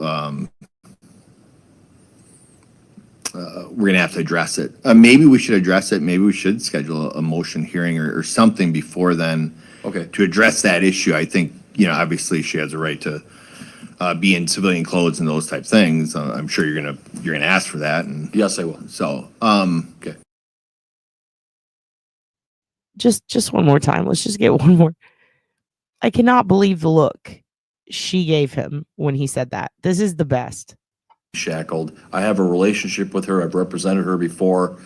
we're going to have to address it. Maybe we should address it. Maybe we should schedule a motion hearing or something before then. Okay. To address that issue. I think, obviously she has a right to be in civilian clothes and those type things. I'm sure you're gonna ask for that. And yes, I will. So, okay. Just one more time. Let's just get one more. I cannot believe the look she gave him when he said that. This is the best. Shackled. I have a relationship with her. I've represented her before.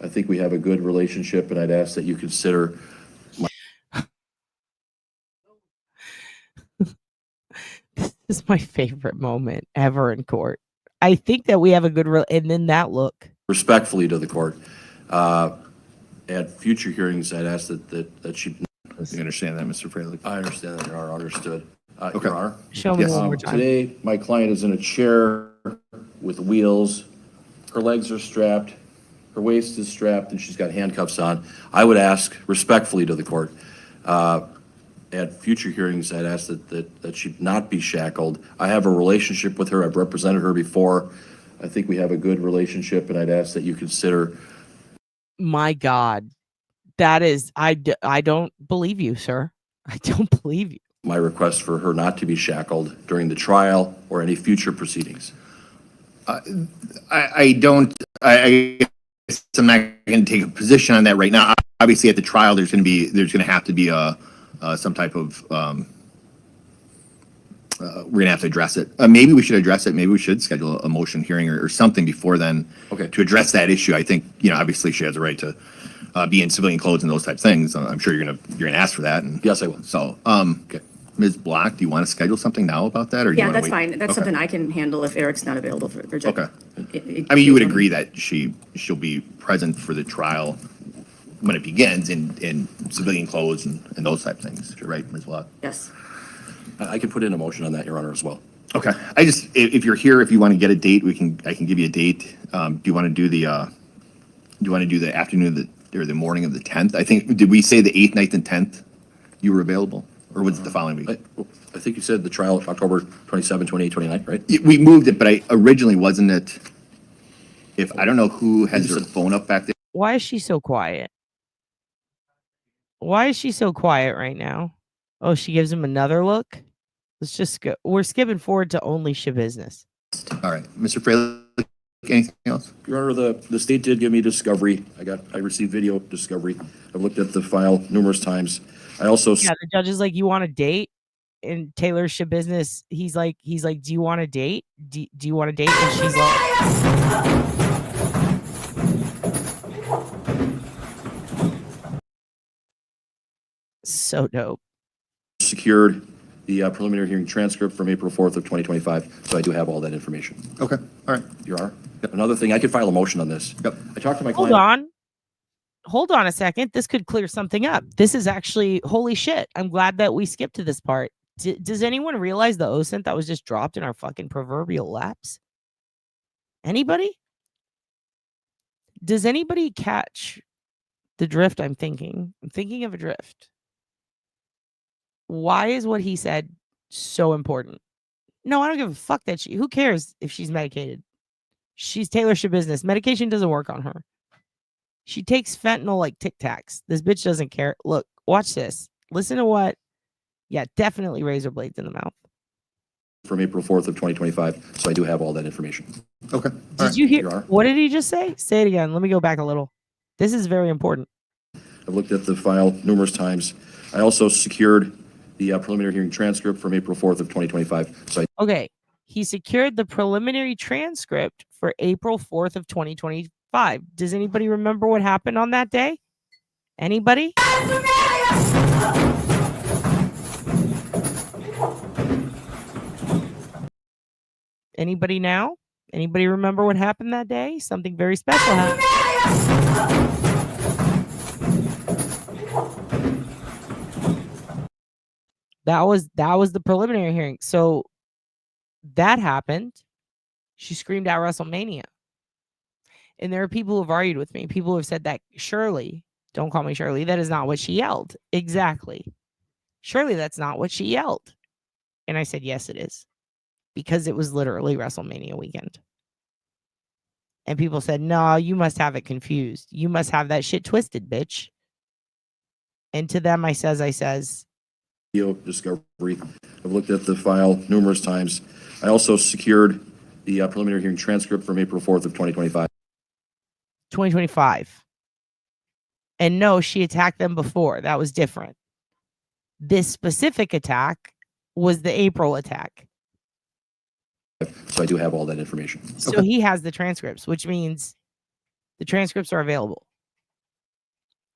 I think we have a good relationship, and I'd ask that you consider This is my favorite moment ever in court. I think that we have a good and then that look. Respectfully to the court, at future hearings, I'd ask that she. You understand that, Mr. Fraley? I understand that, Your Honor, understood. Okay. Your Honor? Show me Yes. one more time. Today, my client is in a chair with wheels. Her legs are strapped, her waist is strapped, and she's got handcuffs on. I would ask respectfully to the court, at future hearings, I'd ask that she not be shackled. I have a relationship with her. I've represented her before. I think we have a good relationship, and I'd ask that you consider. My God, that is, I don't believe you, sir. I don't believe you. My request for her not to be shackled during the trial or any future proceedings. I guess I'm not going to take a position on that right now. Obviously, at the trial, there's going to have to be some type of we're going to have to address it. Maybe we should address it. Maybe we should schedule a motion hearing or something before then. Okay. To address that issue. I think obviously she has a right to be in civilian clothes and those types of things. I'm sure you're gonna ask for that. And yes, I will. So okay. Ms. Block, do you want to schedule something now about that, or do you Yeah, want to that's wait? fine. That's Okay. something I can handle if Eric's not available for their job. Okay. I mean, you would agree that she'll be present for the trial when it begins in civilian clothes and those type of things, right, Ms. Block? Yes. I can put in a motion on that, Your Honor, as well. Okay. If you're here, if you want to get a date, I can give you a date. Do you want to do the afternoon or the morning of the 10th? I think, did we say the 8th, 9th, and 10th you were available? Or was it the following week? I think you said the trial October 27, 28, 29, right? We moved it, but originally wasn't it? I don't know who has their phone up back there. Why is she so quiet? Why is she so quiet right now? Oh, she gives him another look. Let's just go. We're skipping forward to only shit business. All right, Mr. Fraley, anything else? Your Honor, the state did give me discovery. I received video discovery. I've looked at the file numerous times. I also the judge is like, you want a date? In Taylor's shit business, he's like, do you want a date? Do you want a date? And she's like, so dope. Secured the preliminary hearing transcript from April 4th of 2025, so I do have all that information. Okay, all right. Your Honor. Another thing, I could file a motion on this. Yep. I talked to my Hold client. on. Hold on a second. This could clear something up. This is actually, holy shit. I'm glad that we skipped to this part. Does anyone realize the OSINT that was just dropped in our fucking proverbial laps? Anybody? Does anybody catch the drift I'm thinking? I'm thinking of a drift. Why is what he said so important? No, I don't give a fuck that who cares if she's medicated? She's Taylor Business. Medication doesn't work on her. She takes fentanyl like Tic Tacs. This bitch doesn't care. Look, watch this. Listen to what. Yeah, definitely razor blades in the mouth. From April 4th of 2025, so I do have all that information. Okay. Did you hear? What did he just say? Say it again. Let me go back a little. This is very important. I've looked at the file numerous times. I also secured the preliminary hearing transcript from April 4th of 2025. So okay. He secured the preliminary transcript for April 4th of 2025. Does anybody remember what happened on that day? Anybody? Anybody now? Anybody remember what happened that day? Something very special happened. That was the preliminary hearing. So that happened. She screamed out WrestleMania. And there are people who have argued with me. People who have said that Shirley, don't call me Shirley, that is not what she yelled. Exactly. Surely that's not what she yelled. And I said, yes, it is. Because it was literally WrestleMania weekend. And people said, no, you must have it confused. You must have that shit twisted, bitch. And to them, I says, video discovery. I've looked at the file numerous times. I also secured the preliminary hearing transcript from April 4th of 2025. 2025. And no, she attacked them before. That was different. This specific attack was the April attack. So I do have all that information. So he has the transcripts, which means the transcripts are available.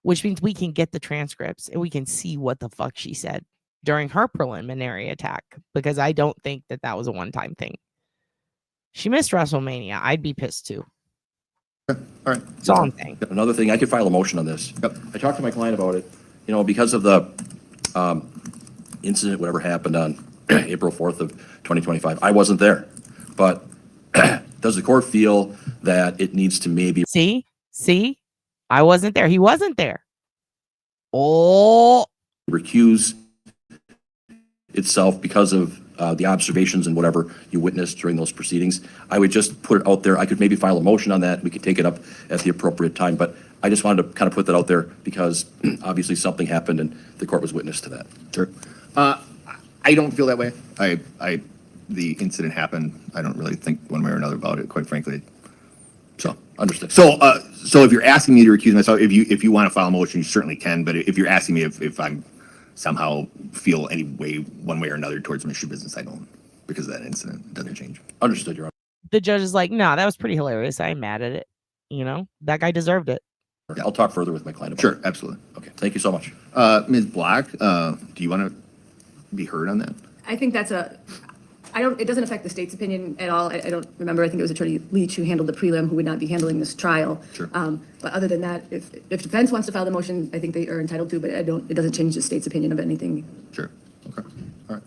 Which means we can get the transcripts and we can see what the fuck she said. during her preliminary attack, because I don't think that that was a one-time thing. She missed WrestleMania. I'd be pissed too. All right. That's all I'm saying. Another thing, I could file a motion on this. Yep. I talked to my client about it, you know, because of the incident, whatever happened on April 4th of 2025. I wasn't there, but does the court feel that it needs to maybe See, I wasn't there. He wasn't there. Oh, recuse itself because of the observations and whatever you witnessed during those proceedings? I would just put it out there. I could maybe file a motion on that. We could take it up at the appropriate time, but I just wanted to kind of put that out there because obviously something happened and the court was witness to that. Sure. I don't feel that way. The incident happened. I don't really think one way or another about it, quite frankly. So, understood. So if you're asking me to recuse myself, if you want to file a motion, you certainly can. But if you're asking me if I'm somehow feel any way, one way or another towards Mission Business, I don't, because of that incident. It doesn't change. Understood, Your Honor. the judge is like, nah, that was pretty hilarious. I'm mad at it. You know, that guy deserved it. Yeah, I'll talk further with my client about Sure, it. absolutely. Okay, thank you so much. Ms. Black, do you want to be heard on that? I think that's it doesn't affect the state's opinion at all. I don't remember. I think it was Attorney Leach who handled the prelim, who would not be handling this trial. Sure. But other than that, if defense wants to file the motion, I think they are entitled to, but it doesn't change the state's opinion of anything. Sure. Okay. All right.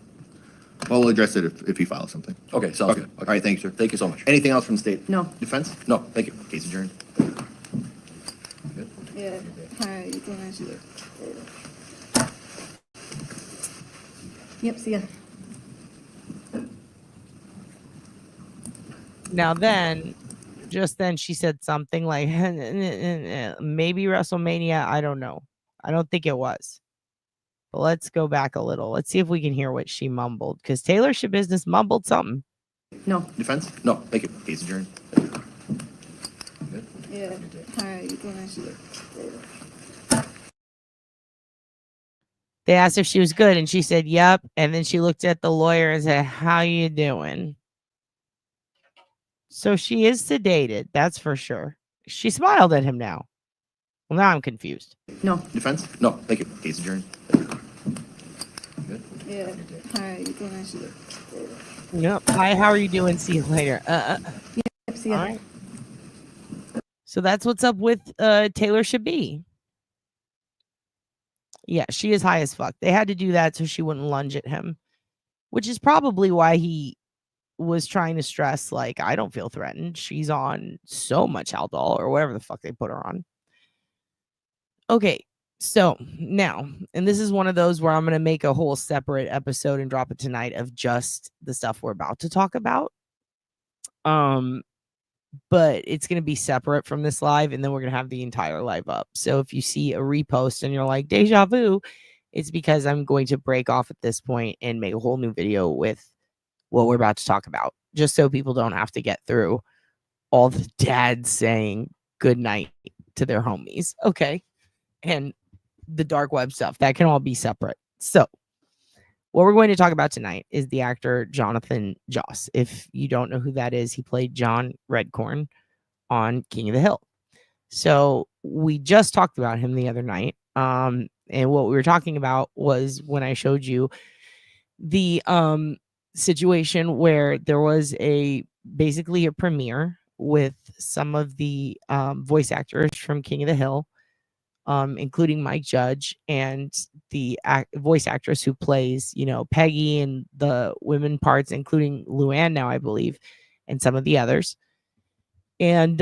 Well, we'll address it if you file something. Okay, sounds good. All right, thanks, sir. Thank you so much. Anything else from the state? No. Defense? No, thank you. Case adjourned. Yeah. Hi, you doing? Yep, see ya. Now then, just then she said something like, maybe WrestleMania. I don't know. I don't think it was. But let's go back a little. Let's see if we can hear what she mumbled. Because Taylor Business mumbled something. No. Defense? No, thank you. Case adjourned. Yeah. Hi, you doing? They asked if she was good, and she said, yep. And then she looked at the lawyer and said, how you doing? So she is sedated, that's for sure. She smiled at him now. Well, now I'm confused. No. Defense? No, thank you. Case adjourned. Yeah. Hi, you doing? Yep. Hi, how are you doing? See you later. Yep, see ya. All right. So that's what's up with Taylor Shabby. Yeah, she is high as fuck. They had to do that so she wouldn't lunge at him, which is probably why he was trying to stress, like, I don't feel threatened. She's on so much Haldol or whatever the fuck they put her on. Okay, so now, and this is one of those where I'm going to make a whole separate episode and drop it tonight of just the stuff we're about to talk about. But it's going to be separate from this live, and then we're going to have the entire live up. So if you see a repost and you're like, deja vu, it's because I'm going to break off at this point and make a whole new video with what we're about to talk about, just so people don't have to get through all the dads saying good night to their homies. Okay. And the dark web stuff that can all be separate. So what we're going to talk about tonight is the actor Jonathan Joss. If you don't know who that is, he played John Redcorn on King of the Hill. So we just talked about him the other night. And what we were talking about was when I showed you the situation where there was basically a premiere with some of the voice actors from King of the Hill, including Mike Judge and the voice actress who plays, Peggy and the women parts, including Luann now, I believe, and some of the others. And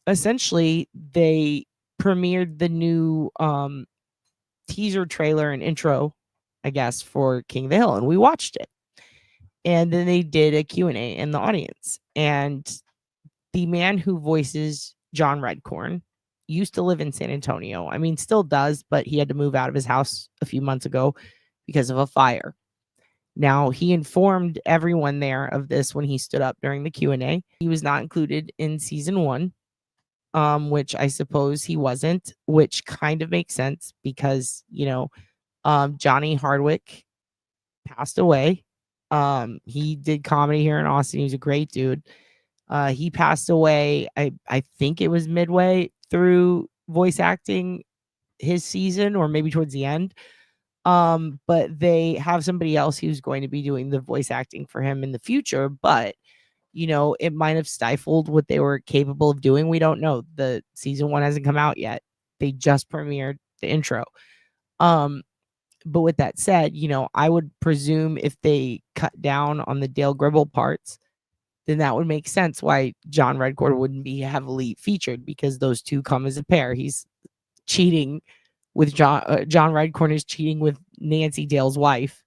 essentially, they premiered the new teaser trailer and intro, I guess, for King of the Hill, and we watched it. And then they did a Q&A in the audience. And the man who voices John Redcorn used to live in San Antonio. I mean, still does, but he had to move out of his house a few months ago because of a fire. Now, he informed everyone there of this when he stood up during the Q&A. He was not included in season 1, which I suppose he wasn't, which kind of makes sense because, Johnny Hardwick passed away. He did comedy here in Austin. He was a great dude. He passed away, I think it was midway through voice acting his season, or maybe towards the end. But they have somebody else who's going to be doing the voice acting for him in the future, but you know, it might have stifled what they were capable of doing. We don't know. The season 1 hasn't come out yet. They just premiered the intro. But with that said, you know, I would presume if they cut down on the Dale Gribble parts, then that would make sense why John Redcord wouldn't be heavily featured, because those two come as a pair. He's cheating with John Redcord is cheating with Nancy, Dale's wife.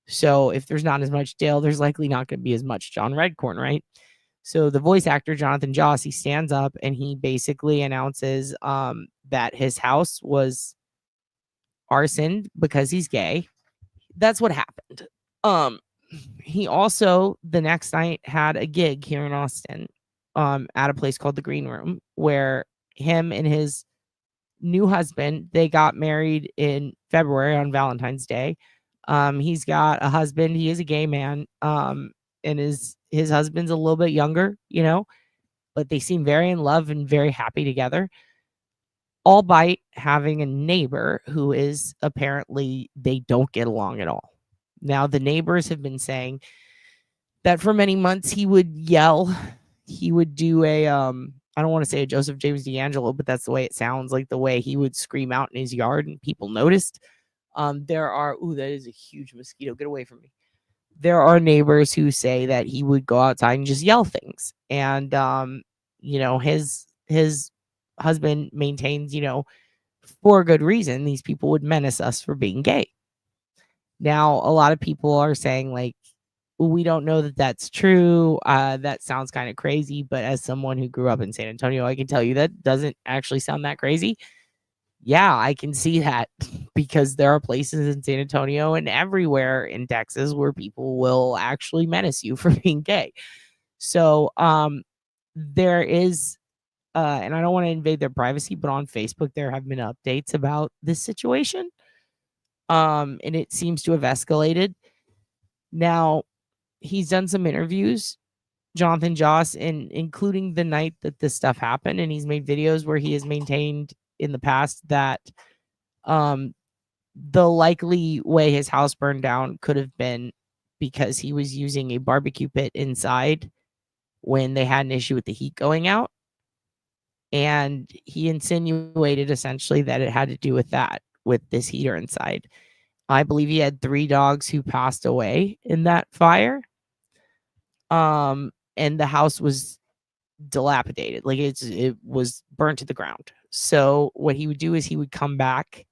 So if there's not as much Dale, there's likely not going to be as much John Redcord, right? So the voice actor, Jonathan Joss, he stands up and he basically announces that his house was arsoned because he's gay. That's what happened. He also the next night had a gig here in Austin at a place called the Green Room, where him and his new husband, they got married in February on Valentine's Day. He's got a husband. He is a gay man. And his husband's a little bit younger, you know, but they seem very in love and very happy together. Albeit having a neighbor who is apparently they don't get along at all. Now, the neighbors have been saying that for many months he would yell. He would do a I don't want to say a Joseph James D'Angelo, but that's the way it sounds, like the way he would scream out in his yard and people noticed. There are that is a huge mosquito. Get away from me. There are neighbors who say that he would go outside and just yell things. And you know, his husband maintains, you know, for good reason, these people would menace us for being gay. Now, a lot of people are saying, like, we don't know that that's true. That sounds kind of crazy. But as someone who grew up in San Antonio, I can tell you that doesn't actually sound that crazy. Yeah, I can see that because there are places in San Antonio and everywhere in Texas where people will actually menace you for being gay. So there is, and I don't want to invade their privacy, but on Facebook, there have been updates about this situation. And it seems to have escalated. Now, he's done some interviews, Jonathan Joss, including the night that this stuff happened, and he's made videos where he has maintained in the past that the likely way his house burned down could have been because he was using a barbecue pit inside when they had an issue with the heat going out. And he insinuated essentially that it had to do with that, with this heater inside. I believe he had 3 dogs who passed away in that fire. And the house was dilapidated. Like it was burnt to the ground. So what he would do is he would come back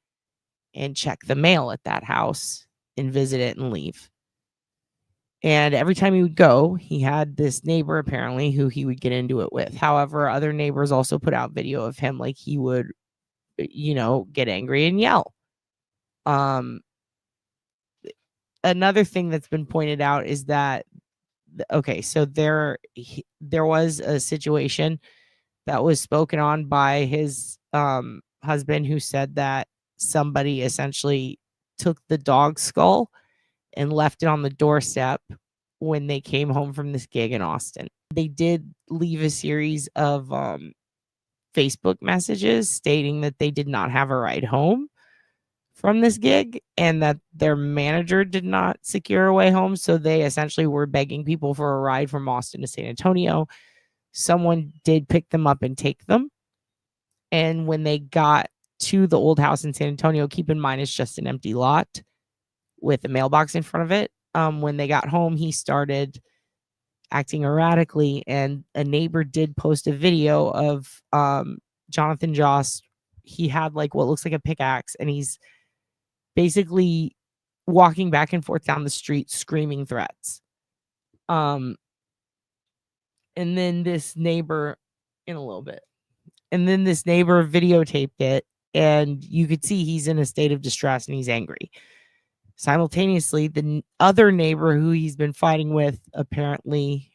and check the mail at that house and visit it and leave. And every time he would go, he had this neighbor apparently who he would get into it with. However, other neighbors also put out video of him, like he would, you know, get angry and yell. Another thing that's been pointed out is that, okay, so there was a situation that was spoken on by his husband, who said that somebody essentially took the dog skull and left it on the doorstep when they came home from this gig in Austin. They did leave a series of Facebook messages stating that they did not have a ride home from this gig and that their manager did not secure a way home. So they essentially were begging people for a ride from Austin to San Antonio. Someone did pick them up and take them. And when they got to the old house in San Antonio, keep in mind, it's just an empty lot with a mailbox in front of it. When they got home, he started acting erratically, and a neighbor did post a video of Jonathan Joss. He had like what looks like a pickaxe, and he's basically walking back and forth down the street screaming threats. And then this neighbor videotaped it, and you could see he's in a state of distress and he's angry. Simultaneously, the other neighbor who he's been fighting with apparently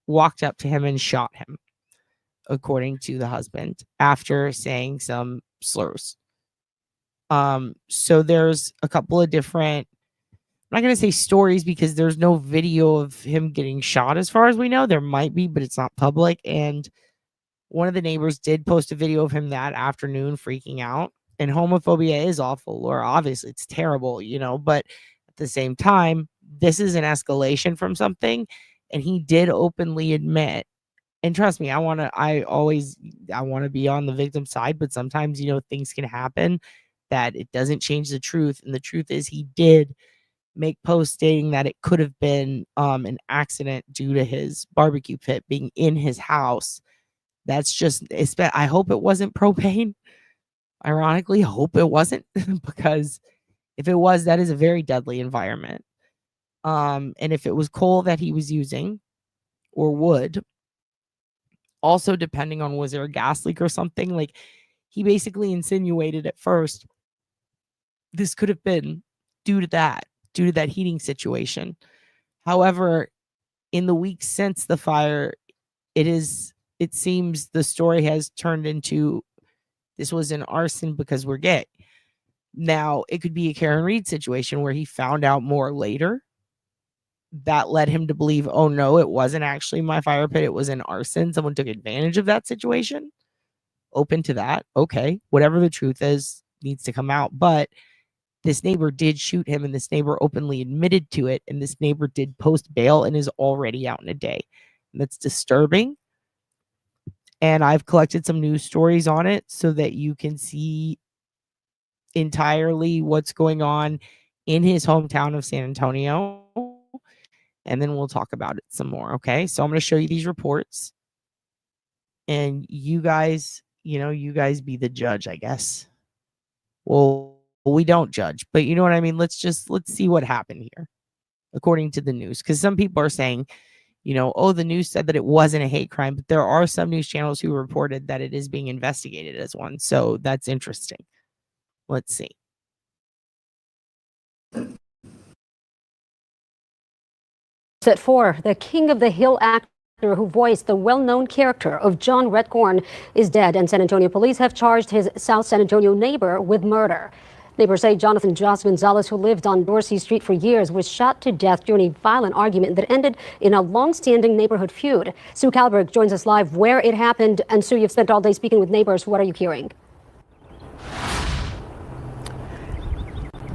walked up to him and shot him, according to the husband, after saying some slurs. So there's a couple of different, I'm not going to say stories because there's no video of him getting shot as far as we know. There might be, but it's not public. And one of the neighbors did post a video of him that afternoon freaking out. And homophobia is awful, Laura. Obviously, it's terrible, but at the same time, this is an escalation from something. And he did openly admit, and trust me, I want to be on the victim side, but sometimes, things can happen that it doesn't change the truth. And the truth is he did make posts stating that it could have been an accident due to his barbecue pit being in his house. That's just, I hope it wasn't propane. Ironically, hope it wasn't, because if it was, that is a very deadly environment. And if it was coal that he was using or wood, also depending on, was there a gas leak or something? Like, he basically insinuated at first this could have been due to that heating situation. However, in the weeks since the fire, it seems the story has turned into this was an arson because we're gay. Now, it could be a Karen Reed situation where he found out more later that led him to believe, oh no, it wasn't actually my fire pit, it was an arson. Someone took advantage of that situation. Open to that. Okay, whatever the truth is needs to come out. But this neighbor did shoot him, and this neighbor openly admitted to it, and this neighbor did post bail and is already out in a day. And that's disturbing. And I've collected some news stories on it so that you can see entirely what's going on in his hometown of San Antonio. And then we'll talk about it some more. Okay. So I'm going to show you these reports. And you guys, you guys be the judge, I guess. Well, we don't judge, but you know what I mean? Let's see what happened here, according to the news. Because some people are saying, oh, the news said that it wasn't a hate crime, but there are some news channels who reported that it is being investigated as one. So that's interesting. Let's see. At 4, the King of the Hill actor who voiced the well-known character of John Redcorn is dead, and San Antonio police have charged his South San Antonio neighbor with murder. Neighbors say Jonathan Joss Gonzalez, who lived on Dorsey Street for years, was shot to death during a violent argument that ended in a long-standing neighborhood feud. Sue Kalberg joins us live where it happened. And Sue, you've spent all day speaking with neighbors. What are you hearing?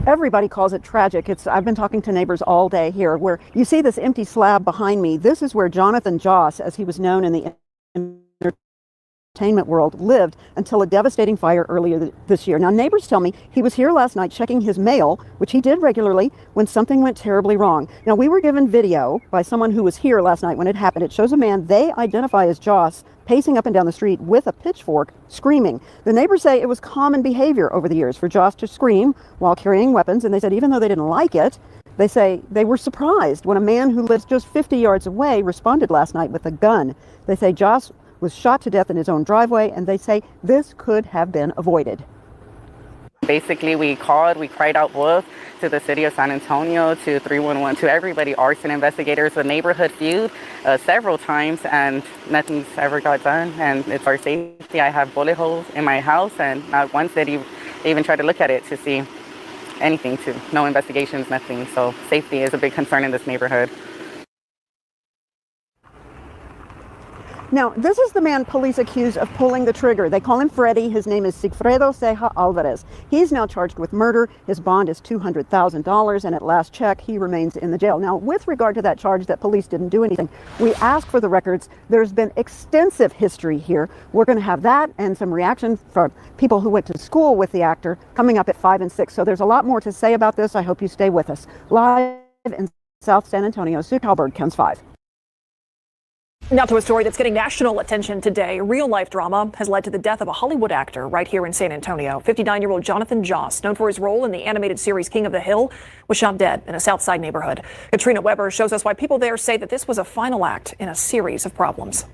Everybody calls it tragic. I've been talking to neighbors all day here, where you see this empty slab behind me. This is where Jonathan Joss, as he was known in the entertainment world, lived until a devastating fire earlier this year. Now, neighbors tell me he was here last night checking his mail, which he did regularly, when something went terribly wrong. Now, we were given video by someone who was here last night when it happened. It shows a man they identify as Joss pacing up and down the street with a pitchfork, screaming. The neighbors say it was common behavior over the years for Joss to scream while carrying weapons, and they said even though they didn't like it, they say they were surprised when a man who lives just 50 yards away responded last night with a gun. They say Joss was shot to death in his own driveway, and they say this could have been avoided. Basically, we cried out wolf to the city of San Antonio, to 311, to everybody, arson investigators, the neighborhood feud several times, and nothing's ever got done. And it's our safety. I have bullet holes in my house, and not once did he even try to look at it to see anything, no investigations, nothing. So safety is a big concern in this neighborhood. Now, this is the man police accused of pulling the trigger. They call him Freddy. His name is Sigfredo Ceja Alvarez. He's now charged with murder. His bond is $200,000, and at last check, he remains in the jail. Now, with regard to that charge that police didn't do anything, we asked for the records. There's been extensive history here. We're going to have that and some reaction from people who went to school with the actor coming up at 5 and 6. So there's a lot more to say about this. I hope you stay with us. Live in South San Antonio, Sue Kalberg, KENS 5. Now to a story that's getting national attention today. Real-life drama has led to the death of a Hollywood actor right here in San Antonio. 59-year-old Jonathan Joss, known for his role in the animated series King of the Hill, was shot dead in a South Side neighborhood. Katrina Weber shows us why people there say that this was a final act in a series of problems.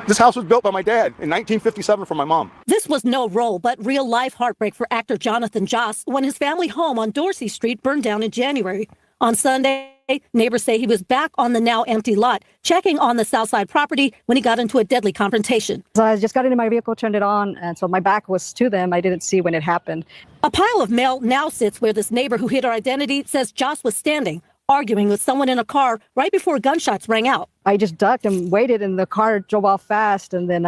This house was built by my dad in 1957 for my mom. This was no role, but real-life heartbreak for actor Jonathan Joss when his family home on Dorsey Street burned down in January. On Sunday, neighbors say he was back on the now empty lot, checking on the Southside property when he got into a deadly confrontation. So I just got into my vehicle, turned it on, and so my back was to them. I didn't see when it happened. A pile of mail now sits where this neighbor who hid her identity says Joss was standing, arguing with someone in a car right before gunshots rang out. I just ducked and waited, and the car drove off fast, and then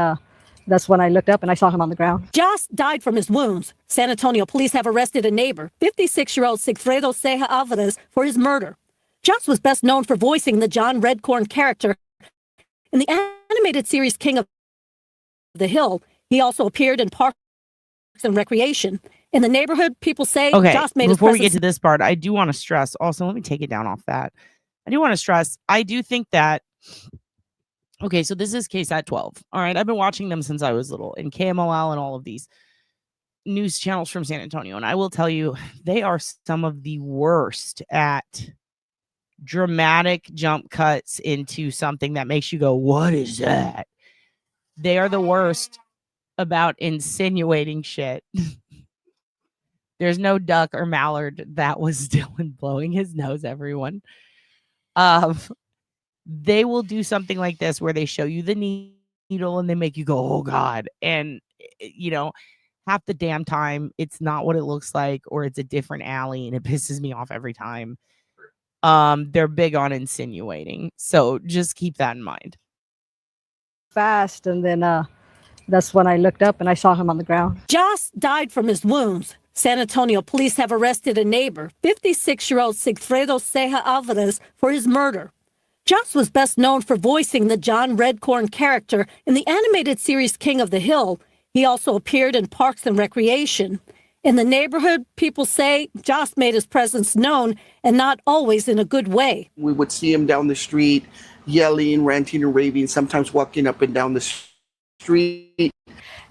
That's when I looked up and I saw him on the ground. Joss died from his wounds. San Antonio police have arrested a neighbor, 56-year-old Sigfredo Ceja Alvarez, for his murder. Joss was best known for voicing the John Redcorn character in the animated series King of the Hill. He also appeared in Parks and Recreation. In the neighborhood, people say Okay, Joss made his before we get presence to this part, I do want to stress, also, let me take it down off that. I do want to stress, I do think that, okay, so this is KSAT 12. All right, I've been watching them since I was little, and KMOL and all of these news channels from San Antonio. And I will tell you, they are some of the worst at dramatic jump cuts into something that makes you go, what is that? They are the worst about insinuating shit. There's no duck or mallard. That was Dylan blowing his nose, everyone. They will do something like this where they show you the needle and they make you go, oh God. And, half the damn time it's not what it looks like, or it's a different alley, and it pisses me off every time. They're big on insinuating. So just keep that in mind. Fast, and then that's when I looked up and I saw him on the ground. Joss died from his wounds. San Antonio police have arrested a neighbor, 56-year-old Sigfredo Ceja Alvarez, for his murder. Joss was best known for voicing the John Redcorn character in the animated series King of the Hill. He also appeared in Parks and Recreation. In the neighborhood, people say Joss made his presence known, and not always in a good way. We would see him down the street, yelling, ranting and raving, sometimes walking up and down the street.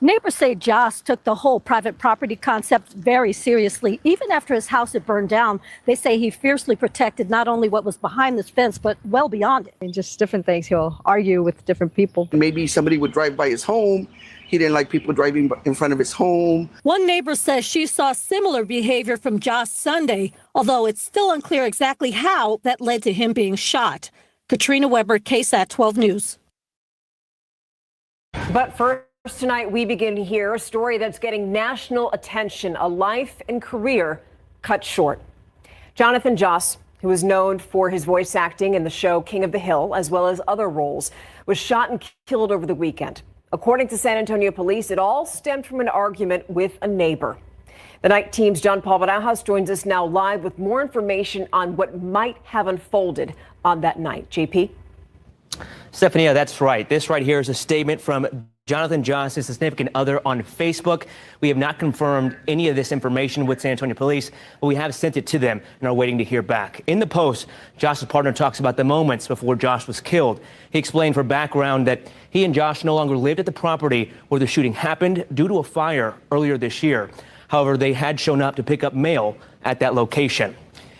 Neighbors say Joss took the whole private property concept very seriously. Even after his house had burned down, they say he fiercely protected not only what was behind this fence, but well beyond it. And just different things. He'll argue with different people. Maybe somebody would drive by his home. He didn't like people driving in front of his home. One neighbor says she saw similar behavior from Joss Sunday, although it's still unclear exactly how that led to him being shot. Katrina Weber, KSAT 12 News. But first tonight, we begin to hear a story that's getting national attention, a life and career cut short. Jonathan Joss, who is known for his voice acting in the show King of the Hill, as well as other roles, was shot and killed over the weekend. According to San Antonio police, it all stemmed from an argument with a neighbor. The night team's John Paul Badajoz joins us now live with more information on what might have unfolded on that night. JP? Stephanie, that's right. This right here is a statement from Jonathan Joss, his significant other, on Facebook. We have not confirmed any of this information with San Antonio police, but we have sent it to them and are waiting to hear back. In the post, Josh's partner talks about the moments before Josh was killed. He explained for background that he and Josh no longer lived at the property where the shooting happened due to a fire earlier this year. However, they had shown up to pick up mail at that location.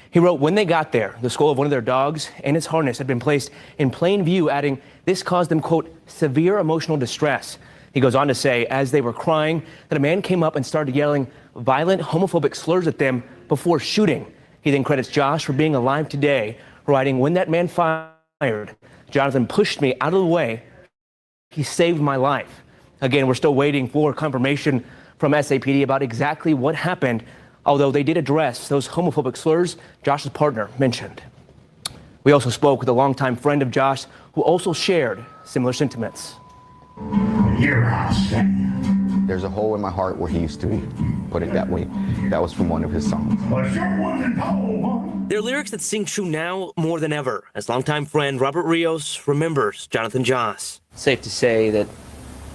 He wrote, when they got there, the skull of one of their dogs and its harness had been placed in plain view, adding, this caused them, quote, severe emotional distress. He goes on to say, as they were crying, that a man came up and started yelling violent homophobic slurs at them before shooting. He then credits Josh for being alive today, writing, when that man fired, Jonathan pushed me out of the way. He saved my life. Again, we're still waiting for confirmation from SAPD about exactly what happened, although they did address those homophobic slurs Josh's partner mentioned. We also spoke with a longtime friend of Josh who also shared similar sentiments. There's a hole in my heart where he used to be, put it that way. That was from one of his songs. They're lyrics that sing true now more than ever, as longtime friend Robert Rios remembers Jonathan Joss. Safe to say that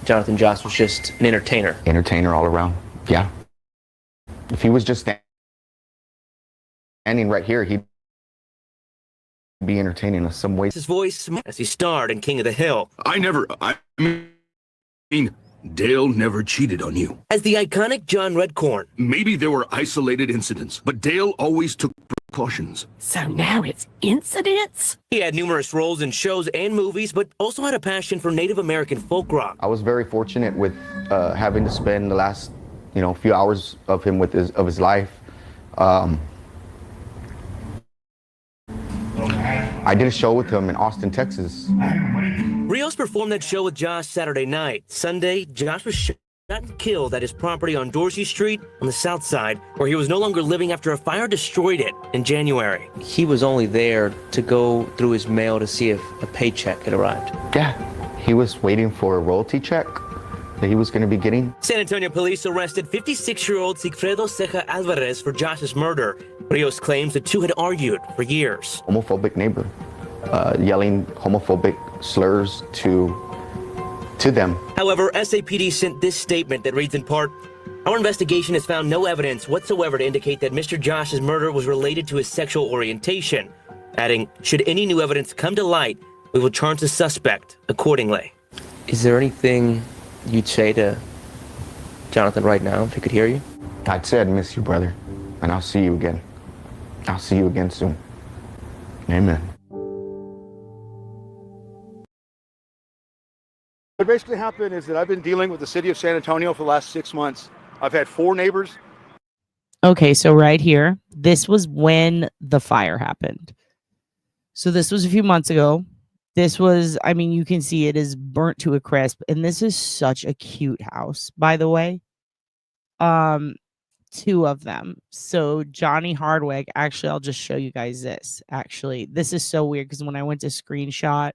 Jonathan Joss was just an entertainer. Entertainer all around, yeah. If he was just standing right here, he'd be entertaining in some way. His voice as he starred in King of the Hill. I mean, Dale never cheated on you. As the iconic John Redcorn. Maybe there were isolated incidents, but Dale always took precautions. So now it's incidents? He had numerous roles in shows and movies, but also had a passion for Native American folk rock. I was very fortunate with having to spend the last few hours of him with his life. I did a show with him in Austin, Texas. Rios performed that show with Josh Saturday night. Sunday, Josh was shot and killed at his property on Dorsey Street on the south side, where he was no longer living after a fire destroyed it in January. He was only there to go through his mail to see if a paycheck had arrived. Yeah, he was waiting for a royalty check that he was going to be getting. San Antonio police arrested 56-year-old Sigfredo Ceja Alvarez for Josh's murder. Rios claims the two had argued for years. Homophobic neighbor, yelling homophobic slurs to them. However, SAPD sent this statement that reads in part, "Our investigation has found no evidence whatsoever to indicate that Mr. Josh's murder was related to his sexual orientation," adding, "Should any new evidence come to light, we will charge the suspect accordingly." Is there anything you'd say to Jonathan right now if he could hear you? I'd say I'd miss you, brother, and I'll see you again. I'll see you again soon. Amen. What basically happened is that I've been dealing with the city of San Antonio for the last 6 months. I've had 4 neighbors. Okay, so right here, this was when the fire happened. So this was a few months ago. This was, I mean, you can see it is burnt to a crisp. And this is such a cute house, by the way. 2 of them. So Johnny Hardwick, actually, I'll just show you guys this. Actually, this is so weird because when I went to screenshot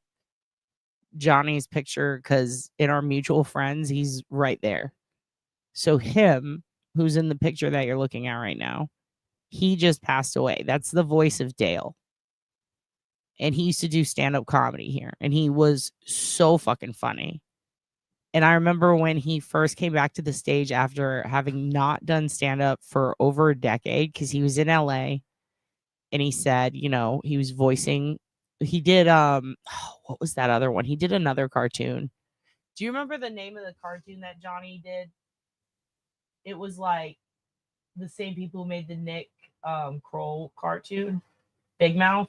Johnny's picture, because in our mutual friends, he's right there. So him, who's in the picture that you're looking at right now, he just passed away. That's the voice of Dale. And he used to do stand-up comedy here. And he was so fucking funny. And I remember when he first came back to the stage after having not done stand-up for over a decade, because he was in LA. And he said, you know, he was voicing. He did, what was that other one? He did another cartoon. Do you remember the name of the cartoon that Johnny did? It was like the same people who made the Nick Kroll cartoon, Big Mouth.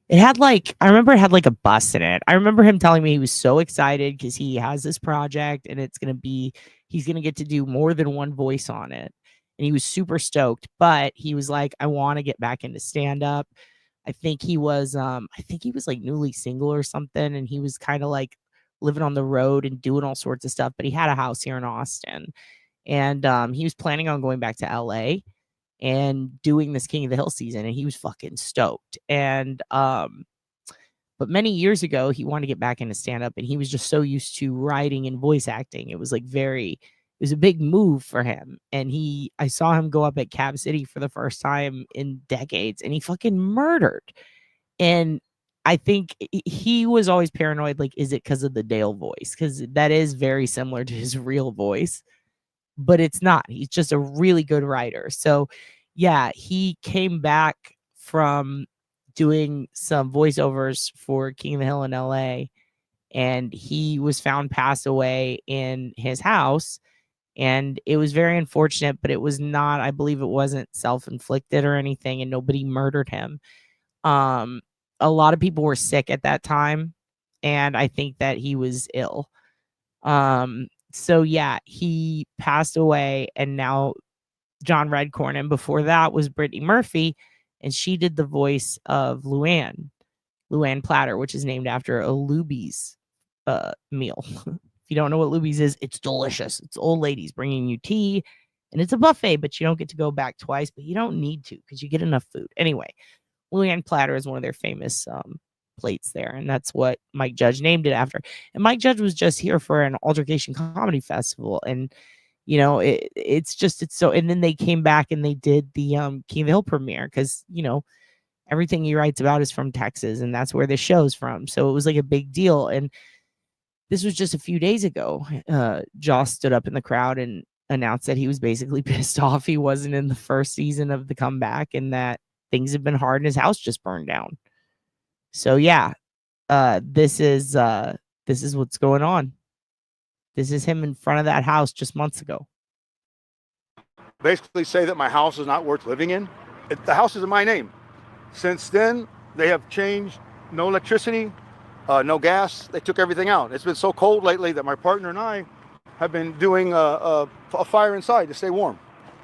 It had like, I remember it had like a bus in it. I remember him telling me he was so excited because he has this project and it's going to be, he's going to get to do more than one voice on it. And he was super stoked, but he was like, I want to get back into stand up. I think he was like newly single or something. And he was kind of like living on the road and doing all sorts of stuff, but he had a house here in Austin. And he was planning on going back to LA and doing this King of the Hill season, and he was fucking stoked. And but many years ago, he wanted to get back into stand-up, and he was just so used to writing and voice acting. It was like it was a big move for him. And I saw him go up at Cab City for the first time in decades, and he fucking murdered. And I think he was always paranoid, like, is it because of the Dale voice? Because that is very similar to his real voice. But it's not. He's just a really good writer. So, yeah, he came back from doing some voiceovers for King of the Hill in LA, and he was found passed away in his house. And it was very unfortunate, but it was not, I believe it wasn't self-inflicted or anything, and nobody murdered him. A lot of people were sick at that time, and I think that he was ill. So yeah, he passed away, and now John Redcorn, and before that was Brittany Murphy, and she did the voice of Luann Platter, which is named after a Luby's meal. If you don't know what Luby's is, it's delicious. It's old ladies bringing you tea, and it's a buffet, but you don't get to go back twice, but you don't need to because you get enough food. Anyway, Luann Platter is one of their famous plates there, and that's what Mike Judge named it after. And Mike Judge was just here for an Altercation Comedy Festival, and you know, it's so. And then they came back and they did the King of the Hill premiere because you know everything he writes about is from Texas, and that's where the show's from. So it was like a big deal. And this was just a few days ago. Joss stood up in the crowd and announced that he was basically pissed off he wasn't in the first season of The Comeback, and that things have been hard and his house just burned down. So yeah, this is what's going on. This is him in front of that house just months ago. Basically say that my house is not worth living in. The house is in my name. Since then, they have changed. No electricity, no gas. They took everything out. It's been so cold lately that my partner and I have been doing a fire inside to stay warm.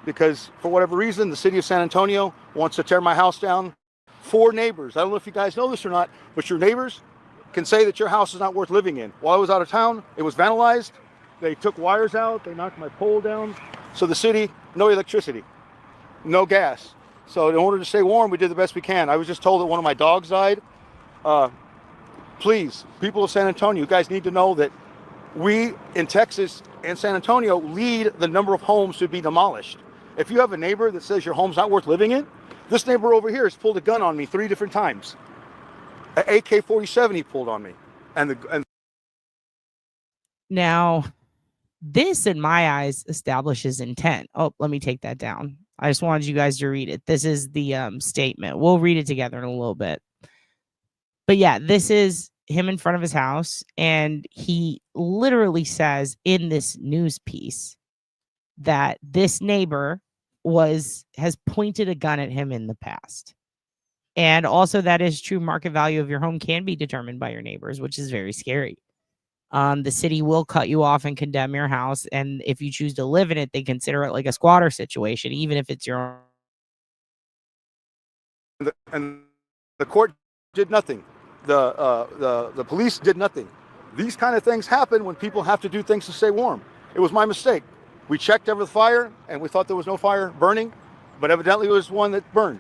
Because for whatever reason, the city of San Antonio wants to tear my house down. 4 neighbors, I don't know if you guys know this or not, but your neighbors can say that your house is not worth living in. While I was out of town, it was vandalized. They took wires out. They knocked my pole down. So the city, no electricity, no gas. So in order to stay warm, we did the best we can. I was just told that one of my dogs died. Please, people of San Antonio, you guys need to know that We in Texas and San Antonio lead the number of homes to be demolished. If you have a neighbor that says your home's not worth living in, this neighbor over here has pulled a gun on me 3 different times. An AK-47 he pulled on me. And Now, this, in my eyes, establishes intent. Oh, let me take that down. I just wanted you guys to read it. This is the statement. We'll read it together in a little bit. But yeah, this is him in front of his house, and he literally says in this news piece that this neighbor has pointed a gun at him in the past. And also that is true. Market value of your home can be determined by your neighbors, which is very scary. The city will cut you off and condemn your house. And if you choose to live in it, they consider it like a squatter situation, even if it's your own. And the court did nothing. The police did nothing. These kind of things happen when people have to do things to stay warm. It was my mistake. We checked over the fire and we thought there was no fire burning, but evidently it was one that burned.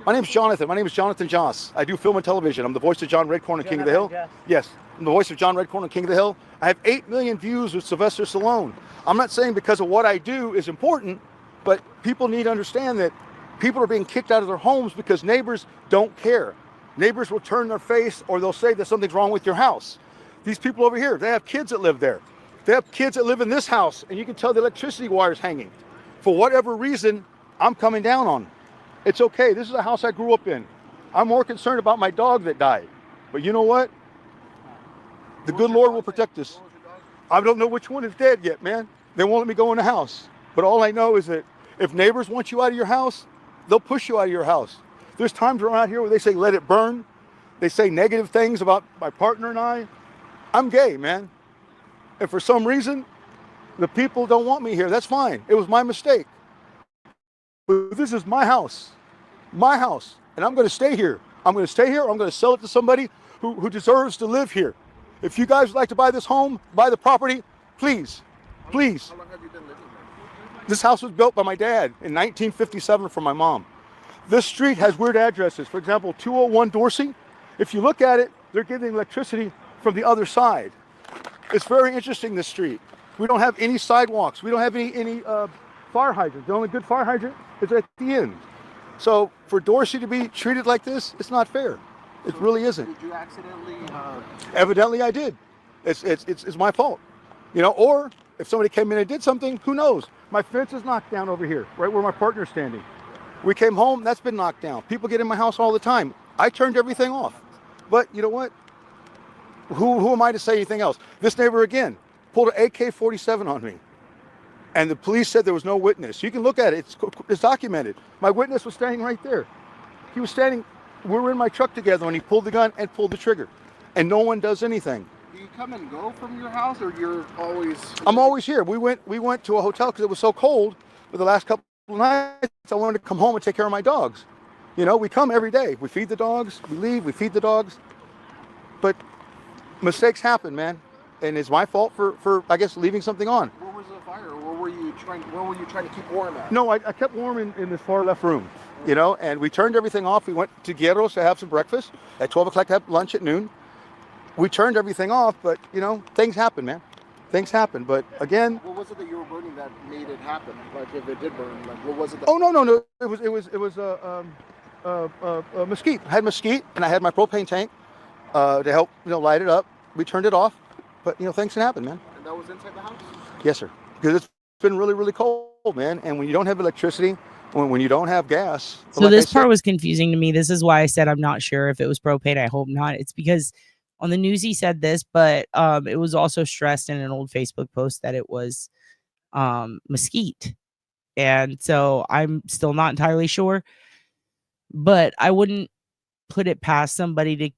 My name's Jonathan. My name is Jonathan Joss. I do film and television. I'm the voice of John Redcorn and King of the Hill. Yes, I'm the voice of John Redcorn and King of the Hill. I have 8 million views with Sylvester Stallone. I'm not saying because of what I do is important, but people need to understand that people are being kicked out of their homes because neighbors don't care. Neighbors will turn their face or they'll say that something's wrong with your house. These people over here, they have kids that live there. They have kids that live in this house, and you can tell the electricity wires hanging. For whatever reason, I'm coming down on. It's okay. This is a house I grew up in. I'm more concerned about my dog that died. But you know what? The good Lord will protect us. I don't know which one is dead yet, man. They won't let me go in the house. But all I know is that if neighbors want you out of your house, they'll push you out of your house. There's times around here where they say, let it burn. They say negative things about my partner and I. I'm gay, man. And for some reason, the people don't want me here. That's fine. It was my mistake. But this is my house, and I'm going to stay here. I'm going to stay here, or I'm going to sell it to somebody who deserves to live here. If you guys would like to buy this home, buy the property, please, please. How long have you been living here? This house was built by my dad in 1957 for my mom. This street has weird addresses. For example, 201 Dorsey. If you look at it, they're getting electricity from the other side. It's very interesting, this street. We don't have any sidewalks. We don't have any fire hydrants. The only good fire hydrant is at the end. So for Dorsey to be treated like this, it's not fair. It really isn't. Did you accidentally? Evidently I did. It's my fault. You know, or if somebody came in and did something, who knows? My fence is knocked down over here, right where my partner's standing. We came home, that's been knocked down. People get in my house all the time. I turned everything off. But you know what? Who am I to say anything else? This neighbor again pulled an AK-47 on me. And the police said there was no witness. You can look at it, it's documented. My witness was standing right there. He was standing, we were in my truck together when he pulled the gun and pulled the trigger. And no one does anything. Do you come and go from your house, or you're always? I'm always here. We went to a hotel because it was so cold for the last couple of nights. I wanted to come home and take care of my dogs. You know, we come every day. We feed the dogs, we leave, we feed the dogs. But mistakes happen, man. And it's my fault for I guess, leaving something on. Where was the fire? Where were you trying to keep warm at? No, I kept warm in this far left room, you know, and we turned everything off. We went to Guerreros to have some breakfast. At 12 o'clock to have lunch at noon. We turned everything off, but, you know, things happen, man. Things happen. But again... What was it that you were burning that made it happen? Like, if it did burn, like, what was it? Oh, no. It was mesquite. I had mesquite, and I had my propane tank to help, you know, light it up. We turned it off. But, you know, things can happen, man. And that was inside the house? Yes, sir. Because it's been really, really cold, man. And when you don't have electricity, when you don't have gas... So like this part was confusing to me. This is why I said I'm not sure if it was propane. I hope not. It's because on the news he said this, but it was also stressed in an old Facebook post that it was mesquite. And so I'm still not entirely sure. But I wouldn't put it past somebody to,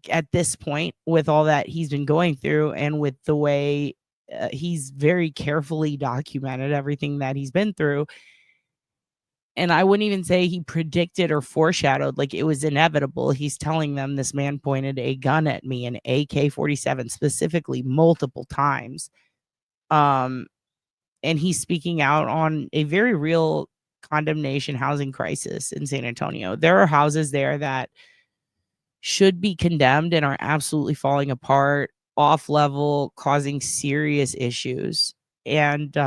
at this point, with all that he's been going through and with the way he's very carefully documented everything that he's been through. And I wouldn't even say he predicted or foreshadowed, like it was inevitable. He's telling them this man pointed a gun at me, an AK-47 specifically, multiple times. And he's speaking out on a very real condemnation housing crisis in San Antonio. There are houses there that should be condemned and are absolutely falling apart. off level, causing serious issues, and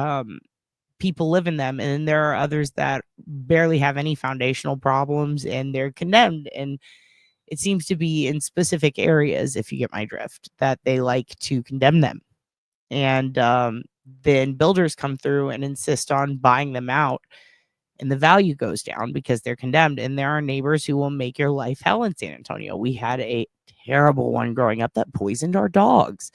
people live in them. And then there are others that barely have any foundational problems and they're condemned. And it seems to be in specific areas, if you get my drift, that they like to condemn them. And then builders come through and insist on buying them out, and the value goes down because they're condemned. And there are neighbors who will make your life hell in San Antonio. We had a terrible one growing up that poisoned our dogs.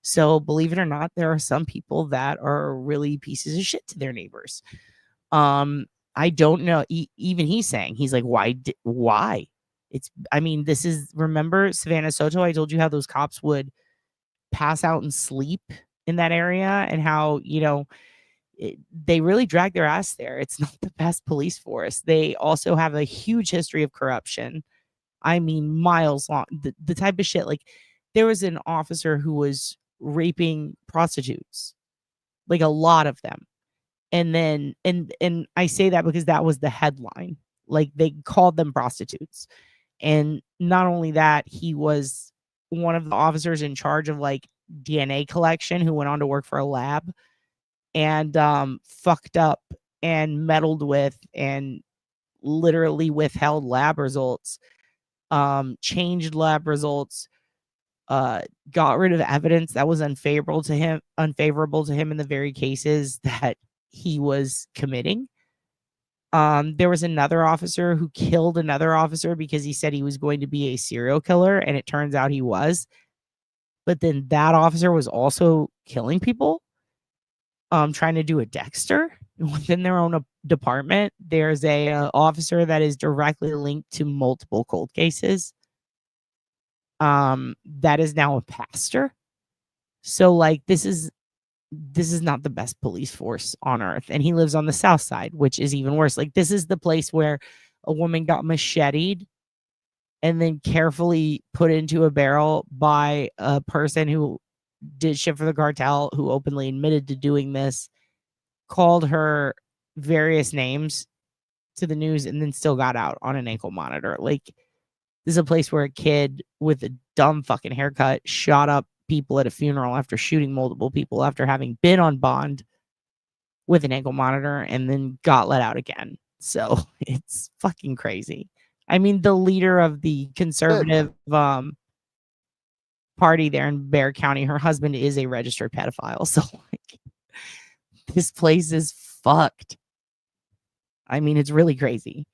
So believe it or not, there are some people that are really pieces of shit to their neighbors. I don't know. Even he's saying, he's like, why? This is, remember Savannah Soto? I told you how those cops would pass out and sleep in that area, and how, they really drag their ass there. It's not the best police force. They also have a huge history of corruption. Miles long. The type of shit, like, there was an officer who was raping prostitutes, like a lot of them. And then, and I say that because that was the headline. Like, they called them prostitutes. And not only that, he was one of the officers in charge of like DNA collection who went on to work for a lab, and fucked up and meddled with and literally withheld lab results, changed lab results, got rid of evidence that was unfavorable to him in the very cases that he was committing. There was another officer who killed another officer because he said he was going to be a serial killer, and it turns out he was. But then that officer was also killing people, trying to do a Dexter within their own department. There's a officer that is directly linked to multiple cold cases. That is now a pastor. So like, this is not the best police force on earth. And he lives on the south side, which is even worse. Like, this is the place where a woman got macheted and then carefully put into a barrel by a person who did shit for the cartel, who openly admitted to doing this, called her various names to the news, and then still got out on an ankle monitor. Like, this is a place where a kid with a dumb fucking haircut shot up people at a funeral after shooting multiple people after having been on bond with an ankle monitor, and then got let out again. So it's fucking crazy. The leader of the conservative party there in Bexar County, her husband is a registered pedophile. So like, this place is fucked. It's really crazy.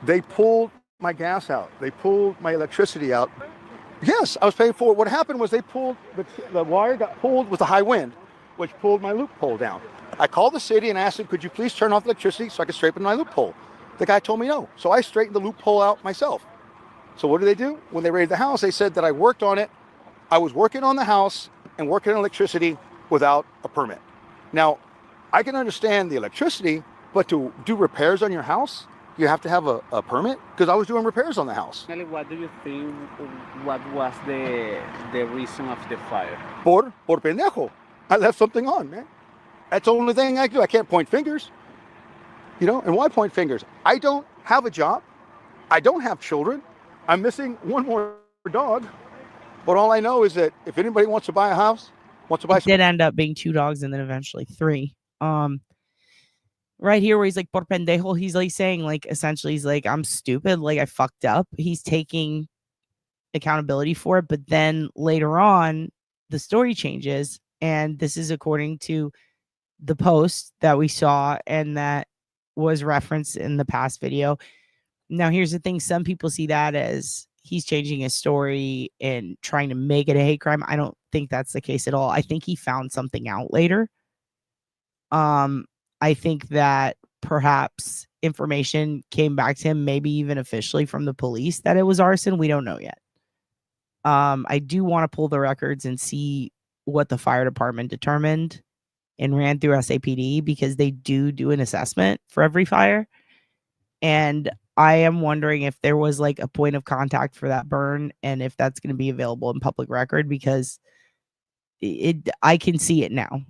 They pulled my gas out. They pulled my electricity out. Yes, I was paying for it. What happened was they pulled, the wire got pulled with a high wind, which pulled my loophole down. I called the city and asked them, could you please turn off electricity so I could straighten my loophole? The guy told me no. So I straightened the loophole out myself. So what do? When they raided the house, they said that I worked on it. I was working on the house and working on electricity without a permit. Now, I can understand the electricity, but to do repairs on your house, you have to have a permit? Because I was doing repairs on the house. What do you think, what was the reason of the fire? Por pendejo. I left something on, man. That's the only thing I do. I can't point fingers. And why point fingers? I don't have a job. I don't have children. I'm missing one more dog. But all I know is that if anybody wants to buy a house, it did end up being 2 dogs and then eventually 3. Right here where he's like, por pendejo, he's like saying, like, essentially he's like, I'm stupid, like I fucked up. He's taking accountability for it. But then later on, the story changes. And this is according to the post that we saw and that was referenced in the past video. Now, here's the thing. Some people see that as he's changing his story and trying to make it a hate crime. I don't think that's the case at all. I think he found something out later. I think that perhaps information came back to him, maybe even officially from the police, that it was arson. We don't know yet. I do want to pull the records and see what the fire department determined and ran through SAPD, because they do an assessment for every fire. And I am wondering if there was like a point of contact for that burn and if that's going to be available in public record, because I can see it now.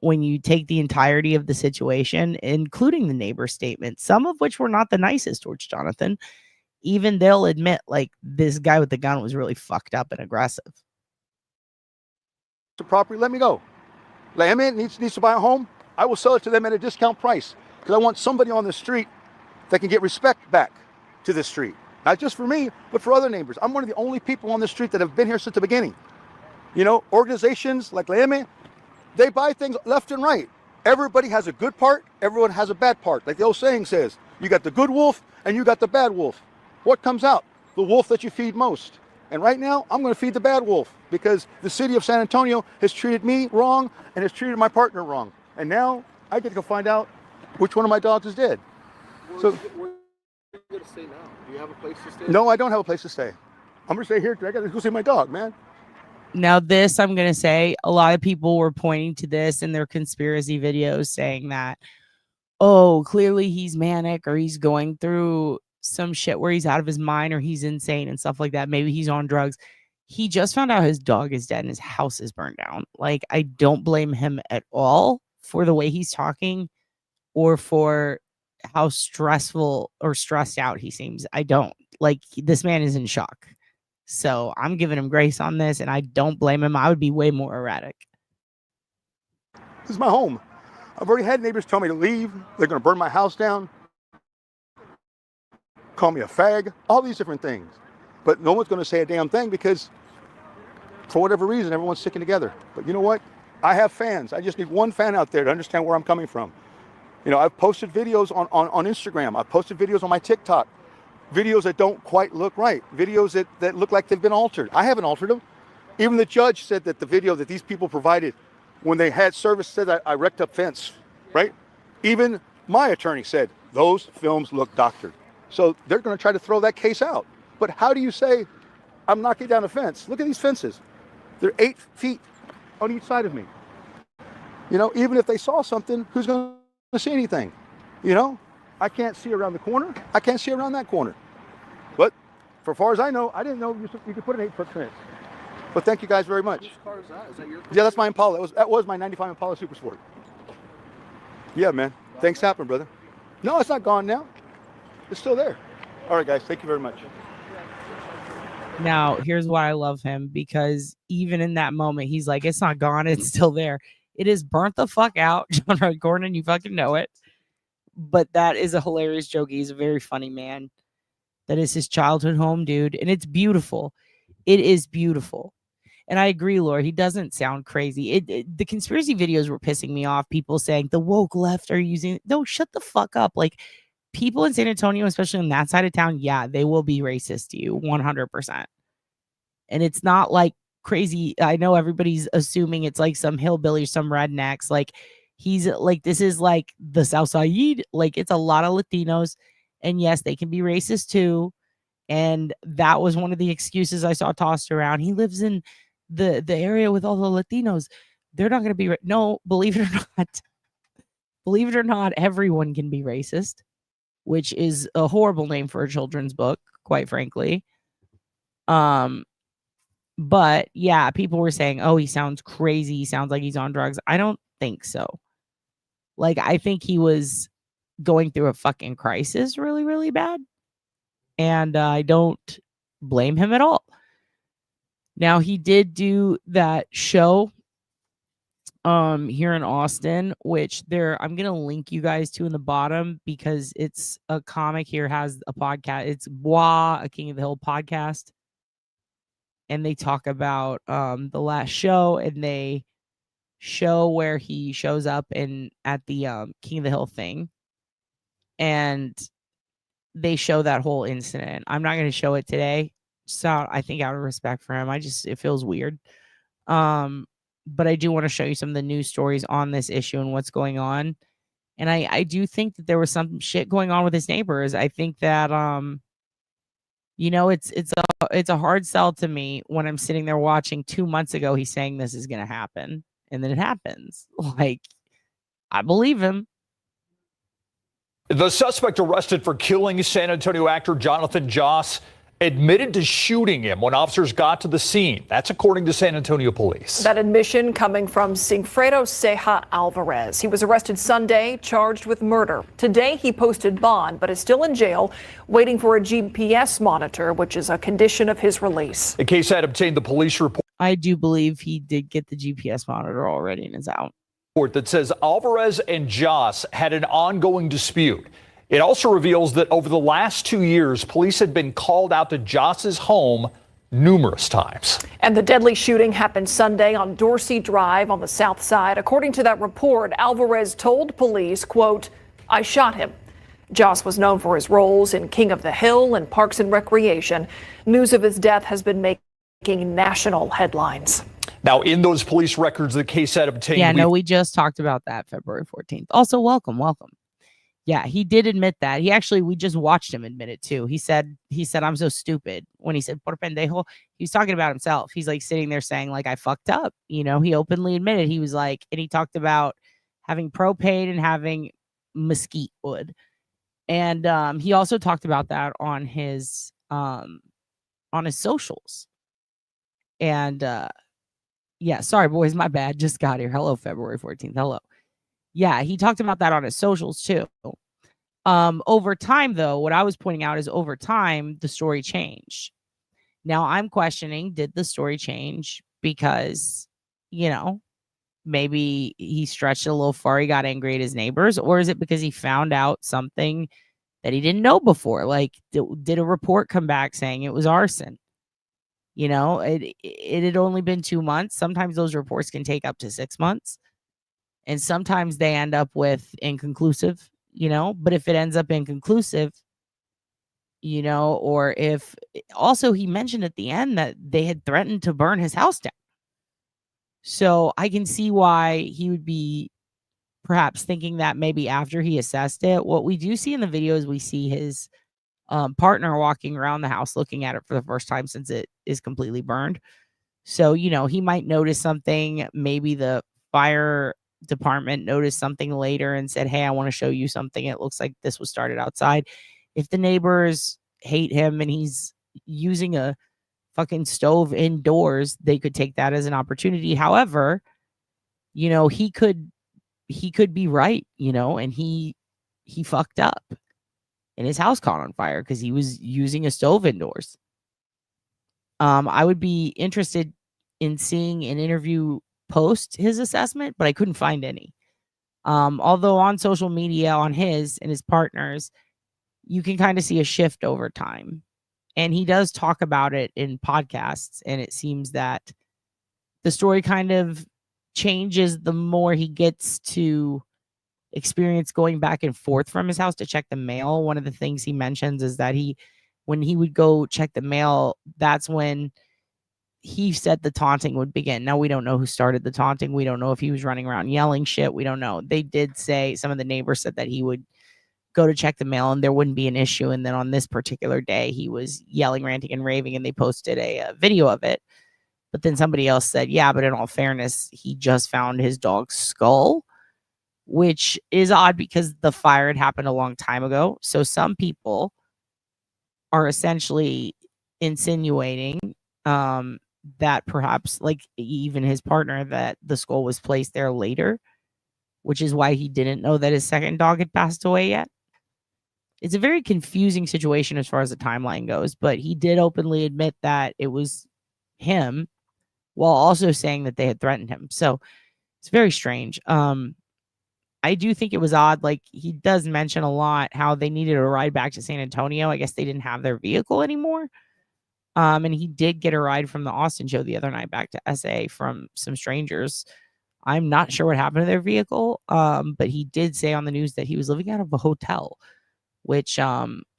When you take the entirety of the situation, including the neighbor statements, some of which were not the nicest towards Jonathan, even they'll admit like this guy with the gun was really fucked up and aggressive. of property, let me go. Layman needs to buy a home, I will sell it to them at a discount price because I want somebody on the street that can get respect back to the street. Not just for me, but for other neighbors. I'm one of the only people on the street that have been here since the beginning. You know, organizations like Layman, they buy things left and right. Everybody has a good part, everyone has a bad part. Like the old saying says, you got the good wolf and you got the bad wolf. What comes out? The wolf that you feed most. And right now, I'm going to feed the bad wolf because the city of San Antonio has treated me wrong and has treated my partner wrong. And now I get to go find out which one of my dogs is dead. Where are you going to stay now? Do you have a place to stay? No, I don't have a place to stay. I'm going to stay here because I got to go see my dog, man. Now, this, I'm going to say, a lot of people were pointing to this in their conspiracy videos saying that, oh, clearly he's manic or he's going through some shit where he's out of his mind or he's insane and stuff like that. Maybe he's on drugs. He just found out his dog is dead and his house is burned down. Like, I don't blame him at all for the way he's talking or for how stressful or stressed out he seems. I don't. Like, this man is in shock. So I'm giving him grace on this, and I don't blame him. I would be way more erratic. This is my home. I've already had neighbors tell me to leave. They're going to burn my house down. Call me a fag. All these different things. But no one's going to say a damn thing because for whatever reason, everyone's sticking together. But you know what? I have fans. I just need one fan out there to understand where I'm coming from. You know, I've posted videos on Instagram. I've posted videos on my TikTok. Videos that don't quite look right. Videos that look like they've been altered. I haven't altered them. Even the judge said that the video that these people provided when they had service said that I wrecked up fence, right? Even my attorney said those films look doctored. So they're going to try to throw that case out. But how do you say I'm knocking down a fence? Look at these fences. They're 8 feet on each side of me. You know, even if they saw something, who's going to see anything? You know, I can't see around the corner. I can't see around that corner. But for far as I know, I didn't know you could put an 8-foot fence. But thank you guys very much. Whose car is that? Is that your car? Yeah, that's my Impala. That was my 95 Impala Super Sport. Yeah, man. Thanks happened, brother. No, it's not gone now. It's still there. All right, guys. Thank you very much. Now, here's why I love him, because even in that moment, he's like, it's not gone. It's still there. It is burnt the fuck out, John Redcorn, and you fucking know it. But that is a hilarious joke. He's a very funny man. That is his childhood home, dude. And it's beautiful. It is beautiful. And I agree, Laura. He doesn't sound crazy. The conspiracy videos were pissing me off. People saying the woke left are using... No, shut the fuck up. Like, people in San Antonio, especially on that side of town, yeah, they will be racist to you 100%. And it's not like crazy. I know everybody's assuming it's like some hillbilly, some rednecks. Like, he's like, this is like the South Side. Like, it's a lot of Latinos. And yes, they can be racist too. And that was one of the excuses I saw tossed around. He lives in the area with all the Latinos. They're not going to be... No, believe it or not. Believe it or not, everyone can be racist, which is a horrible name for a children's book, quite frankly. But yeah, people were saying, oh, he sounds crazy. He sounds like he's on drugs. I don't think so. Like, I think he was going through a fucking crisis really, really bad. And I don't blame him at all. Now, he did do that show here in Austin, which I'm going to link you guys to in the bottom because it's a comic here, has a podcast. It's Bois, a King of the Hill podcast. And they talk about the last show, and they show where he shows up at the King of the Hill thing. And they show that whole incident. I'm not going to show it today. So I think out of respect for him, it feels weird. But I do want to show you some of the news stories on this issue and what's going on. And I do think that there was some shit going on with his neighbors. I think that, it's a hard sell to me when I'm sitting there watching 2 months ago, he's saying this is going to happen. And then it happens. Like, I believe him. The suspect arrested for killing San Antonio actor Jonathan Joss admitted to shooting him when officers got to the scene. That's according to San Antonio police. That admission coming from Sigfredo Ceja Alvarez. He was arrested Sunday, charged with murder. Today, he posted bond, but is still in jail, waiting for a GPS monitor, which is a condition of his release. The case had obtained the police report. I do believe he did get the GPS monitor already and is out. That says Alvarez and Joss had an ongoing dispute. It also reveals that over the last 2 years, police had been called out to Joss's home numerous times. And the deadly shooting happened Sunday on Dorsey Drive on the south side. According to that report, Alvarez told police, quote, "I shot him." Joss was known for his roles in King of the Hill and Parks and Recreation. News of his death has been making national headlines. Now, in those police records, the case had obtained. Yeah, no, we just talked about that February 14th. Also, welcome. Yeah, he did admit that. We just watched him admit it too. He said, "I'm so stupid." When he said, "Por pendejo," he was talking about himself. He's like sitting there saying, like, "I fucked up." He openly admitted. He was like, and he talked about having propane and having mesquite wood. And he also talked about that on his socials. And yeah, sorry, boys, my bad. Just got here. Hello, February 14th. Hello. Yeah, he talked about that on his socials too. Over time, though, what I was pointing out is over time, the story changed. Now I'm questioning, did the story change because, maybe he stretched it a little far, he got angry at his neighbors, or is it because he found out something that he didn't know before? Like, did a report come back saying it was arson? It had only been 2 months. Sometimes those reports can take up to 6 months. And sometimes they end up with inconclusive, but if it ends up inconclusive, or if also he mentioned at the end that they had threatened to burn his house down. So I can see why he would be perhaps thinking that maybe after he assessed it. What we do see in the video is we see his partner walking around the house looking at it for the first time since it is completely burned. So, he might notice something. Maybe the fire department noticed something later and said, "Hey, I want to show you something. It looks like this was started outside." If the neighbors hate him and he's using a fucking stove indoors, they could take that as an opportunity. However, he could be right, and he fucked up and his house caught on fire because he was using a stove indoors. I would be interested in seeing an interview post his assessment, but I couldn't find any. Although on social media, on his and his partners, you can kind of see a shift over time. And he does talk about it in podcasts, and it seems that the story kind of changes the more he gets to experience going back and forth from his house to check the mail. One of the things he mentions is that when he would go check the mail, that's when he said the taunting would begin. Now, we don't know who started the taunting. We don't know if he was running around yelling shit. We don't know. They did say, some of the neighbors said that he would go to check the mail and there wouldn't be an issue. And then on this particular day, he was yelling, ranting, and raving, and they posted a video of it. But then somebody else said, yeah, but in all fairness, he just found his dog's skull, which is odd because the fire had happened a long time ago. So some people are essentially insinuating that perhaps, like even his partner, that the skull was placed there later, which is why he didn't know that his second dog had passed away yet. It's a very confusing situation as far as the timeline goes, but he did openly admit that it was him while also saying that they had threatened him. So it's very strange. I do think it was odd. Like, he does mention a lot how they needed a ride back to San Antonio. I guess they didn't have their vehicle anymore. And he did get a ride from the Austin show the other night back to SA from some strangers. I'm not sure what happened to their vehicle, but he did say on the news that he was living out of a hotel, which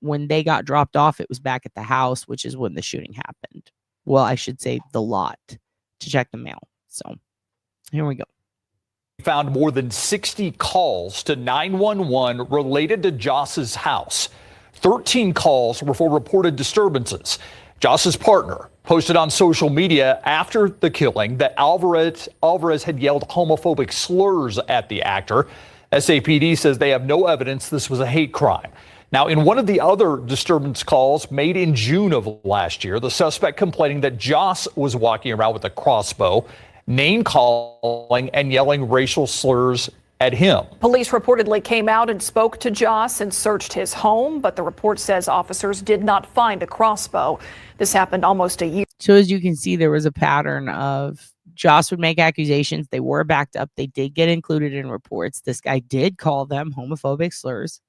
when they got dropped off, it was back at the house, which is when the shooting happened. Well, I should say the lot to check the mail. So here we go. Found more than 60 calls to 911 related to Joss's house. 13 calls were for reported disturbances. Joss's partner posted on social media after the killing that Alvarez had yelled homophobic slurs at the actor. SAPD says they have no evidence this was a hate crime. Now, in one of the other disturbance calls made in June of last year, the suspect complaining that Joss was walking around with a crossbow, name calling and yelling racial slurs at him. Police reportedly came out and spoke to Joss and searched his home, but the report says officers did not find a crossbow. This happened almost a year. So as you can see, there was a pattern of Joss would make accusations. They were backed up. They did get included in reports. This guy did call them homophobic slurs.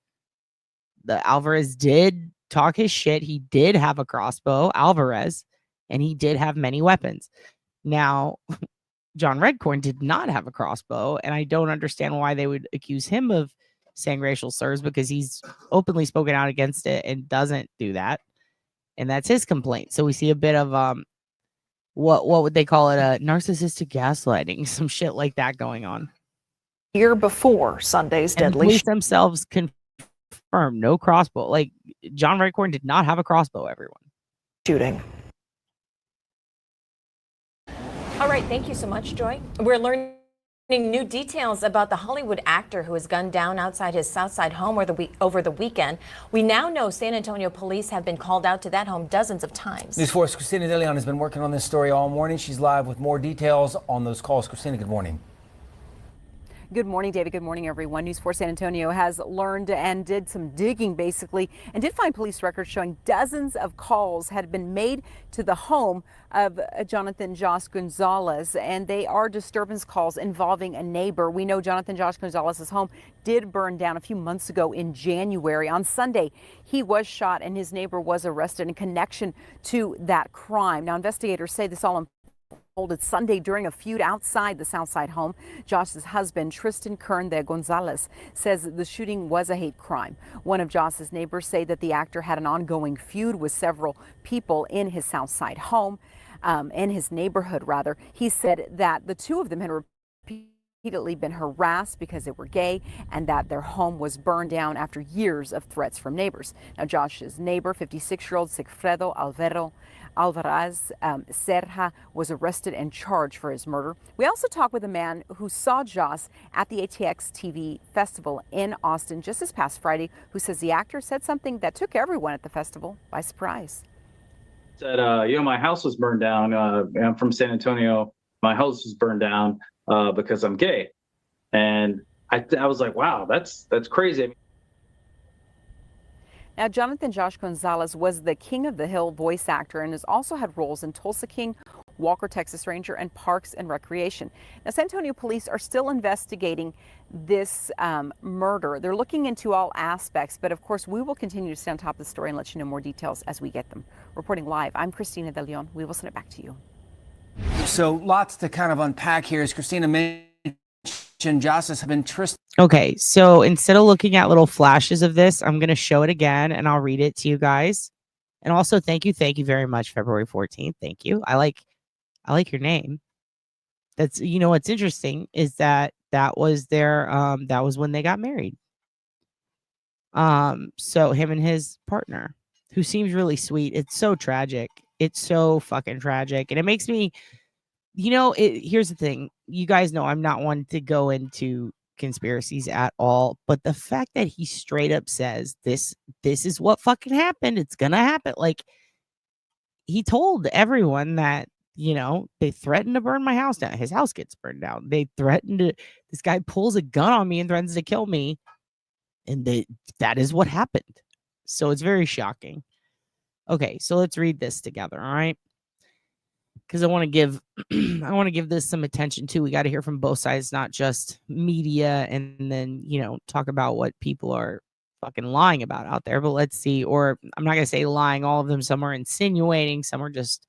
The Alvarez did talk his shit. He did have a crossbow, Alvarez, and he did have many weapons. Now, John Redcorn did not have a crossbow, and I don't understand why they would accuse him of saying racial slurs because he's openly spoken out against it and doesn't do that. And that's his complaint. So we see a bit of what would they call it? Narcissistic gaslighting, some shit like that going on. Year before Sunday's And deadly police themselves confirmed no crossbow. Like John Redcorn did not have a crossbow, everyone. shooting. All right, thank you so much, Joy. We're learning new details about the Hollywood actor who was gunned down outside his Southside home over the weekend. We now know San Antonio police have been called out to that home dozens of times. News 4's Christina De Leon has been working on this story all morning. She's live with more details on those calls. Christina, good morning. Good morning, David. Good morning, everyone. News 4 San Antonio has learned and did some digging, basically, and did find police records showing dozens of calls had been made to the home of Jonathan Joss Gonzalez, and they are disturbance calls involving a neighbor. We know Jonathan Joss Gonzalez's home did burn down a few months ago in January. On Sunday, he was shot and his neighbor was arrested in connection to that crime. Now, investigators say this all unfolded Sunday during a feud outside the Southside home. Joss's husband, Tristan Kern de Gonzalez, says the shooting was a hate crime. One of Joss's neighbors say that the actor had an ongoing feud with several people in his Southside home, in his neighborhood, rather. He said that the two of them had repeatedly been harassed because they were gay and that their home was burned down after years of threats from neighbors. Now, Josh's neighbor, 56-year-old Sigfredo Alvarez Serra, was arrested and charged for his murder. We also talked with a man who saw Joss at the ATX TV festival in Austin just this past Friday, who says the actor said something that took everyone at the festival by surprise. Said, my house was burned down. I'm from San Antonio. My house was burned down because I'm gay. And I was like, wow, that's crazy. Now, Jonathan Josh Gonzalez was the King of the Hill voice actor and has also had roles in Tulsa King, Walker, Texas Ranger, and Parks and Recreation. Now, San Antonio police are still investigating this murder. They're looking into all aspects, but of course, we will continue to stay on top of the story and let you know more details as we get them. Reporting live, I'm Christina De Leon. We will send it back to you. So lots to kind of unpack here. As Christina mentioned, Joss have been Tristan. Okay, so instead of looking at little flashes of this, I'm going to show it again and I'll read it to you guys. And also, thank you very much, February 14th. Thank you. I like your name. That's, what's interesting is that was their that was when they got married. So him and his partner, who seems really sweet. It's so tragic. It's so fucking tragic, and it makes me, here's the thing. You guys know I'm not one to go into conspiracies at all, but the fact that he straight up says this is what fucking happened, it's gonna happen. Like, he told everyone that, they threatened to burn my house down. His house gets burned down. They threatened to, this guy pulls a gun on me and threatens to kill me, and that is what happened. So it's very shocking. Okay, so let's read this together, all right? Because I want to give this some attention too. We got to hear from both sides, not just media, and then talk about what people are fucking lying about out there. But let's see, or I'm not gonna say lying. All of them. Some are insinuating. Some are just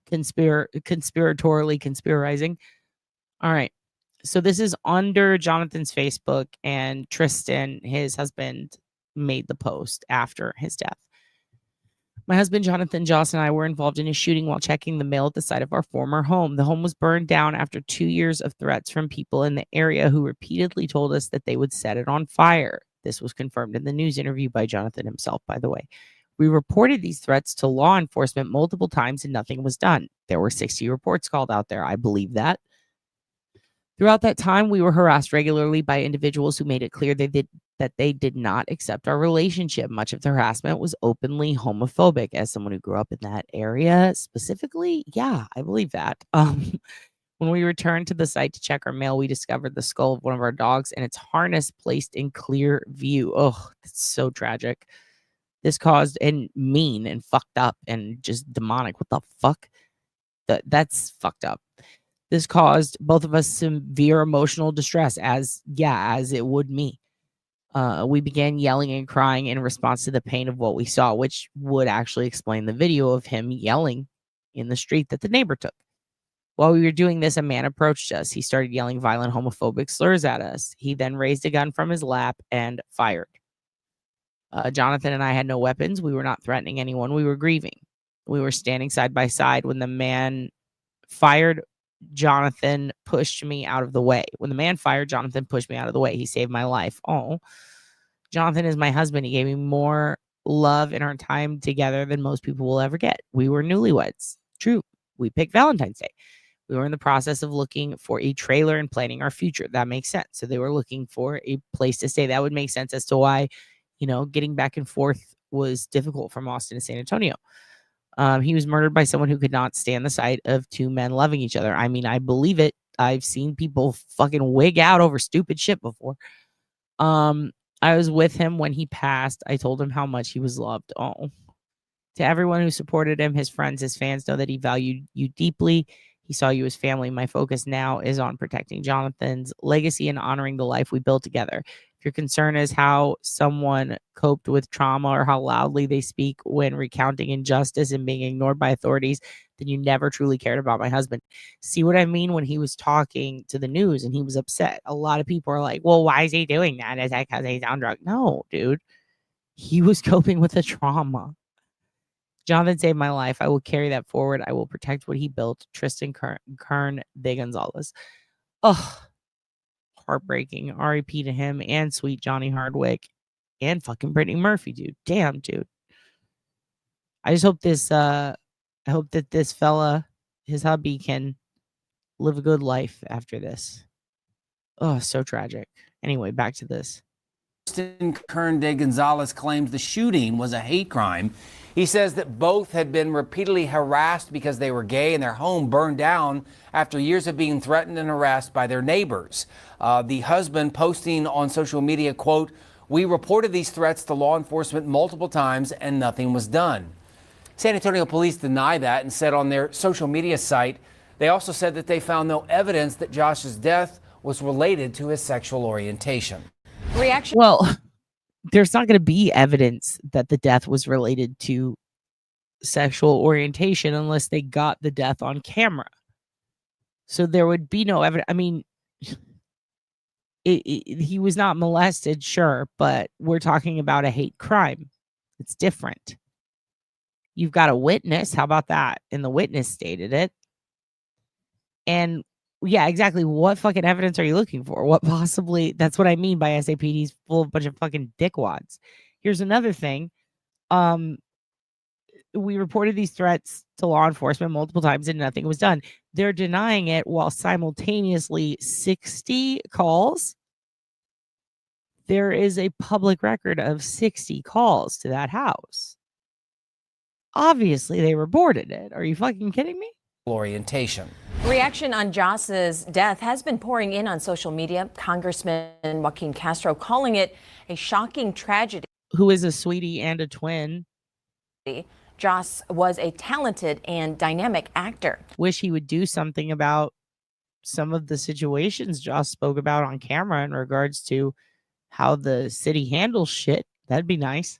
conspiratorially conspirizing. All right. So this is under Jonathan's Facebook, and Tristan, his husband, made the post after his death. My husband, Jonathan Joss, and I were involved in a shooting while checking the mail at the site of our former home. The home was burned down after 2 years of threats from people in the area who repeatedly told us that they would set it on fire. This was confirmed in the news interview by Jonathan himself, by the way. We reported these threats to law enforcement multiple times and nothing was done. There were 60 reports called out there. I believe that. Throughout that time, we were harassed regularly by individuals who made it clear that they did not accept our relationship. Much of the harassment was openly homophobic. As someone who grew up in that area specifically, yeah, I believe that. When we returned to the site to check our mail, we discovered the skull of one of our dogs and its harness placed in clear view. Oh, it's so tragic. This caused, and mean and fucked up and just demonic. What the fuck? That's fucked up. This caused both of us severe emotional distress, as it would me. We began yelling and crying in response to the pain of what we saw, which would actually explain the video of him yelling in the street that the neighbor took. While we were doing this, a man approached us. He started yelling violent homophobic slurs at us. He then raised a gun from his lap and fired. Jonathan and I had no weapons. We were not threatening anyone. We were grieving. We were standing side by side when the man fired. Jonathan pushed me out of the way. When the man fired, Jonathan pushed me out of the way. He saved my life. Oh, Jonathan is my husband. He gave me more love in our time together than most people will ever get. We were newlyweds. True. We picked Valentine's Day. We were in the process of looking for a trailer and planning our future. That makes sense. So they were looking for a place to stay. That would make sense as to why, getting back and forth was difficult from Austin to San Antonio. He was murdered by someone who could not stand the sight of two men loving each other. I mean, I believe it. I've seen people fucking wig out over stupid shit before. I was with him when he passed. I told him how much he was loved. Oh, to everyone who supported him, his friends, his fans, know that he valued you deeply. He saw you as family. My focus now is on protecting Jonathan's legacy and honoring the life we built together. If your concern is how someone coped with trauma or how loudly they speak when recounting injustice and being ignored by authorities, then you never truly cared about my husband. See what I mean? When he was talking to the news and he was upset, a lot of people are like, well, why is he doing that? Is that because he's on drugs? No, dude. He was coping with the trauma. Jonathan saved my life. I will carry that forward. I will protect what he built. Tristan Kern de Gonzalez. Oh, heartbreaking. R.I.P. to him and sweet Johnny Hardwick and fucking Brittany Murphy, dude. Damn, dude. I just hope I hope that this fella, his hubby, can live a good life after this. Oh, so tragic. Anyway, back to this. Tristan Kern de Gonzalez claims the shooting was a hate crime. He says that both had been repeatedly harassed because they were gay and their home burned down after years of being threatened and harassed by their neighbors. The husband posting on social media, quote, "We reported these threats to law enforcement multiple times and nothing was done." San Antonio police deny that and said on their social media site, they also said that they found no evidence that Josh's death was related to his sexual orientation. Reaction. Well, there's not going to be evidence that the death was related to sexual orientation unless they got the death on camera. So there would be no evidence. I mean, he was not molested, sure, but we're talking about a hate crime. It's different. You've got a witness. How about that? And the witness stated it. And yeah, exactly. What fucking evidence are you looking for? What possibly? That's what I mean by SAPD's full of a bunch of fucking dickwads. Here's another thing. We reported these threats to law enforcement multiple times and nothing was done. They're denying it while simultaneously 60 calls. There is a public record of 60 calls to that house. Obviously, they reported it. Are you fucking kidding me? Orientation. Reaction on Joss's death has been pouring in on social media. Congressman Joaquin Castro calling it a shocking tragedy. Who is a sweetie and a twin. Joss was a talented and dynamic actor. Wish he would do something about some of the situations Joss spoke about on camera in regards to how the city handles shit. That'd be nice.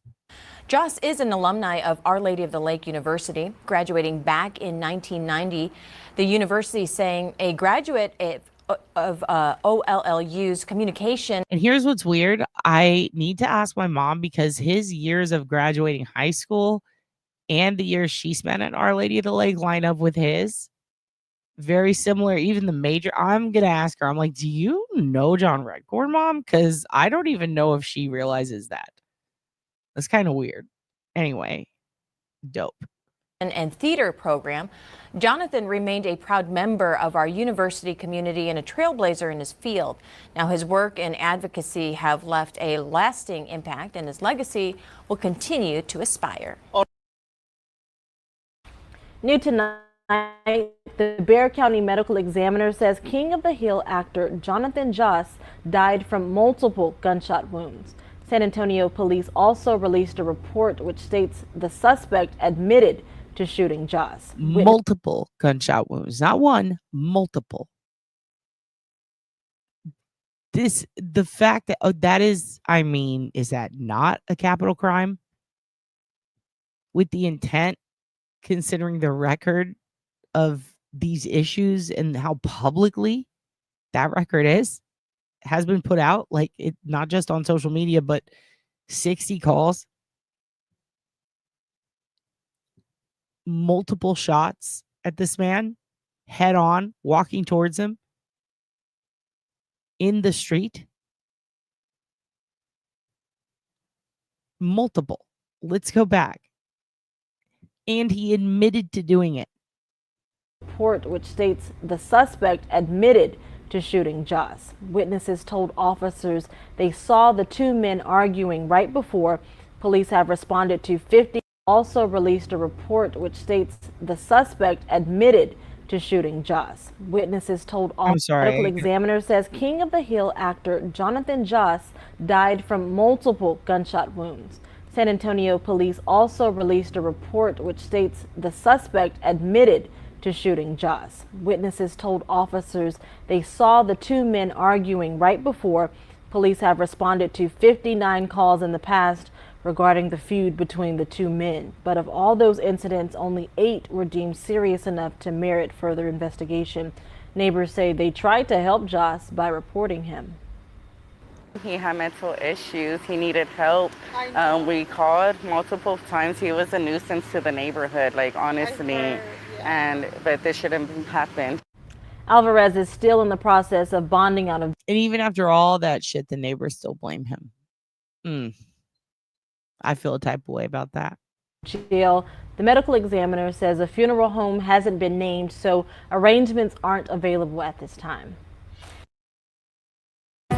Joss is an alumni of Our Lady of the Lake University, graduating back in 1990. The university saying a graduate of OLLU's communication. And here's what's weird. I need to ask my mom because his years of graduating high school and the years she spent at Our Lady of the Lake line up with his. Very similar. Even the major. I'm going to ask her. I'm like, do you know John Redcorn, Mom? Because I don't even know if she realizes that. That's kind of weird. Anyway, dope. And theater program. Jonathan remained a proud member of our university community and a trailblazer in his field. Now his work and advocacy have left a lasting impact and his legacy will continue to aspire. New tonight, the Bexar County Medical Examiner says King of the Hill actor Jonathan Joss died from multiple gunshot wounds. San Antonio police also released a report which states the suspect admitted to shooting Joss. Multiple gunshot wounds, not one, multiple. The fact that that is, I mean, is that not a capital crime with the intent, considering the record of these issues and how publicly that record has been put out, like it, not just on social media, but 60 calls, multiple shots at this man, head on, walking towards him in the street. Multiple. Let's go back. And he admitted to doing it. Report which states the suspect admitted to shooting Joss. Witnesses told officers they saw the two men arguing right before. Police have responded to 50. Also released a report which states the suspect admitted to shooting Joss. Witnesses told medical examiner says King of the Hill actor Jonathan Joss died from multiple gunshot wounds. San Antonio police also released a report which states the suspect admitted to shooting Joss. Witnesses told officers they saw the two men arguing right before. Police have responded to 59 calls in the past regarding the feud between the two men. But of all those incidents, only 8 were deemed serious enough to merit further investigation. Neighbors say they tried to help Joss by reporting him. He had mental issues. He needed help. We called multiple times. He was a nuisance to the neighborhood, like honestly. But this shouldn't happen. Alvarez is still in the process of bonding out of. And even after all that shit, the neighbors still blame him. I feel a type of way about that. Jail. The medical examiner says a funeral home hasn't been named, so arrangements aren't available at this time.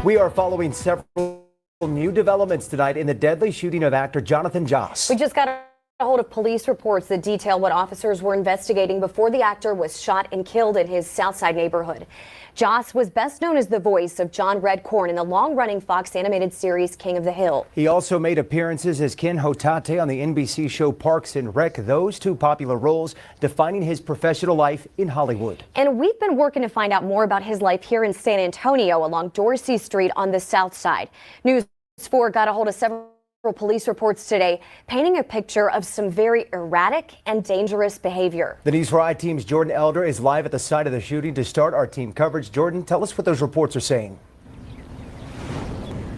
We are following several new developments tonight in the deadly shooting of actor Jonathan Joss. We just got a hold of police reports that detail what officers were investigating before the actor was shot and killed in his Southside neighborhood. Joss was best known as the voice of John Redcorn in the long-running Fox animated series King of the Hill. He also made appearances as Ken Hotate on the NBC show Parks and Rec, those two popular roles defining his professional life in Hollywood. And we've been working to find out more about his life here in San Antonio along Dorsey Street on the south side. News 4 got a hold of several police reports today painting a picture of some very erratic and dangerous behavior. The News 4 I-Team's Jordan Elder is live at the site of the shooting to start our team coverage. Jordan, tell us what those reports are saying.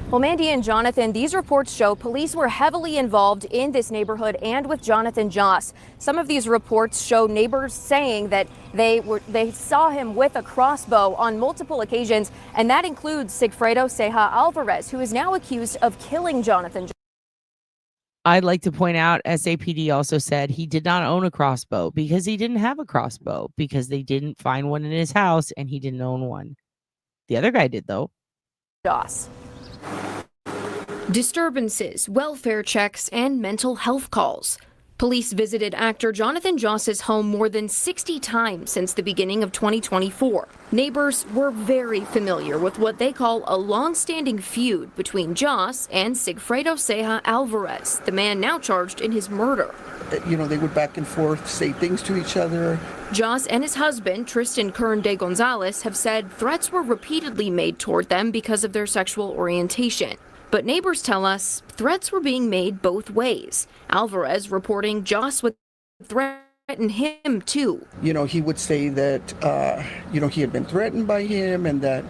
Well, Mandy and Jonathan, these reports show police were heavily involved in this neighborhood and with Jonathan Joss. Some of these reports show neighbors saying that they saw him with a crossbow on multiple occasions, and that includes Sigfredo Ceja Alvarez, who is now accused of killing Jonathan Joss. I'd like to point out SAPD also said he did not own a crossbow because he didn't have a crossbow because they didn't find one in his house and he didn't own one. The other guy did, though. Joss. Disturbances, welfare checks, and mental health calls. Police visited actor Jonathan Joss's home more than 60 times since the beginning of 2024. Neighbors were very familiar with what they call a long-standing feud between Joss and Sigfredo Ceja Alvarez, the man now charged in his murder. You know, they would back and forth, say things to each other. Joss and his husband, Tristan Kern de Gonzalez, have said threats were repeatedly made toward them because of their sexual orientation. But neighbors tell us threats were being made both ways. Alvarez reporting Joss would threaten him too. You know, he would say that, he had been threatened by him and that,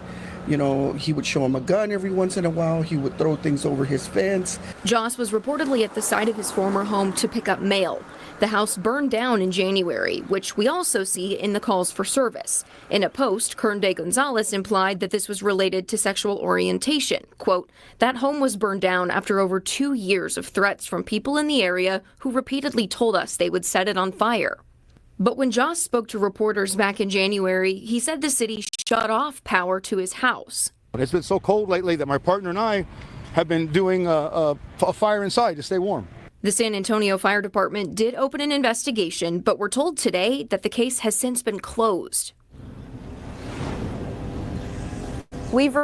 he would show him a gun every once in a while. He would throw things over his fence. Joss was reportedly at the site of his former home to pick up mail. The house burned down in January, which we also see in the calls for service. In a post, Kern de Gonzalez implied that this was related to sexual orientation. Quote, that home was burned down after over 2 years of threats from people in the area who repeatedly told us they would set it on fire. But when Joss spoke to reporters back in January, he said the city shut off power to his house. It's been so cold lately that my partner and I have been doing a fire inside to stay warm. The San Antonio Fire Department did open an investigation, but we're told today that the case has since been closed. We've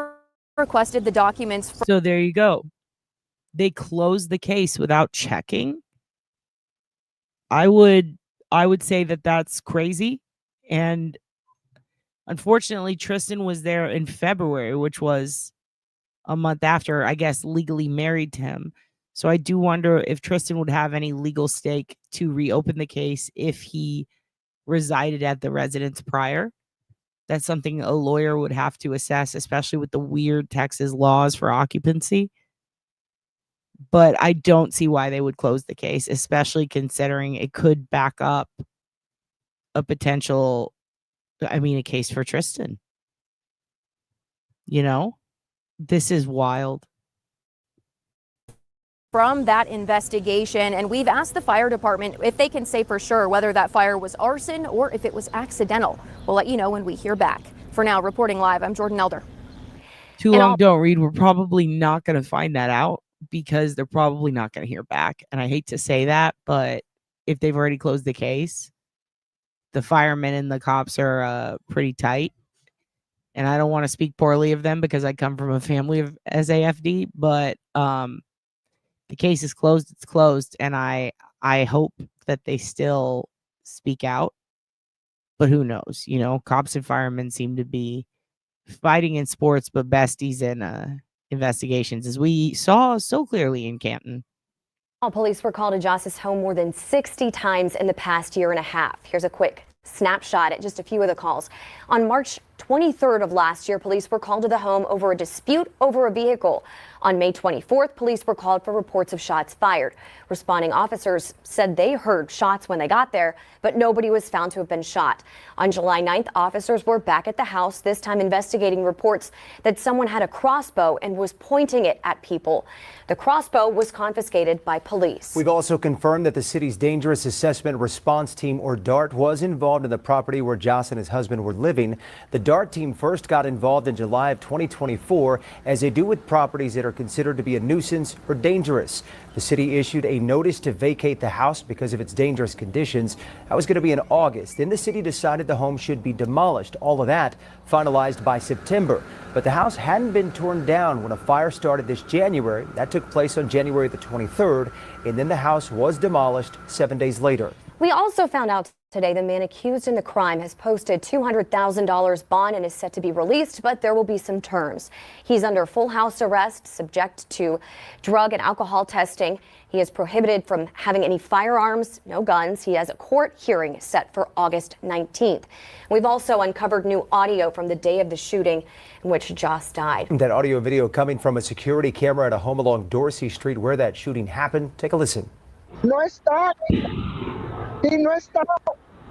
requested the documents. So there you go. They closed the case without checking. I would I would say that that's crazy. And unfortunately, Tristan was there in February, which was a month after, I guess, legally married to him. So I do wonder if Tristan would have any legal stake to reopen the case if he resided at the residence prior. That's something a lawyer would have to assess, especially with the weird Texas laws for occupancy. But I don't see why they would close the case, especially considering it could back up a potential, a case for Tristan. This is wild. From that investigation, and we've asked the fire department if they can say for sure whether that fire was arson or if it was accidental. We'll let you know when we hear back. For now, reporting live, I'm Jordan Elder. Too long, don't read. We're probably not going to find that out because they're probably not going to hear back. And I hate to say that, but if they've already closed the case, the firemen and the cops are pretty tight. And I don't want to speak poorly of them because I come from a family of SAFD, but the case is closed. It's closed. And I hope that they still speak out. But who knows? Cops and firemen seem to be fighting in sports, but besties in investigations, as we saw so clearly in Canton. Police were called to Joss's home more than 60 times in the past year and a half. Here's a quick snapshot at just a few of the calls. On March 23rd of last year, police were called to the home over a dispute over a vehicle. On May 24th, police were called for reports of shots fired. Responding officers said they heard shots when they got there, but nobody was found to have been shot. On July 9th, officers were back at the house, this time investigating reports that someone had a crossbow and was pointing it at people. The crossbow was confiscated by police. We've also confirmed that the city's Dangerous Assessment Response Team, or DART, was involved in the property where Joss and his husband were living. The DART team first got involved in July of 2024, as they do with properties that are considered to be a nuisance or dangerous. The city issued a notice to vacate the house because of its dangerous conditions. That was going to be in August. Then the city decided the home should be demolished. All of that finalized by September. But the house hadn't been torn down when a fire started this January. That took place on January the 23rd, and then the house was demolished 7 days later. We also found out today the man accused in the crime has posted $200,000 bond and is set to be released, but there will be some terms. He's under full house arrest, subject to drug and alcohol testing. He is prohibited from having any firearms, no guns. He has a court hearing set for August 19th. We've also uncovered new audio from the day of the shooting in which Joss died. That audio video coming from a security camera at a home along Dorsey Street where that shooting happened. Take a listen. No está. Sí, no está.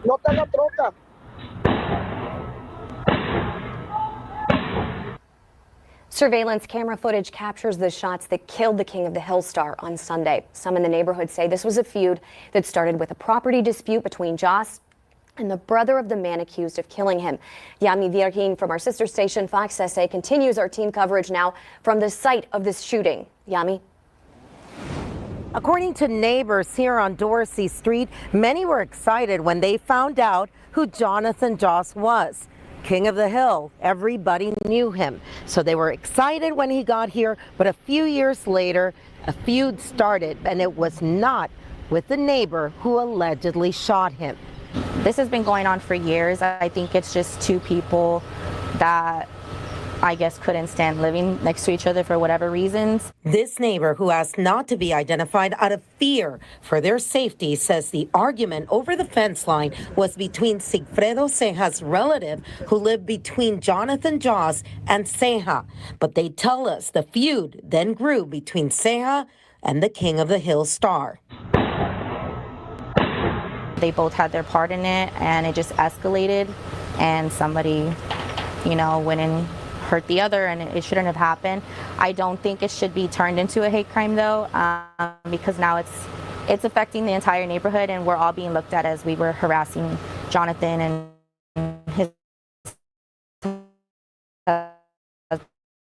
No está la troca. Surveillance camera footage captures the shots that killed the King of the Hill star on Sunday. Some in the neighborhood say this was a feud that started with a property dispute between Joss and the brother of the man accused of killing him. Yami Virgin from our sister station Fox SA continues our team coverage now from the site of this shooting. Yami. According to neighbors here on Dorsey Street, many were excited when they found out who Jonathan Joss was. King of the Hill, everybody knew him. So they were excited when he got here, but a few years later, a feud started, and it was not with the neighbor who allegedly shot him. This has been going on for years. I think it's just two people that I guess couldn't stand living next to each other for whatever reasons. This neighbor, who asked not to be identified out of fear for their safety, says the argument over the fence line was between Sigfredo Ceja's relative, who lived between Jonathan Joss and Ceja. But they tell us the feud then grew between Ceja and the King of the Hill star. They both had their part in it, and it just escalated, and somebody, went and hurt the other, and it shouldn't have happened. I don't think it should be turned into a hate crime, though, because now it's affecting the entire neighborhood, and we're all being looked at as we were harassing Jonathan and his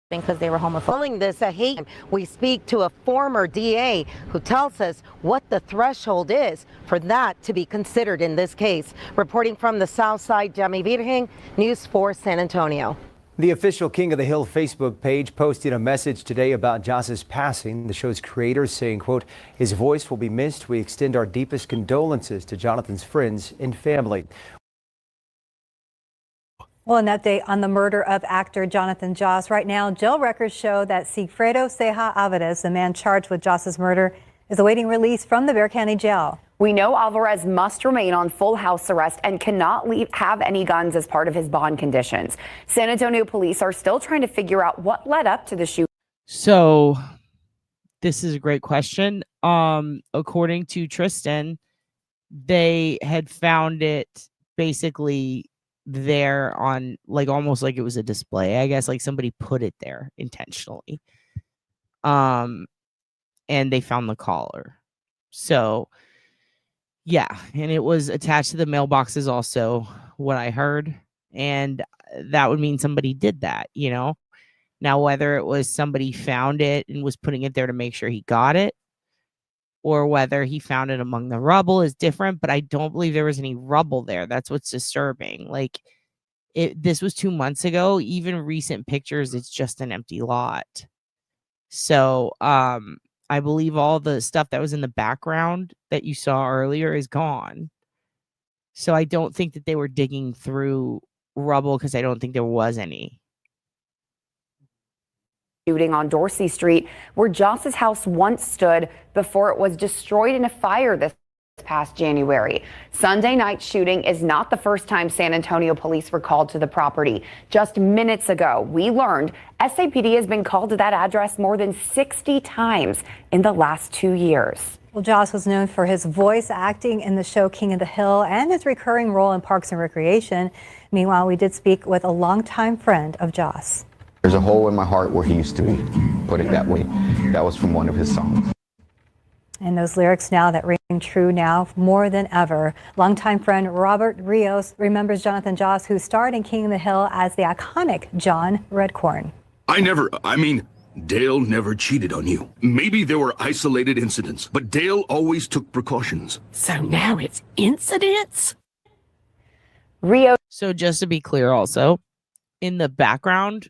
because they were homophobic. Calling this a hate crime, we speak to a former DA who tells us what the threshold is for that to be considered in this case. Reporting from the South Side, Yami Virgin, News 4 San Antonio. The official King of the Hill Facebook page posted a message today about Joss's passing. The show's creators saying, quote, "His voice will be missed. We extend our deepest condolences to Jonathan's friends and family." Well, an update on the murder of actor Jonathan Joss. Right now, jail records show that Sigfredo Ceja Alvarez, the man charged with Joss's murder, is awaiting release from the Bexar County Jail. We know Alvarez must remain on full house arrest and cannot have any guns as part of his bond conditions. San Antonio police are still trying to figure out what led up to the shooting. So this is a great question. According to Tristan, they had found it basically there on like almost like it was a display. I guess like somebody put it there intentionally. And they found the collar. So yeah, and it was attached to the mailboxes also, what I heard. And that would mean somebody did that, you know? Now, whether it was somebody found it and was putting it there to make sure he got it, or whether he found it among the rubble is different, but I don't believe there was any rubble there. That's what's disturbing. Like, this was 2 months ago. Even recent pictures, it's just an empty lot. So, I believe all the stuff that was in the background that you saw earlier is gone. So I don't think that they were digging through rubble because I don't think there was any. Shooting on Dorsey Street, where Joss's house once stood before it was destroyed in a fire this past January. Sunday night shooting is not the first time San Antonio police were called to the property. Just minutes ago, we learned SAPD has been called to that address more than 60 times in the last 2 years. Well, Joss was known for his voice acting in the show King of the Hill and his recurring role in Parks and Recreation. Meanwhile, we did speak with a longtime friend of Joss. There's a hole in my heart where he used to be, put it that way. That was from one of his songs. And those lyrics now that ring true now more than ever. Longtime friend Robert Rios remembers Jonathan Joss, who starred in King of the Hill as the iconic John Redcorn. Dale never cheated on you. Maybe there were isolated incidents, but Dale always took precautions. So now it's incidents? Rio. So just to be clear also, in the background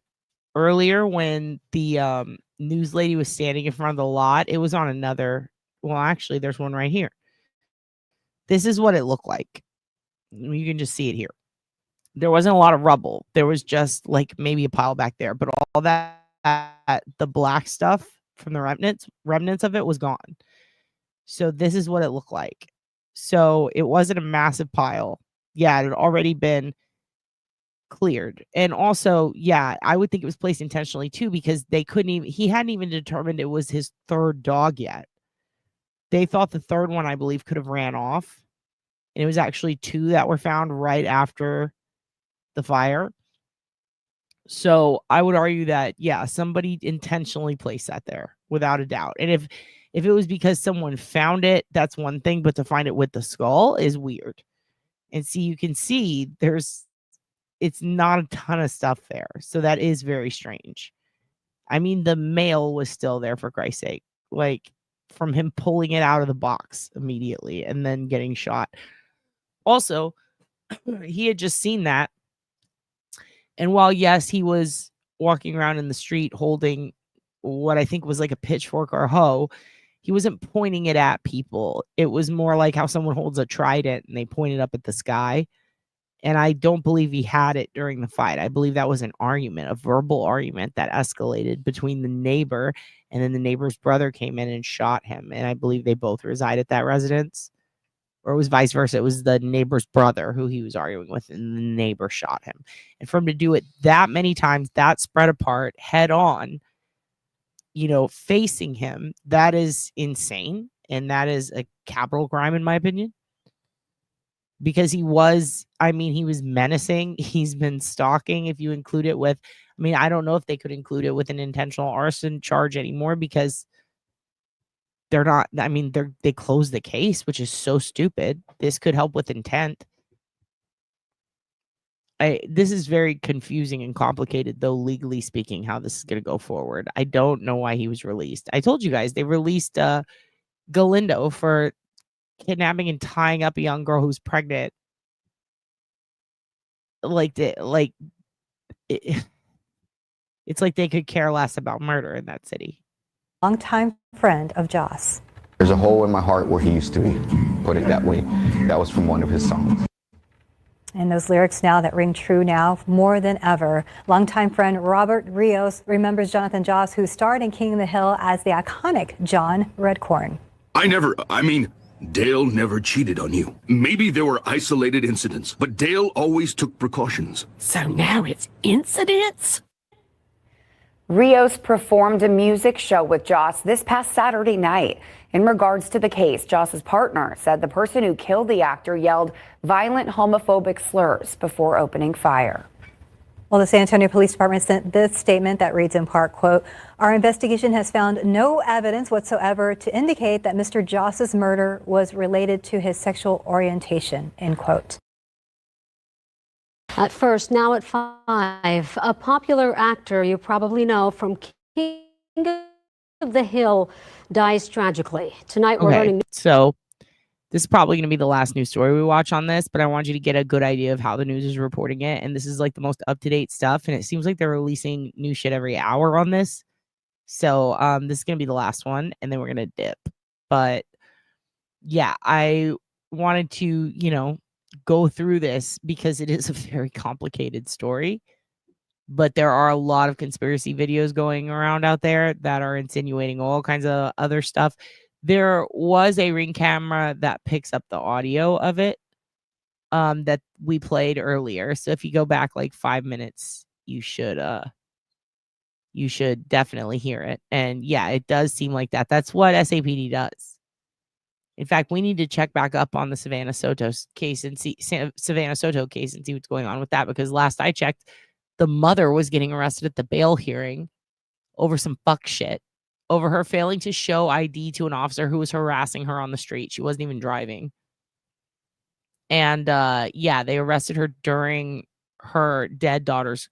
earlier when the news lady was standing in front of the lot, it was on another. Well, actually, there's one right here. This is what it looked like. You can just see it here. There wasn't a lot of rubble. There was just like maybe a pile back there, but all that, the black stuff from the remnants of it was gone. So this is what it looked like. So it wasn't a massive pile. Yeah, it had already been cleared. And also, yeah, I would think it was placed intentionally too, because he hadn't even determined it was his third dog yet. They thought the third one, I believe, could have ran off. And it was actually 2 that were found right after the fire. So I would argue that, yeah, somebody intentionally placed that there without a doubt. And if it was because someone found it, that's one thing. But to find it with the skull is weird. And see, you can see it's not a ton of stuff there. So that is very strange. I mean, the mail was still there, for Christ's sake. Like, from him pulling it out of the box immediately and then getting shot. Also, he had just seen that. And while, yes, he was walking around in the street holding what I think was like a pitchfork or a hoe, he wasn't pointing it at people. It was more like how someone holds a trident and they point it up at the sky. And I don't believe he had it during the fight. I believe that was an argument, a verbal argument that escalated between the neighbor, and then the neighbor's brother came in and shot him. And I believe they both reside at that residence. Or it was vice versa. It was the neighbor's brother who he was arguing with, and the neighbor shot him. And for him to do it that many times, that spread apart, head on, facing him, that is insane. And that is a capital crime, in my opinion. Because he was menacing. He's been stalking. If you include it with, I don't know if they could include it with an intentional arson charge anymore, because they're not, they closed the case, which is so stupid. This could help with intent. This is very confusing and complicated, though, legally speaking, how this is going to go forward. I don't know why he was released. I told you guys they released Galindo for kidnapping and tying up a young girl who's pregnant. It's like they could care less about murder in that city. Longtime friend of Joss. There's a hole in my heart where he used to be, put it that way. That was from one of his songs. And those lyrics now that ring true now more than ever. Longtime friend Robert Rios remembers Jonathan Joss, who starred in King of the Hill as the iconic John Redcorn. Dale never cheated on you. Maybe there were isolated incidents, but Dale always took precautions. So now it's incidents? Rios performed a music show with Joss this past Saturday night. In regards to the case, Joss's partner said the person who killed the actor yelled violent homophobic slurs before opening fire. Well, the San Antonio Police Department sent this statement that reads in part, quote, "Our investigation has found no evidence whatsoever to indicate that Mr. Joss's murder was related to his sexual orientation," end quote. At first, now at 5, a popular actor you probably know from King of the Hill dies tragically. Tonight we're learning. So this is probably going to be the last news story we watch on this, but I want you to get a good idea of how the news is reporting it. And this is like the most up-to-date stuff. And it seems like they're releasing new shit every hour on this. So this is going to be the last one, and then we're going to dip. But yeah, I wanted to, go through this because it is a very complicated story. But there are a lot of conspiracy videos going around out there that are insinuating all kinds of other stuff. There was a Ring camera that picks up the audio of it that we played earlier. So if you go back like 5 minutes, you should definitely hear it. And yeah, it does seem like that. That's what SAPD does. In fact, we need to check back up on the Savannah Soto case and see what's going on with that, because last I checked, the mother was getting arrested at the bail hearing over some fuck shit, over her failing to show ID to an officer who was harassing her on the street. She wasn't even driving. And yeah, they arrested her during her dead daughter's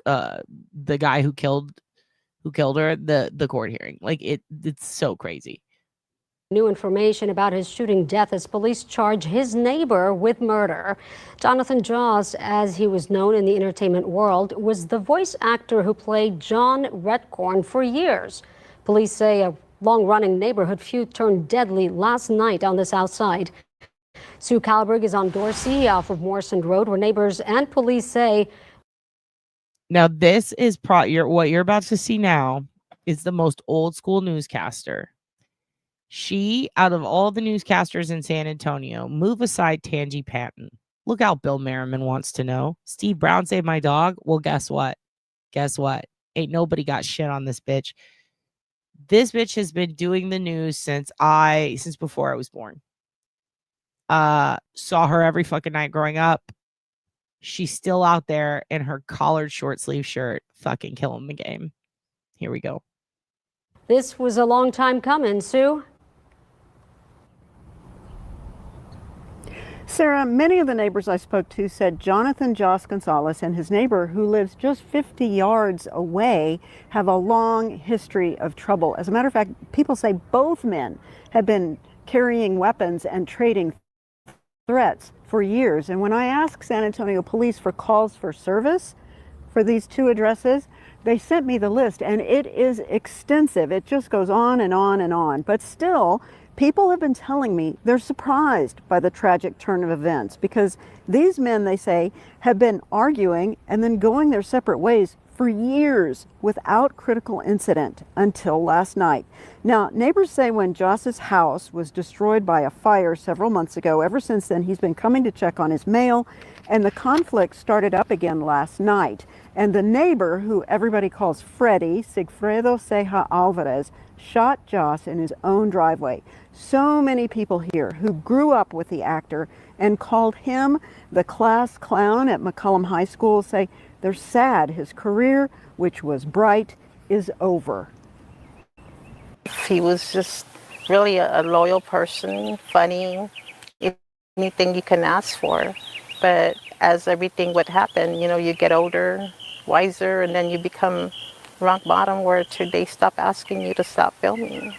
the guy who killed her, the court hearing. Like it's so crazy. New information about his shooting death as police charge his neighbor with murder. Jonathan Joss, as he was known in the entertainment world, was the voice actor who played John Redcorn for years. Police say a long-running neighborhood feud turned deadly last night on the south side. Sue Calbrig is on Dorsey off of Morrison Road, where neighbors and police say. Now, this is what you're about to see now is the most old school newscaster. She, out of all the newscasters in San Antonio, move aside Tangi Patton. Look out, Bill Merriman wants to know. Steve Brown saved my dog. Well, guess what? Ain't nobody got shit on this bitch. This bitch has been doing the news since before I was born. Saw her every fucking night growing up. She's still out there in her collared short sleeve shirt, fucking killing the game. Here we go. This was a long time coming, Sue. Sarah, many of the neighbors I spoke to said Jonathan Joss Gonzalez and his neighbor, who lives just 50 yards away, have a long history of trouble. As a matter of fact, people say both men have been carrying weapons and trading threats for years. And when I asked San Antonio police for calls for service for these two addresses, they sent me the list, and it is extensive. It just goes on and on and on. But still, people have been telling me they're surprised by the tragic turn of events, because these men, they say, have been arguing and then going their separate ways for years without critical incident until last night. Now, neighbors say when Joss's house was destroyed by a fire several months ago, ever since then, he's been coming to check on his mail, and the conflict started up again last night. And the neighbor, who everybody calls Freddie, Sigfredo Ceja Alvarez, shot Joss in his own driveway. So many people here who grew up with the actor and called him the class clown at McCollum High School say they're sad his career, which was bright, is over. He was just really a loyal person, funny, anything you can ask for. But as everything would happen, you get older, wiser, and then you become rock bottom where they stop asking you to stop filming.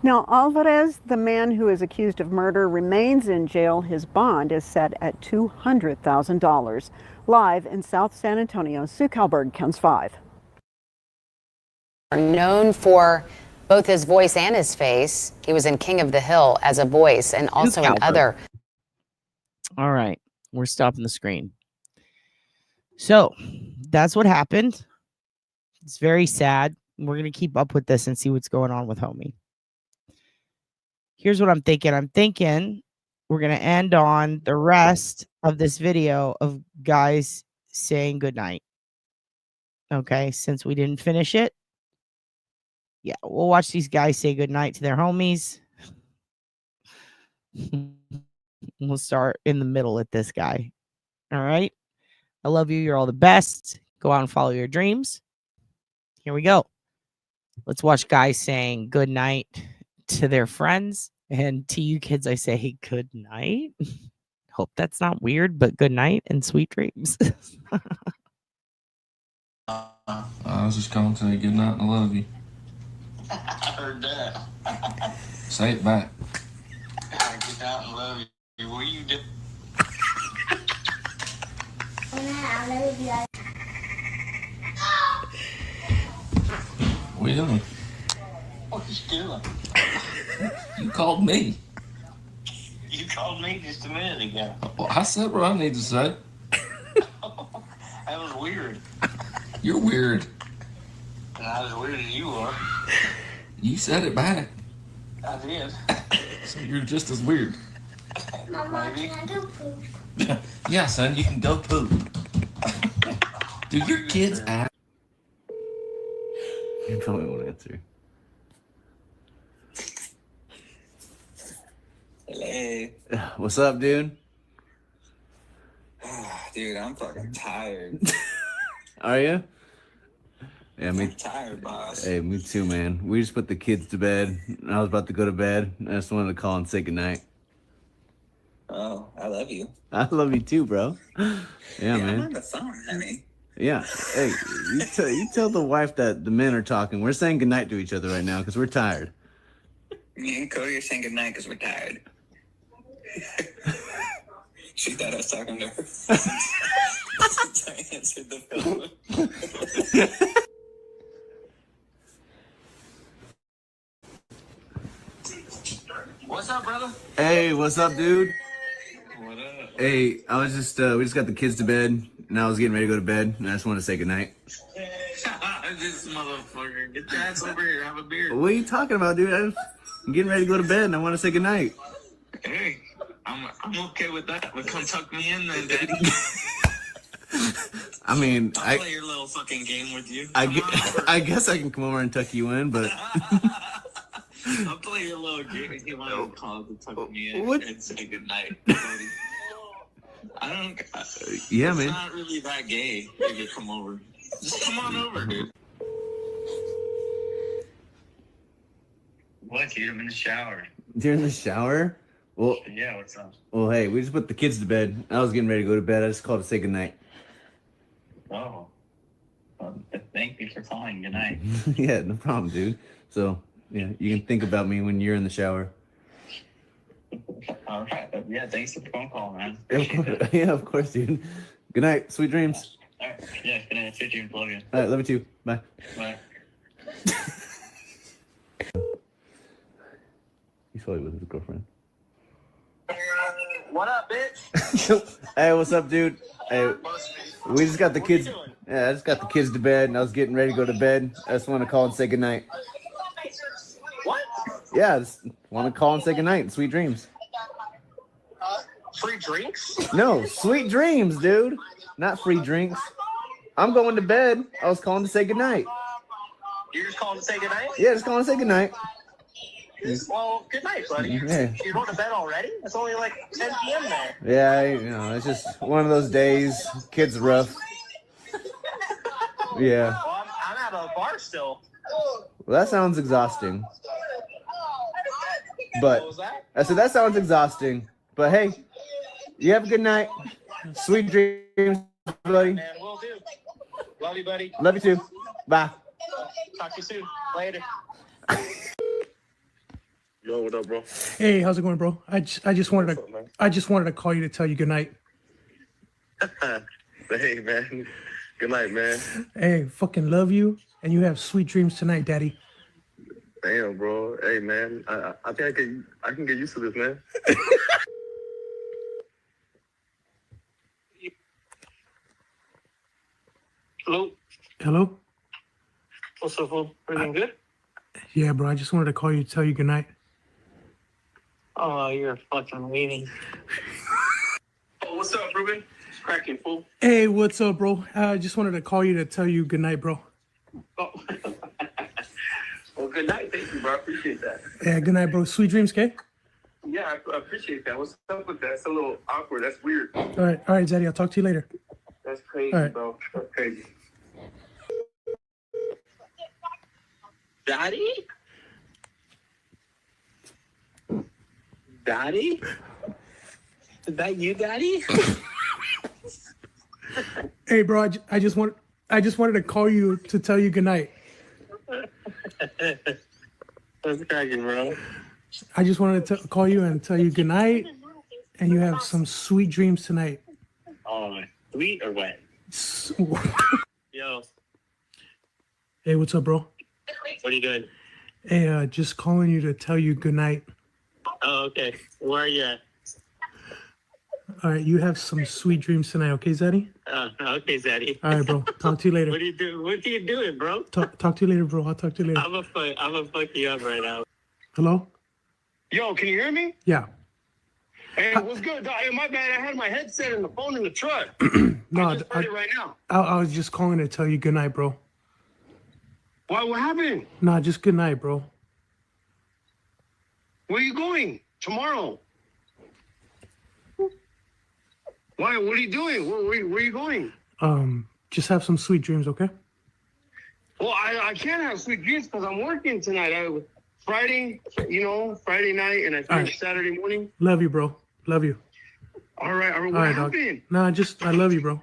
Now, Alvarez, the man who is accused of murder, remains in jail. His bond is set at $200,000. Live in South San Antonio, Sue Kalberg, KENS 5. Known for both his voice and his face. He was in King of the Hill as a voice and also in other. All right, we're stopping the screen. So that's what happened. It's very sad. We're going to keep up with this and see what's going on with homie. Here's what I'm thinking. I'm thinking we're going to end on the rest of this video of guys saying goodnight. Okay, since we didn't finish it. Yeah, we'll watch these guys say goodnight to their homies. We'll start in the middle at this guy. All right. I love you. You're all the best. Go out and follow your dreams. Here we go. Let's watch guys saying good night to their friends. And to you kids, I say good night. Hope that's not weird, but good night and sweet dreams. I was just calling to say good night and I love you. I heard that. Say it back. Good night and love you. What you do? I love you. What are you doing? What you doing? You called me. You called me just a minute ago. Well, I said what I need to say. That was weird. You're weird. Not as weird as you are. You said it back. I did. So you're just as weird. Mama, can I go poop? Yeah, son, you can go poop. Do your kids act? You probably won't answer. Hello. What's up, dude? Dude, I'm fucking tired. Are you? Yeah, I'm tired, boss. Hey, me too, man. We just put the kids to bed. I was about to go to bed. I just wanted to call and say goodnight. Oh, I love you. I love you too, bro. Yeah, man. I'm on the phone, honey. Yeah. Hey, you tell the wife that the men are talking. We're saying goodnight to each other right now because we're tired. Me and Cody are saying goodnight because we're tired. She thought I was talking to her. Since I answered the phone. What's up, brother? Hey, what's up, dude? What up? Hey, I was just, we just got the kids to bed, and I was getting ready to go to bed, and I just wanted to say goodnight. This motherfucker. Get your ass over here. Have a beer. What are you talking about, dude? I'm getting ready to go to bed, and I want to say goodnight. Hey, I'm okay with that. But come tuck me in then, daddy. I mean, I'll play your little fucking game with you. I guess I can come over and tuck you in, but... I'll play your little game if you want to call to tuck me in and say goodnight. I don't... Yeah, it's man. not really that gay if you come over. Just come on over, dude. What, dude? I'm in the shower. You're in the shower? Well, Yeah, what's up? well, hey, we just put the kids to bed. I was getting ready to go to bed. I just called to say goodnight. Oh. Well, thank you for calling. Good night. Yeah, no problem, dude. So, yeah, you can think about me when you're in the shower. All right. Yeah, thanks for the phone call, man. Yeah, of course, dude. Good night. Sweet dreams. All right. Yeah, good night. Sweet dreams. Love you. All right, love you too. Bye. Bye. He's probably with his girlfriend. What up, bitch? Hey, what's up, dude? Hey, we just got the kids. Yeah, I just got the kids to bed, and I was getting ready to go to bed. I just want to call and say goodnight. What? Yeah, I just want to call and say goodnight. Sweet dreams. Free drinks? No, sweet dreams, dude. Not free drinks. I'm going to bed. I was calling to say goodnight. You're just calling to say goodnight? Yeah, just calling to say goodnight. Well, good night, buddy. Yeah. You're going to bed already? It's only like 10 p.m. there. Yeah, it's just one of those days. Kids rough. Yeah. Well, I'm at a bar still. Well, that sounds exhausting. But What was that? I said that sounds exhausting. But hey, you have a good night. Sweet dreams, buddy. Man, will do. Love you, buddy. Love you too. Bye. Talk to you soon. Later. Yo, what up, bro? Hey, how's it going, bro? I just wanted to call you to tell you good night. Hey, man. Good night, man. Hey, fucking love you, and you have sweet dreams tonight, Daddy. Damn, bro. Hey, man. I think I can get used to this, man. Hello? Hello? What's up, fool? Everything good? Yeah, bro. I just wanted to call you to tell you good night. Oh, you're a fucking weenie. Oh, what's up, Ruben? It's cracking, fool. Hey, what's up, bro? I just wanted to call you to tell you good night, bro. Oh. Well, good night. Thank you, bro. I appreciate that. Yeah, good night, bro. Sweet dreams, okay? Yeah, I appreciate that. What's up with that? It's a little awkward. That's weird. All right, Daddy. I'll talk to you later. That's crazy, All right. bro. That's crazy. Daddy? Daddy? Is that you, Daddy? Hey, bro. I just wanted to call you to tell you good night. That's cracking, bro. I just wanted to call you and tell you good night, and you have some sweet dreams tonight. Oh, sweet or wet? Yo, Hey, what's up, bro? what are you doing? Hey, just calling you to tell you good night. Oh, okay. Where are you at? All right, you have some sweet dreams tonight, okay, Zaddy? Okay, Zaddy. All right, bro. Talk to you later. What are you doing? What are you doing, bro? Talk to you later, bro. I'll talk to you later. I'm gonna fuck you up right now. Hello? Yo, can you hear me? Yeah. Hey, what's good, dog? Hey, my bad. I had my headset and the phone in the truck. No, I just heard it right now. I was just calling to tell you good night, bro. Why? What happened? Nah, just good night, bro. Where are you going? Tomorrow. Why? What are you doing? Where are you going? Just have some sweet dreams, okay? Well, I can't have sweet dreams because I'm working tonight. Friday night, and I finish right. Saturday morning. Love you, bro. Love you. All right. What All right, dog. happened? Nah, I love you, bro.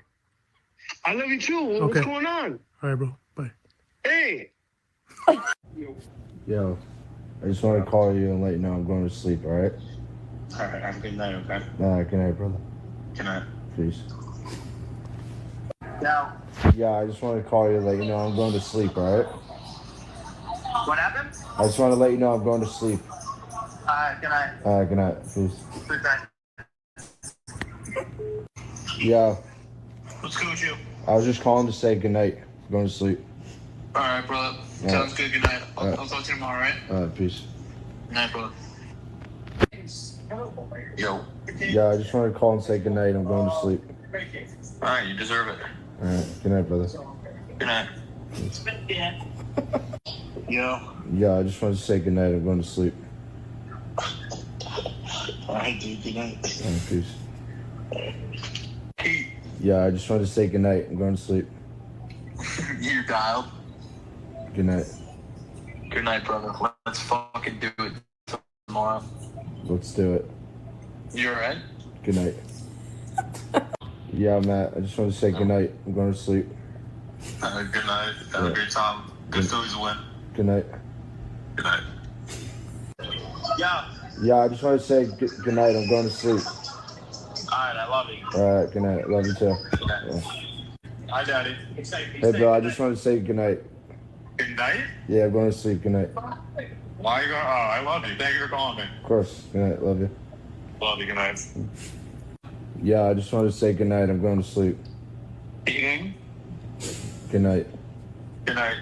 I love you too. Okay. What's going on? All right, bro. Bye. Hey. Yo, I just want to call you and let you know I'm going to sleep, all right? All right. Have a good night, okay? Good night, brother. Good night. Peace. Now, Yeah, I just want to call you and let you know I'm going to sleep, all right? what happened? I just want to let you know I'm going to sleep. Good night. Good night. Peace. Good night. Yeah, What's good with you? I was just calling to say good night. I'm going to sleep. All right, brother. All Sounds right. good. Good night. All right. I'll talk to you tomorrow, all right? All right, peace. Good night, brother. Yo. Yeah, I just wanted to call and say good night. I'm going to sleep. All right, you deserve it. All right, good night, brother. Good night. Yo. Yeah, I just wanted to say good night. I'm going to sleep. All right, dude. Good night. All right, peace. Yeah, I just wanted to say good night. I'm going to sleep. You dialed. Good night. Good night, brother. Let's fucking do it tomorrow. Let's do it. You all right? Good night. Yeah, Matt, I just want to say good night. I'm going to sleep. Good night. Have a great time. Good Phillies win. Good night. Good night. Yeah. Yeah, I just want to say good night. I'm going to sleep. All right, I love you. All right, good night. Love you too. Yeah. Hi, Daddy. Hey, bro, I just want to say good night. Good night? Yeah, I'm going to sleep. Good night. Why are you going? Oh, I love you. Thank you for calling me. Of course. Good night. Love you. Love you. Good night. Yeah, I just want to say good night. I'm going to sleep. Eating? Good night. Good night.